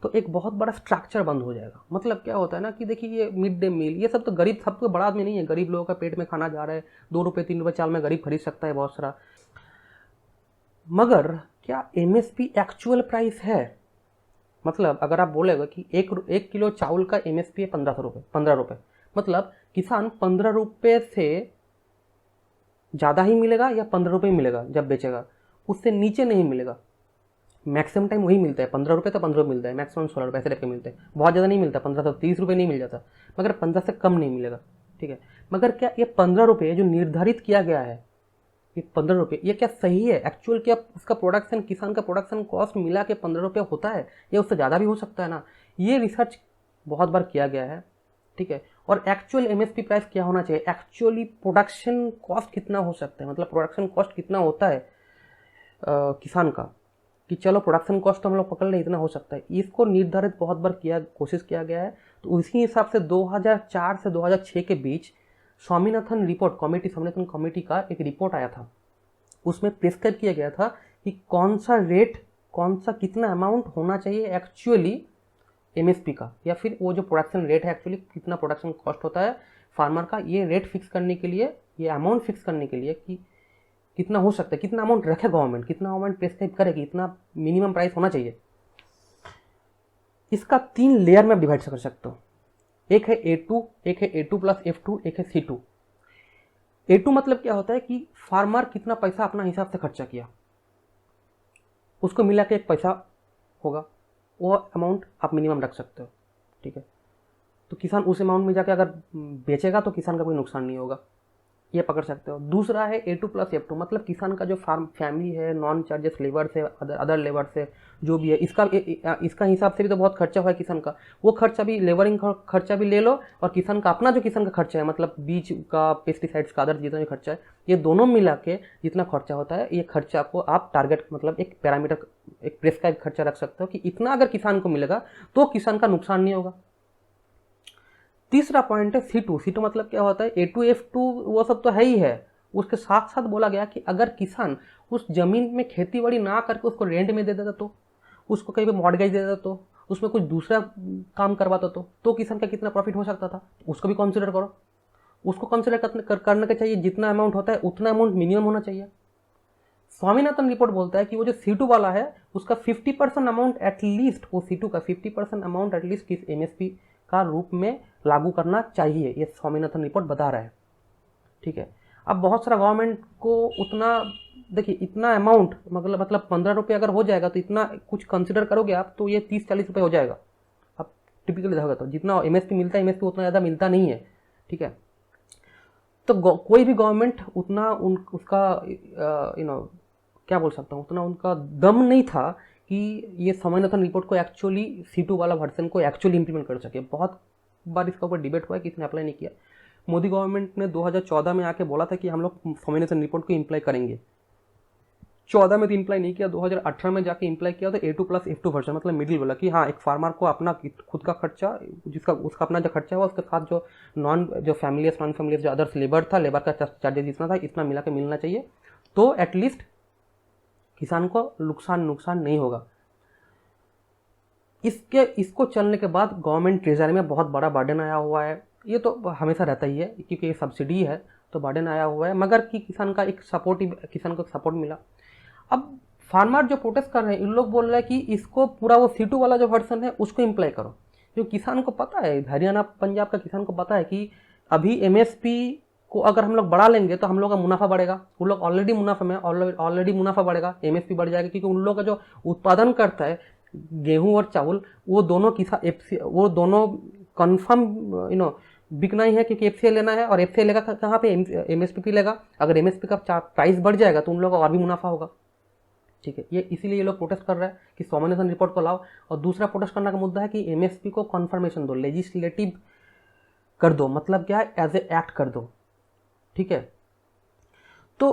तो एक बहुत बड़ा स्ट्रक्चर बंद हो जाएगा। मतलब क्या होता है ना कि देखिए ये मिड डे मील, ये सब तो गरीब, सबको बड़ा आदमी नहीं है, गरीब लोगों का पेट में खाना जा रहा है, 2 रुपये 3 रुपये चाल में गरीब खरीद सकता है बहुत सारा। मगर क्या एमएसपी एक्चुअल प्राइस है? मतलब अगर आप बोलेगा कि एक किलो चावल का एमएसपी है 15 रुपये, मतलब किसान 15 रुपये से ज़्यादा ही मिलेगा या 15 रुपये मिलेगा जब बेचेगा, उससे नीचे नहीं मिलेगा। मैक्सिमम टाइम वही मिलता है, 15 रुपये तो 15 रुपये मिलता है, मैक्सिमम 16 रुपये ऐसे टाइप के मिलते हैं, बहुत ज़्यादा नहीं मिलता, 15 से 30 रुपये नहीं मिल जाता, मगर 15 से कम नहीं मिलेगा। ठीक है, मगर क्या ये 15 रुपये जो निर्धारित किया गया है, ये 15 रुपये, ये क्या सही है? एक्चुअल क्या उसका प्रोडक्शन, किसान का प्रोडक्शन कॉस्ट मिला के 15 रुपये होता है, या उससे ज़्यादा भी हो सकता है ना? ये रिसर्च बहुत बार किया गया है। ठीक है, और एक्चुअल एमएसपी प्राइस क्या होना चाहिए, एक्चुअली प्रोडक्शन कॉस्ट कितना हो सकता है, मतलब प्रोडक्शन कॉस्ट कितना होता है किसान का, कि चलो प्रोडक्शन कॉस्ट हम लोग पकड़ लें इतना हो सकता है, इसको निर्धारित बहुत बार कोशिश किया गया है। तो उसी हिसाब से 2004 से 2006 के बीच स्वामीनाथन कमेटी का एक रिपोर्ट आया था। उसमें प्रिस्क्राइब किया गया था कि कौन सा रेट, कौन सा कितना अमाउंट होना चाहिए एक्चुअली एमएसपी का, या फिर वो जो प्रोडक्शन रेट है एक्चुअली कितना प्रोडक्शन कॉस्ट होता है फार्मर का, ये रेट फिक्स करने के लिए, ये अमाउंट फिक्स करने के लिए कि कितना हो सकता है, कितना अमाउंट रखे गवर्नमेंट, कितना अमाउंट प्रिस्क्राइब करेगी, इतना मिनिमम प्राइस होना चाहिए। इसका 3 लेयर में डिवाइड कर सकते हो। एक है A2, एक है A2 प्लस F2, एक है C2। A2 मतलब क्या होता है कि फार्मर कितना पैसा अपना हिसाब से खर्चा किया, उसको मिला के एक पैसा होगा, वो अमाउंट आप मिनिमम रख सकते हो। ठीक है, तो किसान उस अमाउंट में जाके अगर बेचेगा तो किसान का कोई नुकसान नहीं होगा, ये पकड़ सकते हो। दूसरा है A2 प्लस F2, मतलब किसान का जो फैमिली है, नॉन चार्जेस लेबर से, अदर लेबर से जो भी है, इसका हिसाब से भी तो बहुत खर्चा हुआ है किसान का, वो खर्चा भी, लेबरिंग खर्चा भी ले लो, और किसान का अपना जो किसान का खर्चा है, मतलब बीज का, पेस्टिसाइड्स का, अदर जितना भी खर्चा है, ये दोनों मिला के जितना खर्चा होता है, ये खर्चा को आप टारगेट, मतलब एक पैरामीटर, एक प्रेस्क्राइब खर्चा रख सकते हो कि इतना अगर किसान को मिलेगा तो किसान का नुकसान नहीं होगा। तीसरा पॉइंट है C2 मतलब क्या होता है, A2 F2 वो सब तो है ही है, उसके साथ साथ बोला गया कि अगर किसान उस जमीन में खेती बाड़ी ना करके उसको रेंट में दे देता, तो उसको कहीं पे मॉर्गेज दे देता, तो उसमें कुछ दूसरा काम करवाता, तो किसान का कितना प्रॉफिट हो सकता था, उसको भी कंसिडर करो। उसको कंसिडर करने का चाहिए, जितना अमाउंट होता है उतना अमाउंट मिनिमम होना चाहिए। स्वामीनाथन रिपोर्ट बोलता है कि वो जो C2 वाला है उसका 50% अमाउंट एटलीस्ट, वो C2 का 50% अमाउंट एटलीस्ट किस एमएसपी का रूप में लागू करना चाहिए, ये स्वामीनाथन रिपोर्ट बता रहा है। ठीक है, अब बहुत सारा गवर्नमेंट को उतना, देखिए इतना अमाउंट, मतलब 15 रुपये अगर हो जाएगा तो इतना कुछ कंसिडर करोगे आप तो ये 30-40 रुपये हो जाएगा। अब टिपिकली देखोगे तो जितना एमएसपी मिलता है, एमएसपी उतना ज़्यादा मिलता नहीं है। ठीक है, तो कोई भी गवर्नमेंट उतना उसका क्या बोल सकता हूँ, उतना उनका दम नहीं था कि ये स्वामीनाथन रिपोर्ट को एक्चुअली C2 वाला वर्जन को एक्चुअली इंप्लीमेंट कर सके। बहुत बार इसका ऊपर डिबेट हुआ है कि इसने अप्लाई नहीं किया। मोदी गवर्नमेंट ने 2014 में आके बोला था कि हम लोग स्वामीनाथन रिपोर्ट को इम्प्लाई करेंगे। 2014 में तो इम्प्लाई नहीं किया, 2018 में जाके इम्प्लाई किया, तो A2+F2 वर्जन, मतलब मिडिल बोला कि हाँ एक फार्मर को अपना खुद का खर्चा, जिसका उसका अपना जो खर्चा हुआ उसके साथ जो नॉन फैमिलीज जो अदर्स लेबर था, लेबर का चार्जेस जितना था इतना मिला के मिलना चाहिए, तो एटलीस्ट किसान को नुकसान नहीं होगा। इसको चलने के बाद गवर्नमेंट ट्रेजरी में बहुत बड़ा बर्डन आया हुआ है। ये तो हमेशा रहता ही है क्योंकि ये सब्सिडी है तो बर्डन आया हुआ है, मगर कि किसान को सपोर्ट मिला। अब फार्मर जो प्रोटेस्ट कर रहे हैं इन लोग बोल रहे हैं कि इसको पूरा वो C2 वाला जो वर्जन है उसको इम्प्लाई करो, क्योंकि किसान को पता है, हरियाणा पंजाब का किसान को पता है कि अभी MSP को अगर हम लोग बढ़ा लेंगे तो हम लोग का मुनाफा बढ़ेगा। उन लोग ऑलरेडी मुनाफा में, ऑलरेडी मुनाफा बढ़ेगा, MSP बढ़ जाएगा, क्योंकि उन लोग का जो उत्पादन करता है गेहूं और चावल वो दोनों कन्फर्म बिकना ही है, क्योंकि FCI लेना है, और FCI लेगा कहाँ पे, MSP लेगा। अगर MSP का प्राइस बढ़ जाएगा तो उन लोगों का और भी मुनाफा होगा। ठीक है, ये इसीलिए ये लोग प्रोटेस्ट कर रहे हैं कि स्वामीनाथन रिपोर्ट को लाओ। और दूसरा प्रोटेस्ट करने का मुद्दा है कि MSP को कन्फर्मेशन दो, लेजिस्लेटिव कर दो, मतलब क्या है, एज ए एक्ट कर दो। ठीक है, तो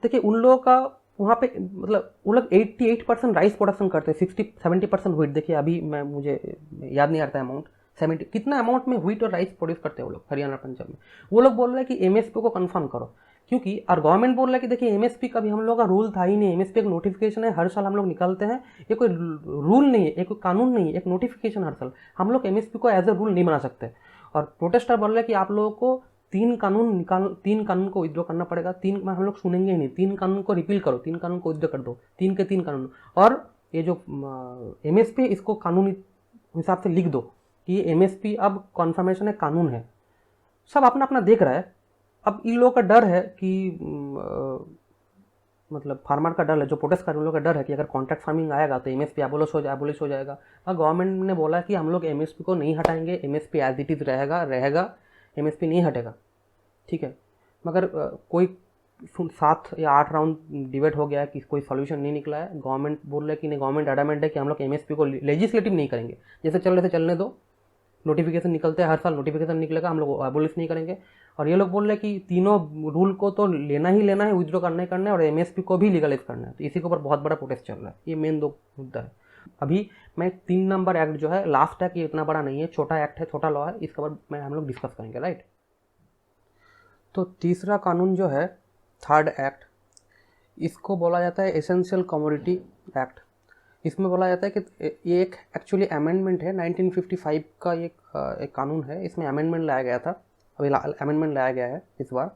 देखिए उन लोगों का वहाँ पे मतलब वो लोग 88% राइस प्रोडक्शन करते हैं, 60-70% व्हीट। देखिए अभी मुझे याद नहीं आता अमाउंट, 70 कितना अमाउंट में व्हीट और राइस प्रोड्यूस करते हैं वो लोग हरियाणा पंजाब में। वो लोग बोल रहे हैं कि MSP को कंफर्म करो, क्योंकि और गवर्नमेंट बोल रहा है कि देखिए MSP का भी हम लोग का रूल था ही नहीं, MSP एक नोटिफिकेशन है, हर साल हम लोग निकालते हैं, ये कोई रूल नहीं है, ये कोई कानून नहीं है, एक नोटिफिकेशन हर साल। हम लोग MSP को एज ए रूल नहीं बना सकते। और प्रोटेस्टर बोल रहे हैं कि आप लोगों को 3 कानून को विड्रॉ करना पड़ेगा। 3 में हम लोग सुनेंगे ही नहीं, 3 कानून को रिपील करो, 3 कानून को विड्रॉ कर दो, 3 के 3 कानून। और ये जो MSP इसको कानूनी हिसाब से लिख दो कि MSP अब कॉन्फर्मेशन है, कानून है। सब अपना अपना देख रहा है। अब इन लोगों का डर है कि मतलब फार्मर का डर है, जो प्रोटेस्ट कर रहे हैं उन लोगों का डर है कि अगर कॉन्ट्रैक्ट फार्मिंग आएगा तो MSP एबोलिश हो जाएगा। और गवर्नमेंट ने बोला कि हम लोग MSP को नहीं हटाएंगे, MSP एज इट इज़ रहेगा, MSP नहीं हटेगा। ठीक है, मगर कोई 7 या 8 राउंड डिबेट हो गया है कि कोई सॉल्यूशन नहीं निकला है। गवर्नमेंट बोल रहा है कि नहीं, गवर्नमेंट एडमेंट है कि हम लोग MSP को लेजिस्लेटिव नहीं करेंगे, जैसे चल रहे थे चलने दो, नोटिफिकेशन निकलते हैं, हर साल नोटिफिकेशन निकलेगा, हम लोग एबोलिश नहीं करेंगे। और ये लोग बोल रहे हैं कि तीनों रूल को तो लेना ही लेना है, विड्रॉ करना ही करना है, और MSP को भी लीगलाइज करना है। तो इसी के ऊपर बहुत बड़ा प्रोटेस्ट चल रहा है। ये मेन 2 मुद्दा है। अभी मैं 3 नंबर एक्ट जो है लास्ट एक्ट, ये इतना बड़ा नहीं है, छोटा एक्ट है, छोटा लॉ है, इसके ऊपर हम लोग डिस्कस करेंगे, राइट। तो तीसरा कानून जो है 3rd एक्ट, इसको बोला जाता है एसेंशियल कमोडिटी एक्ट। इसमें बोला जाता है कि ये एक एक्चुअली अमेंडमेंट है, 1955 का एक कानून है। इसमें अमेंडमेंट लाया गया था, अभी अमेंडमेंट लाया गया है इस बार।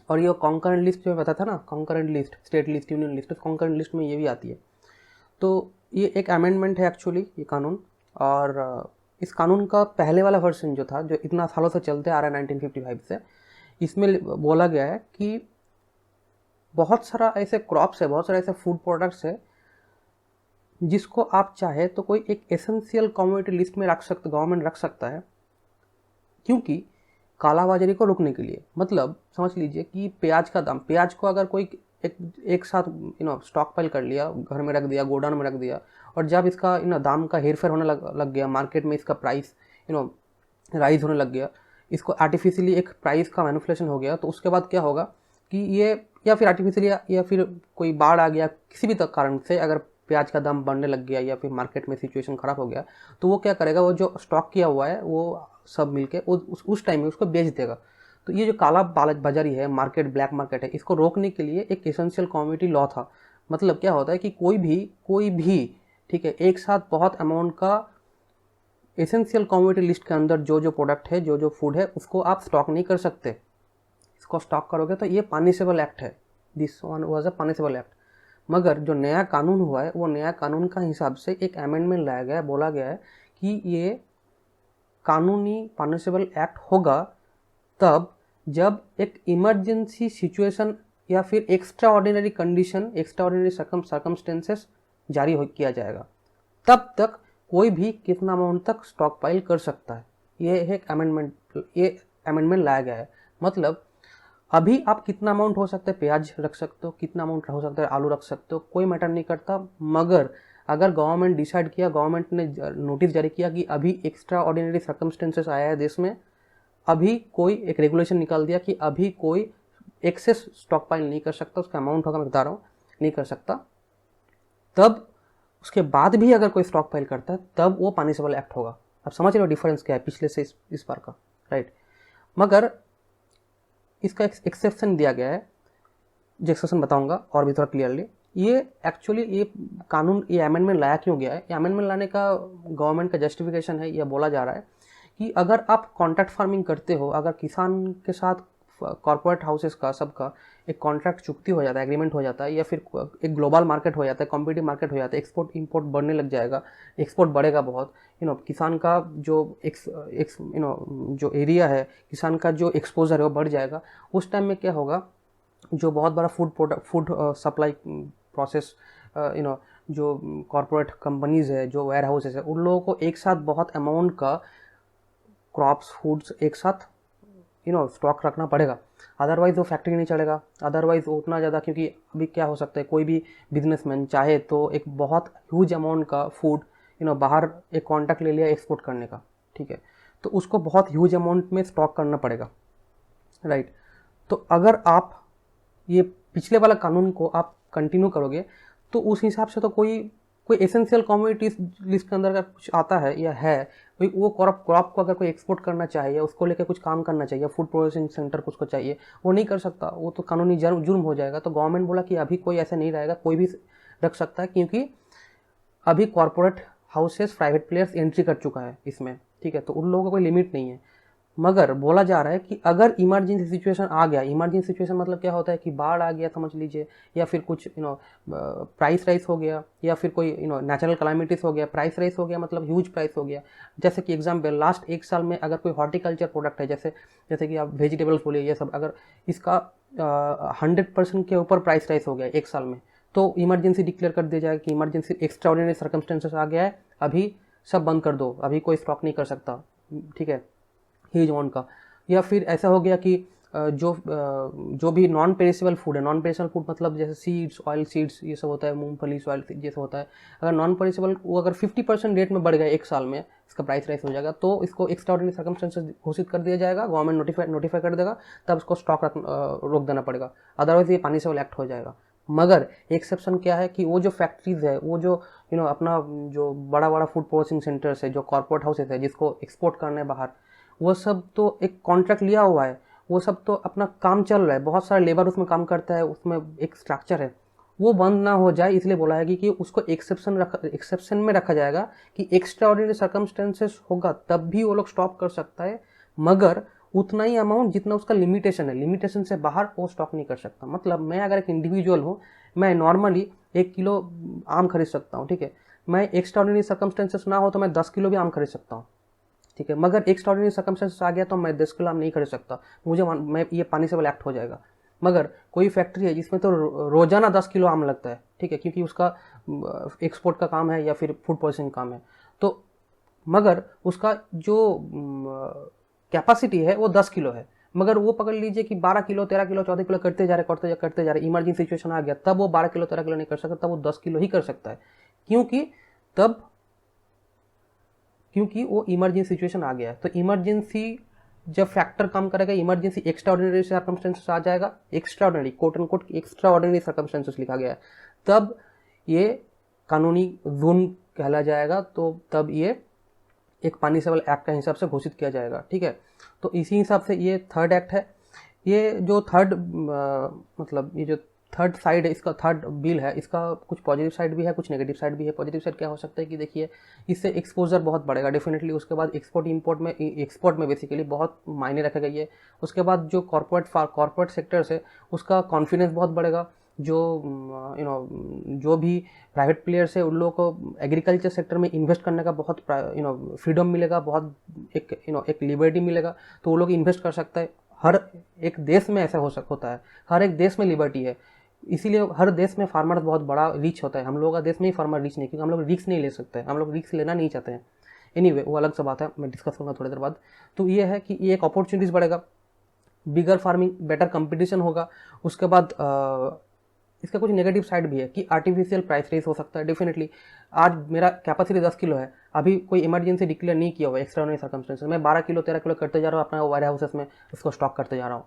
और ये कॉन्करेंट लिस्ट जो बताया था ना, concurrent list, state list, union list, concurrent list में ये भी आती है। तो ये एक अमेंडमेंट है एक्चुअली ये कानून। और इस कानून का पहले वाला वर्जन जो था, जो इतना सालों से चलते आ रहा है 1955 से, इसमें बोला गया है कि बहुत सारा ऐसे क्रॉप्स है, बहुत सारे ऐसे फूड प्रोडक्ट्स है जिसको आप चाहे तो कोई एक एसेंशियल कमोडिटी लिस्ट में गवर्नमेंट रख सकता है, क्योंकि कालाबाजारी को रोकने के लिए। मतलब समझ लीजिए कि प्याज का दाम, प्याज को अगर कोई एक साथ स्टॉक पाइल कर लिया, घर में रख दिया, गोडाउन में रख दिया, और जब इसका दाम का हेरफेर होने लग गया, मार्केट में इसका प्राइस राइज होने लग गया, इसको आर्टिफिशियली एक प्राइस का मैनिपुलेशन हो गया, तो उसके बाद क्या होगा कि ये या फिर आर्टिफिशियली या फिर कोई बाढ़ आ गया, किसी भी कारण से अगर प्याज का दाम बढ़ने लग गया या फिर मार्केट में सिचुएशन ख़राब हो गया, तो वो क्या करेगा, वो जो स्टॉक किया हुआ है वो सब मिलके उस टाइम में उसको बेच देगा। तो ये जो काला बाजारी है, मार्केट, ब्लैक मार्केट है, इसको रोकने के लिए एक एसेंशियल कमोडिटी लॉ था। मतलब क्या होता है कि कोई भी ठीक है, एक साथ बहुत अमाउंट का एसेंशियल कमोडिटी लिस्ट के अंदर जो प्रोडक्ट है, जो फूड है, उसको आप स्टॉक नहीं कर सकते। इसको स्टॉक करोगे तो ये पनिशेबल एक्ट है, this one was a punishable act. मगर जो नया कानून हुआ है, वो नया कानून का हिसाब से एक अमेंडमेंट लाया गया है, बोला गया है कि ये कानूनी पनिशेबल एक्ट होगा तब जब एक इमरजेंसी सिचुएशन या फिर extra ordinary condition, extra ordinary circumstances जारी किया जाएगा, तब तक कोई भी कितना अमाउंट तक स्टॉक पाइल कर सकता है। ये एक अमेंडमेंट लाया गया है। मतलब अभी आप कितना अमाउंट हो सकता है, प्याज रख सकते हो, कितना अमाउंट हो सकता है, आलू रख सकते हो, कोई मैटर नहीं करता। मगर अगर गवर्नमेंट डिसाइड किया, गवर्नमेंट ने नोटिस जारी किया कि अभी एक्स्ट्रा ऑर्डिनरी सर्कमस्टेंसेस आया है देश में, अभी कोई एक रेगुलेशन निकाल दिया कि अभी कोई एक्सेस स्टॉक पाइल नहीं कर सकता, उसका अमाउंट होगा, मैं बता रहा हूँ, नहीं कर सकता, तब उसके बाद भी अगर कोई स्टॉक पाइल करता है तब वो पनिशेबल एक्ट होगा। अब समझ रहे हो डिफरेंस क्या है पिछले से इस बार का, राइट। मगर इसका एक एक्सेप्शन दिया गया है, जो एक्सेप्शन बताऊंगा और भी थोड़ा क्लियरली। ये एक्चुअली ये कानून, ये अमेंडमेंट लाया क्यों गया है, ये अमेंडमेंट लाने का गवर्नमेंट का जस्टिफिकेशन है, यह बोला जा रहा है कि अगर आप कॉन्ट्रैक्ट फार्मिंग करते हो, अगर किसान के साथ कॉर्पोरेट हाउसेस का सबका एक कॉन्ट्रैक्ट चुक्ति हो जाता है, एग्रीमेंट हो जाता है, या फिर एक ग्लोबल मार्केट हो जाता है, कॉम्पिटिटिव मार्केट हो जाता है, एक्सपोर्ट इंपोर्ट बढ़ने लग जाएगा, एक्सपोर्ट बढ़ेगा बहुत, किसान का जो जो एरिया है, किसान का जो एक्सपोजर है वो बढ़ जाएगा। उस टाइम में क्या होगा, जो बहुत बड़ा फूड सप्लाई प्रोसेस जो कॉर्पोरेट कंपनीज है, जो वेयर हाउसेस है, उन लोगों को एक साथ बहुत अमाउंट का क्रॉप्स फूड्स एक साथ स्टॉक रखना पड़ेगा, अदरवाइज वो फैक्ट्री नहीं चलेगा, अदरवाइज वो उतना ज़्यादा, क्योंकि अभी क्या हो सकता है, कोई भी बिजनेसमैन चाहे तो एक बहुत ह्यूज अमाउंट का फूड बाहर एक कॉन्ट्रैक्ट ले लिया एक्सपोर्ट करने का, ठीक है, तो उसको बहुत ह्यूज अमाउंट में स्टॉक करना पड़ेगा, राइट। तो अगर आप ये पिछले वाला कानून को आप कंटिन्यू करोगे तो उस हिसाब से तो कोई एसेंशियल कमोडिटीज लिस्ट के अंदर अगर कुछ आता है या है, वो क्रॉप को अगर कोई एक्सपोर्ट करना चाहिए, उसको लेकर कुछ काम करना चाहिए, फूड प्रोसेसिंग सेंटर को उसको चाहिए, वो नहीं कर सकता, वो तो कानूनी जुर्म हो जाएगा। तो गवर्नमेंट बोला कि अभी कोई ऐसा नहीं रहेगा, कोई भी रख सकता है, क्योंकि अभी corporate houses private players entry कर चुका है इसमें, ठीक है, तो उन लोगों का कोई लिमिट नहीं है। मगर बोला जा रहा है कि अगर इमरजेंसी सिचुएशन आ गया, इमरजेंसी सिचुएशन मतलब क्या होता है कि बाढ़ आ गया समझ लीजिए, या फिर कुछ प्राइस राइस हो गया, या फिर कोई नेचुरल कैलामिटीज हो गया, प्राइस राइस हो गया मतलब ह्यूज प्राइस हो गया। जैसे कि एग्जाम्पल, लास्ट एक साल में अगर कोई हॉर्टिकल्चर प्रोडक्ट है, जैसे कि आप वेजिटेबल्स बोलिए, ये सब, अगर इसका 100% के ऊपर प्राइस राइस हो गया एक साल में, तो इमरजेंसी डिक्लेयर कर दिया जाएगा कि इमरजेंसी एक्स्ट्राऑर्डिनरी सर्कमस्टेंसेस आ गया है, अभी सब बंद कर दो, अभी कोई स्टॉक नहीं कर सकता, ठीक है, ह्यूज अमाउंट का। या फिर ऐसा हो गया कि जो भी नॉन पेरिसेबल फूड है, नॉन पेरिसेबल फूड मतलब जैसे सीड्स, ऑयल सीड्स, ये सब होता है, मूंगफली ऑयल जैसे होता है, अगर नॉन पेरिसेबल वो अगर 50% रेट में बढ़ गया एक साल में, इसका प्राइस राइस हो जाएगा, तो इसको एक्स्ट्राऑर्डिनरी सर्कमस्टेंसेस घोषित कर दिया जाएगा, गवर्नमेंट नोटिफाई कर देगा, तब इसको स्टॉक रोक देना पड़ेगा, अदरवाइज ये पनिशेबल एक्ट हो जाएगा। मगर एक्सेप्शन क्या है कि वो जो फैक्ट्रीज है, वो जो अपना जो बड़ा बड़ा फूड प्रोसेसिंग सेंटर्स है, जो कॉर्पोरेट हाउसेस है, जिसको एक्सपोर्ट करना है बाहर, वो सब तो एक कॉन्ट्रैक्ट लिया हुआ है, वो सब तो अपना काम चल रहा है, बहुत सारा लेबर उसमें काम करता है, उसमें एक स्ट्रक्चर है, वो बंद ना हो जाए इसलिए बोला है कि उसको एक्सेप्शन में रखा जाएगा कि एक्स्ट्राऑर्डिनरी सर्कमस्टेंसेस होगा तब भी वो लोग स्टॉप कर सकता है, मगर उतना ही अमाउंट जितना उसका लिमिटेशन है, लिमिटेशन से बाहर वो स्टॉक नहीं कर सकता। मतलब मैं अगर एक इंडिविजुअल हूँ, मैं नॉर्मली 1 किलो आम खरीद सकता हूँ, ठीक है, मैं एक्स्ट्राऑर्डिनरी सर्कमस्टेंसेस ना हो तो मैं 10 किलो भी आम खरीद सकता हूँ, ठीक है, मगर एक्स्ट्राऑर्डिनरी सर्कमस्टेंसेस आ गया तो मैं 10 किलो आम नहीं खरीद सकता, मैं ये पनिशेबल एक्ट हो जाएगा। मगर कोई फैक्ट्री है जिसमें तो रोजाना 10 किलो आम लगता है, ठीक है, क्योंकि उसका एक्सपोर्ट का काम है या फिर फूड प्रोसेसिंग काम है, तो मगर उसका जो कैपेसिटी है वो 10 किलो है, मगर वो पकड़ लीजिए कि 12 किलो 13 किलो 14 किलो करते जा रहे, इमरजेंसी सिचुएशन आ गया, तब वो 12 किलो 13 किलो नहीं कर सकता, तब वो 10 किलो ही कर सकता है, क्योंकि वो इमरजेंसी सिचुएशन आ गया है। तो इमरजेंसी जब फैक्टर काम करेगा, इमरजेंसी एक्स्ट्राऑर्डिनरी सर्कमस्टेंसेस आ जाएगा, extraordinary quote end quote extraordinary circumstances लिखा गया है, तब ये कानूनी जुर्म कहला जाएगा, तो तब ये एक पनिशेबल एक्ट का हिसाब से घोषित किया जाएगा, ठीक है। तो इसी हिसाब से ये थर्ड एक्ट है। ये जो थर्ड मतलब ये जो थर्ड साइड है, इसका थर्ड बिल है, इसका कुछ पॉजिटिव साइड भी है, कुछ नेगेटिव साइड भी है। पॉजिटिव साइड क्या हो सकता है कि देखिए, इससे एक्सपोजर बहुत बढ़ेगा डेफिनेटली, उसके बाद एक्सपोर्ट में बेसिकली बहुत मायने रखेगा ये। उसके बाद जो कॉर्पोरेट सेक्टर्स है उसका कॉन्फिडेंस बहुत बढ़ेगा, जो भी प्राइवेट प्लेयर्स है उन लोगों को एग्रीकल्चर सेक्टर में इन्वेस्ट करने का बहुत फ्रीडम मिलेगा, बहुत एक लिबर्टी मिलेगा, तो वो लोग इन्वेस्ट कर सकता है। हर एक देश में ऐसा होता है, हर एक देश में लिबर्टी है, इसीलिए हर देश में फार्मर बहुत बड़ा रीच होता है। हम लोगों का देश में ही फार्मर रीच नहीं, क्योंकि हम लोग रिस्क नहीं ले सकते, हम लोग रिस्क लेना नहीं चाहते हैं। एनीवे, वो अलग सा बात है, मैं डिस्कस करूँगा थोड़ी देर बाद। तो ये है कि ये एक अपॉर्चुनिटीज़ बढ़ेगा, बिगर फार्मिंग, बेटर कंपटीशन होगा। उसके बाद इसका कुछ नेगेटिव साइड भी है कि आर्टिफिशियल प्राइस रेस हो सकता है डेफिनेटली। आज मेरा कैपेसिटी 10 किलो है, अभी कोई इमरजेंसी डिक्लेयर नहीं किया हुआ, एक्स्ट्राऑर्डिनरी सर्कमस्टेंसेस, मैं 12 किलो 13 किलो करते जा रहा हूँ अपना वेयर हाउसेस में, इसको स्टॉक करते जा रहा हूँ,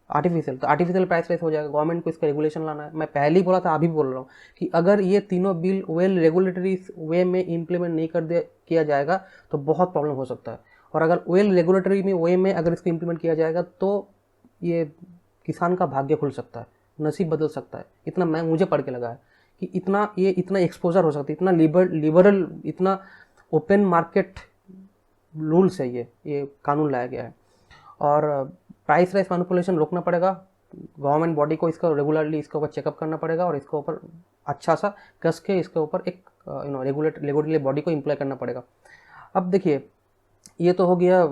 आर्टिफिशियल, तो आर्टिफिशियल प्राइस राइज हो जाएगा। गवर्नमेंट को इसका रेगुलेशन लाना है। मैं पहले ही बोला था, अभी भी बोल रहा हूँ कि अगर ये तीनों बिल वेल रेगुलेटरी वे में इम्प्लीमेंट नहीं किया जाएगा तो बहुत प्रॉब्लम हो सकता है। और अगर वेल रेगुलेटरी में वे में अगर इसको इम्प्लीमेंट किया जाएगा तो ये किसान का भाग्य खुल सकता है, नसीब बदल सकता है। इतना मैं मुझे पढ़ के लगा है कि इतना एक्सपोजर हो सकता है, इतना लिबरल, इतना ओपन मार्केट रूल्स है, ये कानून लाया गया है। और प्राइस राइज मैनिपुलेशन रोकना पड़ेगा। गवर्नमेंट बॉडी को इसका रेगुलरली इसके ऊपर चेकअप करना पड़ेगा और इसके ऊपर अच्छा सा कस के इसके ऊपर एक रेगुलेटरी बॉडी को इम्प्लाई करना पड़ेगा। अब देखिए, ये तो हो गया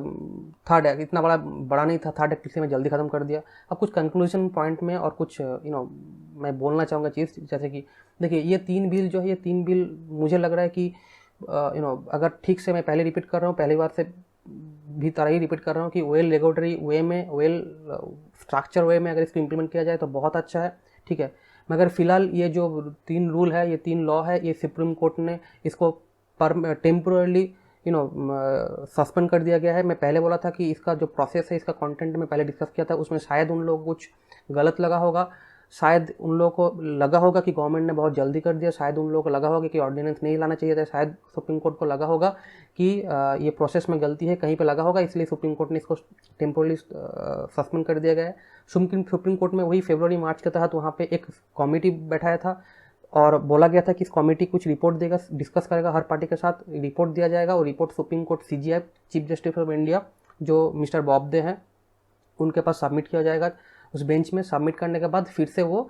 थर्ड एक्ट, इतना बड़ा नहीं था थर्ड एक्ट, इसलिए मैं जल्दी ख़त्म कर दिया। अब कुछ कंक्लूजन पॉइंट में और कुछ मैं बोलना चाहूँगा चीज़, जैसे कि देखिए ये 3 बिल जो है, ये 3 बिल मुझे लग रहा है कि अगर ठीक से, मैं पहले रिपीट कर रहा हूँ, पहली बार से भी तरह ही रिपीट कर रहा हूँ कि वेल रेगुलेटरी वे में, वेल स्ट्रक्चर वे में अगर इसको इम्प्लीमेंट किया जाए तो बहुत अच्छा है, ठीक है। मगर फिलहाल ये जो 3 रूल है, ये 3 लॉ है, ये सुप्रीम कोर्ट ने इसको टेम्पोरली सस्पेंड कर दिया गया है। मैं पहले बोला था कि इसका जो प्रोसेस है, इसका कंटेंट में पहले डिस्कस किया था, उसमें शायद उन लोगों को कुछ गलत लगा होगा, शायद उन लोगों को लगा होगा कि गवर्नमेंट ने बहुत जल्दी कर दिया, शायद उन लोगों को लगा होगा कि ऑर्डिनेंस नहीं लाना चाहिए था, शायद सुप्रीम कोर्ट को लगा होगा कि ये प्रोसेस में गलती है, कहीं पे लगा होगा, इसलिए सुप्रीम कोर्ट ने इसको टेम्पोरली सस्पेंड कर दिया गया है। सुप्रीम कोर्ट में वही फरवरी मार्च के तहत वहाँ पे एक कमेटी बैठाया था और बोला गया था कि इस कमेटी कुछ रिपोर्ट देगा, डिस्कस करेगा, हर पार्टी के साथ रिपोर्ट दिया जाएगा और report supreme court CJI, chief justice of India, जो मिस्टर बॉब्दे हैं, उनके पास सबमिट किया जाएगा। उस बेंच में सबमिट करने के बाद फिर से वो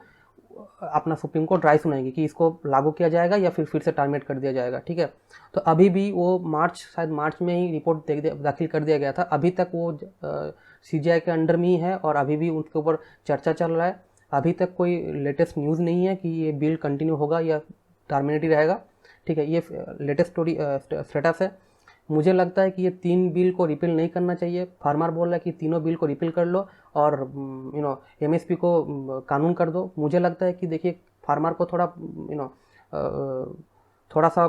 अपना सुप्रीम कोर्ट राय सुनाएगी कि इसको लागू किया जाएगा या फिर से टर्मिनेट कर दिया जाएगा, ठीक है। तो अभी भी वो शायद मार्च में ही रिपोर्ट दाखिल कर दिया गया था, अभी तक वो CJI के अंडर में ही है और अभी भी उसके ऊपर चर्चा चल रहा है। अभी तक कोई लेटेस्ट न्यूज़ नहीं है कि ये बिल कंटिन्यू होगा या टर्मिनेट ही रहेगा, ठीक है। ये लेटेस्ट स्टेटस है। मुझे लगता है कि ये 3 बिल को रिपील नहीं करना चाहिए। फार्मर बोल रहा है कि तीनों बिल को रिपील कर लो और MSP को कानून कर दो। मुझे लगता है कि देखिए, फार्मर को थोड़ा सा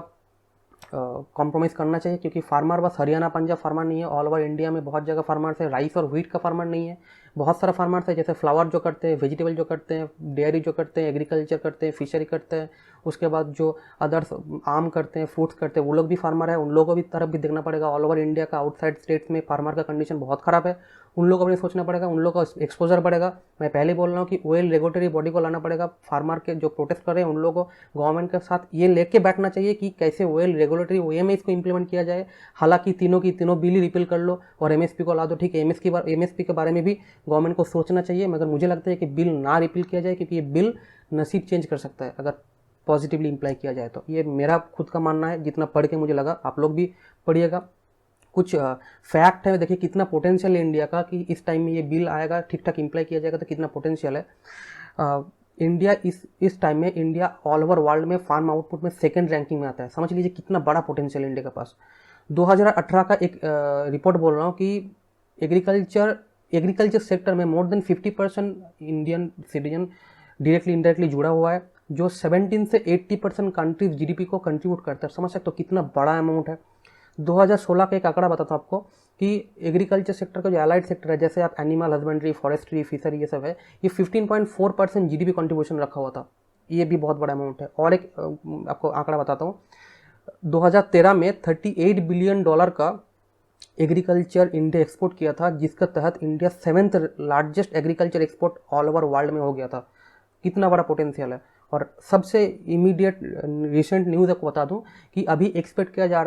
कॉम्प्रोमाइज़ करना चाहिए, क्योंकि फार्मर बस हरियाणा पंजाब फार्मर नहीं है, ऑल ओवर इंडिया में बहुत जगह फार्मर्स है। राइस और व्हीट का फार्मर नहीं है, बहुत सारा फार्मर्स है, जैसे फ्लावर जो करते हैं, वेजिटेबल जो करते हैं, डेयरी जो करते हैं, एग्रीकल्चर करते हैं, फिशरी करते हैं, उसके बाद जो अदर्स आम करते हैं, फ्रूट्स करते हैं, वो लोग भी फार्मर है। उन लोगों को भी तरफ भी देखना पड़ेगा। ऑल ओवर इंडिया का आउटसाइड स्टेट्स में फार्मर का कंडीशन बहुत ख़राब है, उन लोगों को भी सोचना पड़ेगा, उन लोगों का एक्सपोजर बढ़ेगा। मैं पहले बोल रहा हूँ कि वेल रेगुलेटरी बॉडी को लाना पड़ेगा। फार्मर के जो प्रोटेस्ट कर रहे हैं उन लोगों को गवर्नमेंट के साथ ये लेके बैठना चाहिए कि कैसे वेल रेगुलेटरी वे में इसको इम्प्लीमेंट किया जाए। हालांकि तीनों बिल ही रिपील कर लो और MSP को ला दो, ठीक है। MSP के बारे में भी गवर्नमेंट को सोचना चाहिए, मगर मुझे लगता है कि बिल ना रिपील किया जाए, क्योंकि ये बिल नसीब चेंज कर सकता है अगर पॉजिटिवली इम्प्लाई किया जाए तो। ये मेरा खुद का मानना है, जितना पढ़ के मुझे लगा। आप लोग भी पढ़िएगा। कुछ फैक्ट है, देखिए कितना पोटेंशियल है इंडिया का, कि इस टाइम में ये बिल आएगा, ठीक ठाक इम्प्लाई किया जाएगा तो कितना पोटेंशियल है। इंडिया इस टाइम में इंडिया ऑल ओवर वर्ल्ड में फार्म आउटपुट में 2nd रैंकिंग में आता है। समझ लीजिए कितना बड़ा पोटेंशियल इंडिया के पास। 2018 का एक रिपोर्ट बोल रहा हूँ कि एग्रीकल्चर सेक्टर में more than 50% Indian citizen directly indirectly जुड़ा हुआ है, जो 17 से 80% कंट्रीज GDP को कंट्रीब्यूट करता है। समझ सकते हो कितना बड़ा अमाउंट है। 2016 का एक आंकड़ा बताता हूँ आपको कि एग्रीकल्चर सेक्टर का जो एलाइड सेक्टर है, जैसे आप एनिमल हस्बेंड्री, फॉरेस्ट्री, फिशरी, ये सब है, ये 15.4% GDP कंट्रीब्यूशन रखा हुआ था। ये भी बहुत बड़ा अमाउंट है। और एक आपको आंकड़ा बताता हूँ, 2013 में $38 बिलियन का एग्रीकल्चर इंडिया एक्सपोर्ट किया था, जिसके तहत India 7th largest agriculture export all over world में हो गया था। कितना बड़ा पोटेंशियल है। और सबसे इमीडिएट रिसेंट न्यूज़ आपको बता दूं कि अभी एक्सपेक्ट किया जा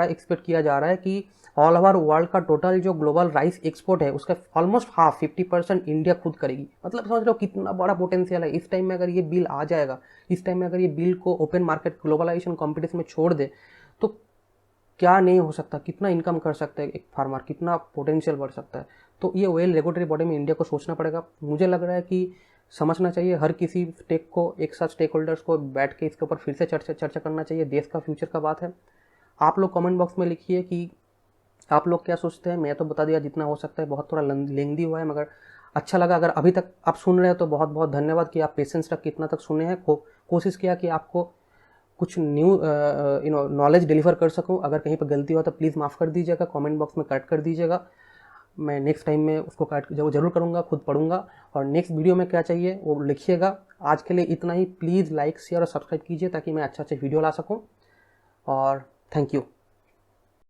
रहा है कि ऑल ओवर वर्ल्ड का टोटल जो ग्लोबल राइस एक्सपोर्ट है उसका ऑलमोस्ट हाफ 50% इंडिया खुद करेगी। मतलब समझ लो कितना बड़ा पोटेंशियल है। इस टाइम में अगर ये बिल आ जाएगा, इस टाइम में अगर ये बिल को ओपन मार्केट ग्लोबलाइजेशन कॉम्पिटिशन में छोड़ दे तो क्या नहीं हो सकता, कितना इनकम कर सकता है एक फार्मर, कितना पोटेंशियल बढ़ सकता है। तो ये वेल रेगुलेटरी बॉडी में इंडिया को सोचना पड़ेगा। मुझे लग रहा है कि समझना चाहिए, हर किसी स्टेक को, एक साथ स्टेक होल्डर्स को बैठ के इसके ऊपर फिर से चर्चा करना चाहिए। देश का फ्यूचर का बात है। आप लोग कमेंट बॉक्स में लिखिए कि आप लोग क्या सोचते हैं। मैं तो बता दिया जितना हो सकता है, बहुत थोड़ा लेंदी हुआ है मगर अच्छा लगा। अगर अभी तक आप सुन रहे हो तो बहुत बहुत धन्यवाद कि आप पेशेंस रख के इतना तक सुने हैं। कोशिश किया कि आपको कुछ न्यू नॉलेज डिलीवर कर सकूं। अगर कहीं पर गलती हो तो प्लीज़ माफ़ कर दीजिएगा, कमेंट बॉक्स में करेक्ट कर दीजिएगा। मैं नेक्स्ट टाइम में उसको जरूर करूँगा, खुद पढ़ूंगा। और नेक्स्ट वीडियो में क्या चाहिए वो लिखिएगा। आज के लिए इतना ही। प्लीज़ लाइक शेयर और सब्सक्राइब कीजिए ताकि मैं अच्छे वीडियो ला सकूँ। और थैंक यू।